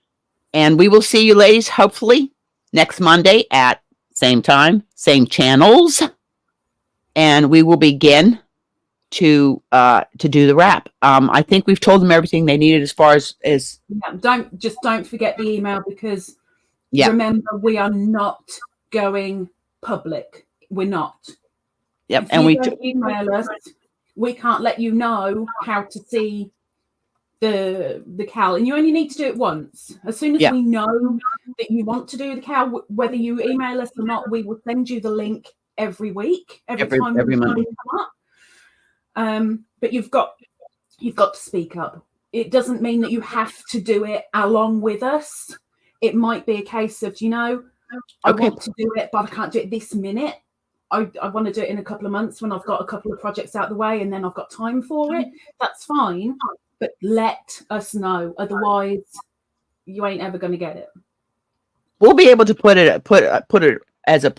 And we will see you ladies hopefully next Monday at same time, same channels, and we will begin to do the wrap. I think we've told them everything they needed as far as yeah, don't forget the email because. Yeah. Remember, we are not going public. We're not. Yep. If and you we don't email us, we can't let you know how to see the CAL, and you only need to do it once. As soon as we know that you want to do the CAL, whether you email us or not, we will send you the link every week, every time every Monday. come up. But you've got to speak up. It doesn't mean that you have to do it along with us. It might be a case of, I want to do it, but I can't do it this minute. I want to do it in a couple of months when I've got a couple of projects out of the way and then I've got time for it. That's fine. But let us know. Otherwise, you ain't ever going to get it. We'll be able to put it as a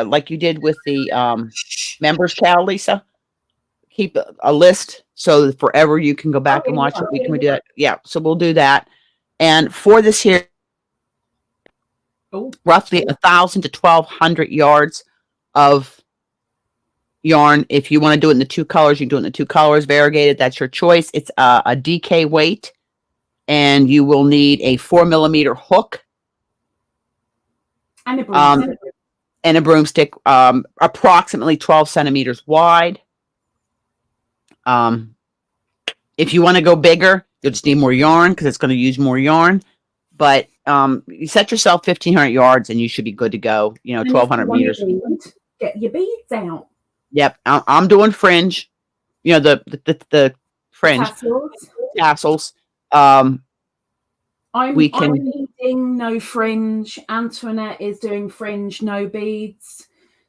like you did with the members CAL, Lisa. Keep a list so that forever you can go back and watch it. We can do that. Yeah, so we'll do that. And for this here, roughly 1,000 to 1,200 yards of yarn. If you want to do it in the 2 colors, you can do it in the 2 colors, variegated. That's your choice. It's a DK weight, and you will need a 4mm hook and a broomstick. And a broomstick, approximately 12 centimeters wide. If you want to go bigger, you'll just need more yarn because it's going to use more yarn. But you set yourself 1,500 yards, and you should be good to go. 1,200 meters. Get your beads out. Yep, I'm doing fringe. The fringe tassels. I'm needing no fringe. Antoinette is doing fringe, no beads.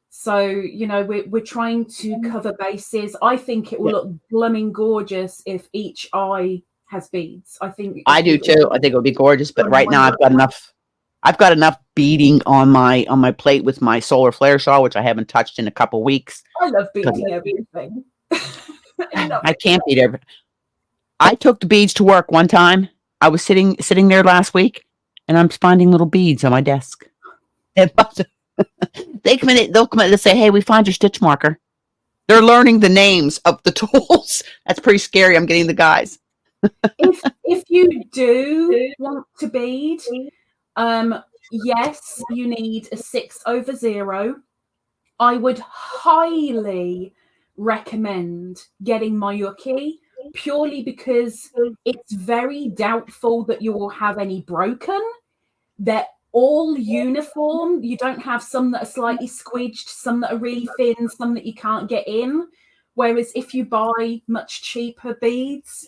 So we're trying to cover bases. I think it will look blooming gorgeous if each eye has beads. I do too. I think it would be gorgeous. But right now I've got enough. I've got enough beading on my plate with my solar flare shawl, which I haven't touched in a couple weeks. I love beading everything. I can't beat everything. I took the beads to work one time. I was sitting there last week, and I'm finding little beads on my desk. They'll come in and say, "Hey, we found your stitch marker." They're learning the names of the tools. That's pretty scary. I'm getting the guys. If you do want to bead, yes, you need a 6/0. I would highly recommend getting Mayuki, purely because it's very doubtful that you will have any broken. They're all uniform. You don't have some that are slightly squidged, some that are really thin, some that you can't get in. Whereas if you buy much cheaper beads,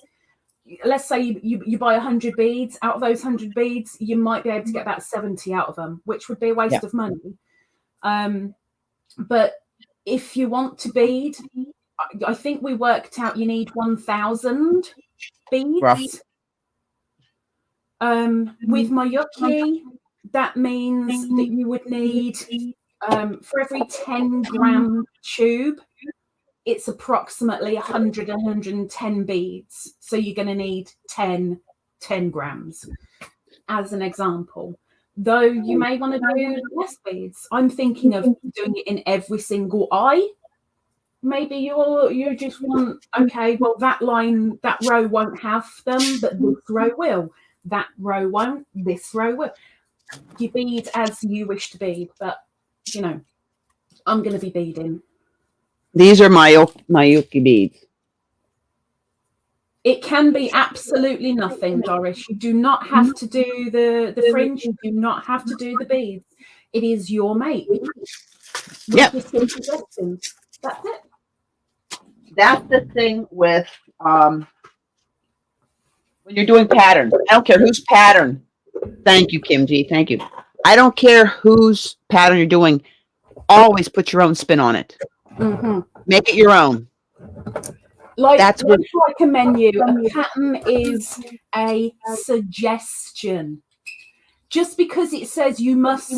let's say you buy 100 beads, out of those 100 beads, you might be able to get about 70 out of them, which would be a waste of money. But if you want to bead, I think we worked out you need 1,000 beads. Rough. With Mayuki, that means that you would need, for every 10-gram tube, it's approximately 100 and 110 beads. So you're going to need 10 grams, as an example. Though you may want to do less beads. I'm thinking of doing it in every single eye. Maybe you just want, okay, well, that row won't have them, but this row will. That row won't, this row will. You bead as you wish to bead, but, I'm going to be beading. These are Mayuki beads. It can be absolutely nothing, Doris. You do not have to do the fringe. You do not have to do the beads. It is your make. Yep. That's it. That's the thing with when you're doing patterns. I don't care whose pattern. Thank you, Kim G. Thank you. I don't care whose pattern you're doing. Always put your own spin on it. Mm-hmm. Make it your own. That's like a menu. A pattern is a suggestion. Just because it says you must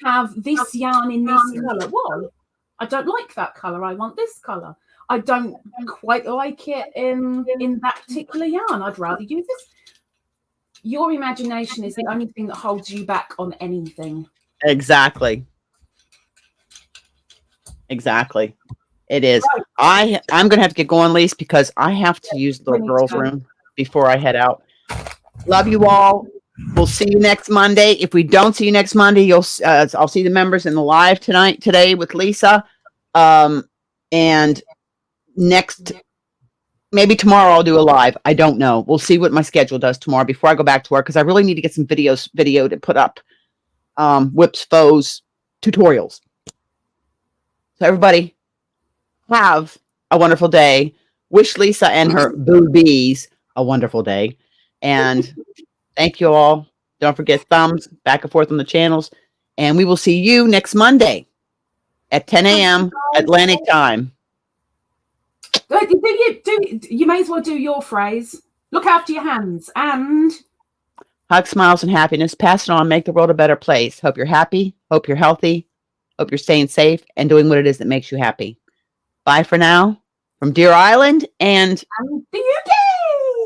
have this yarn in this color. Well, I don't like that color. I want this color. I don't quite like it in that particular yarn. I'd rather use this. Your imagination is the only thing that holds you back on anything. Exactly. It is. Right. I'm going to have to get going, Lise, because I have to use the girls' room before I head out. Love you all. We'll see you next Monday. If we don't see you next Monday, I'll see the members in the live today with Lisa. And next maybe tomorrow I'll do a live. I don't know. We'll see what my schedule does tomorrow before I go back to work, because I really need to get some video to put up. Whips, foes, tutorials. So everybody, have a wonderful day. Wish Lisa and her boobies a wonderful day. And thank you all. Don't forget thumbs back and forth on the channels. And we will see you next Monday at 10 a.m. Atlantic time. You may as well do your phrase. Look after your hands and hug, smiles, and happiness. Pass it on. Make the world a better place. Hope you're happy. Hope you're healthy. Hope you're staying safe and doing what it is that makes you happy. Bye for now from Deer Island and the UK.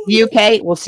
The UK. We'll see you.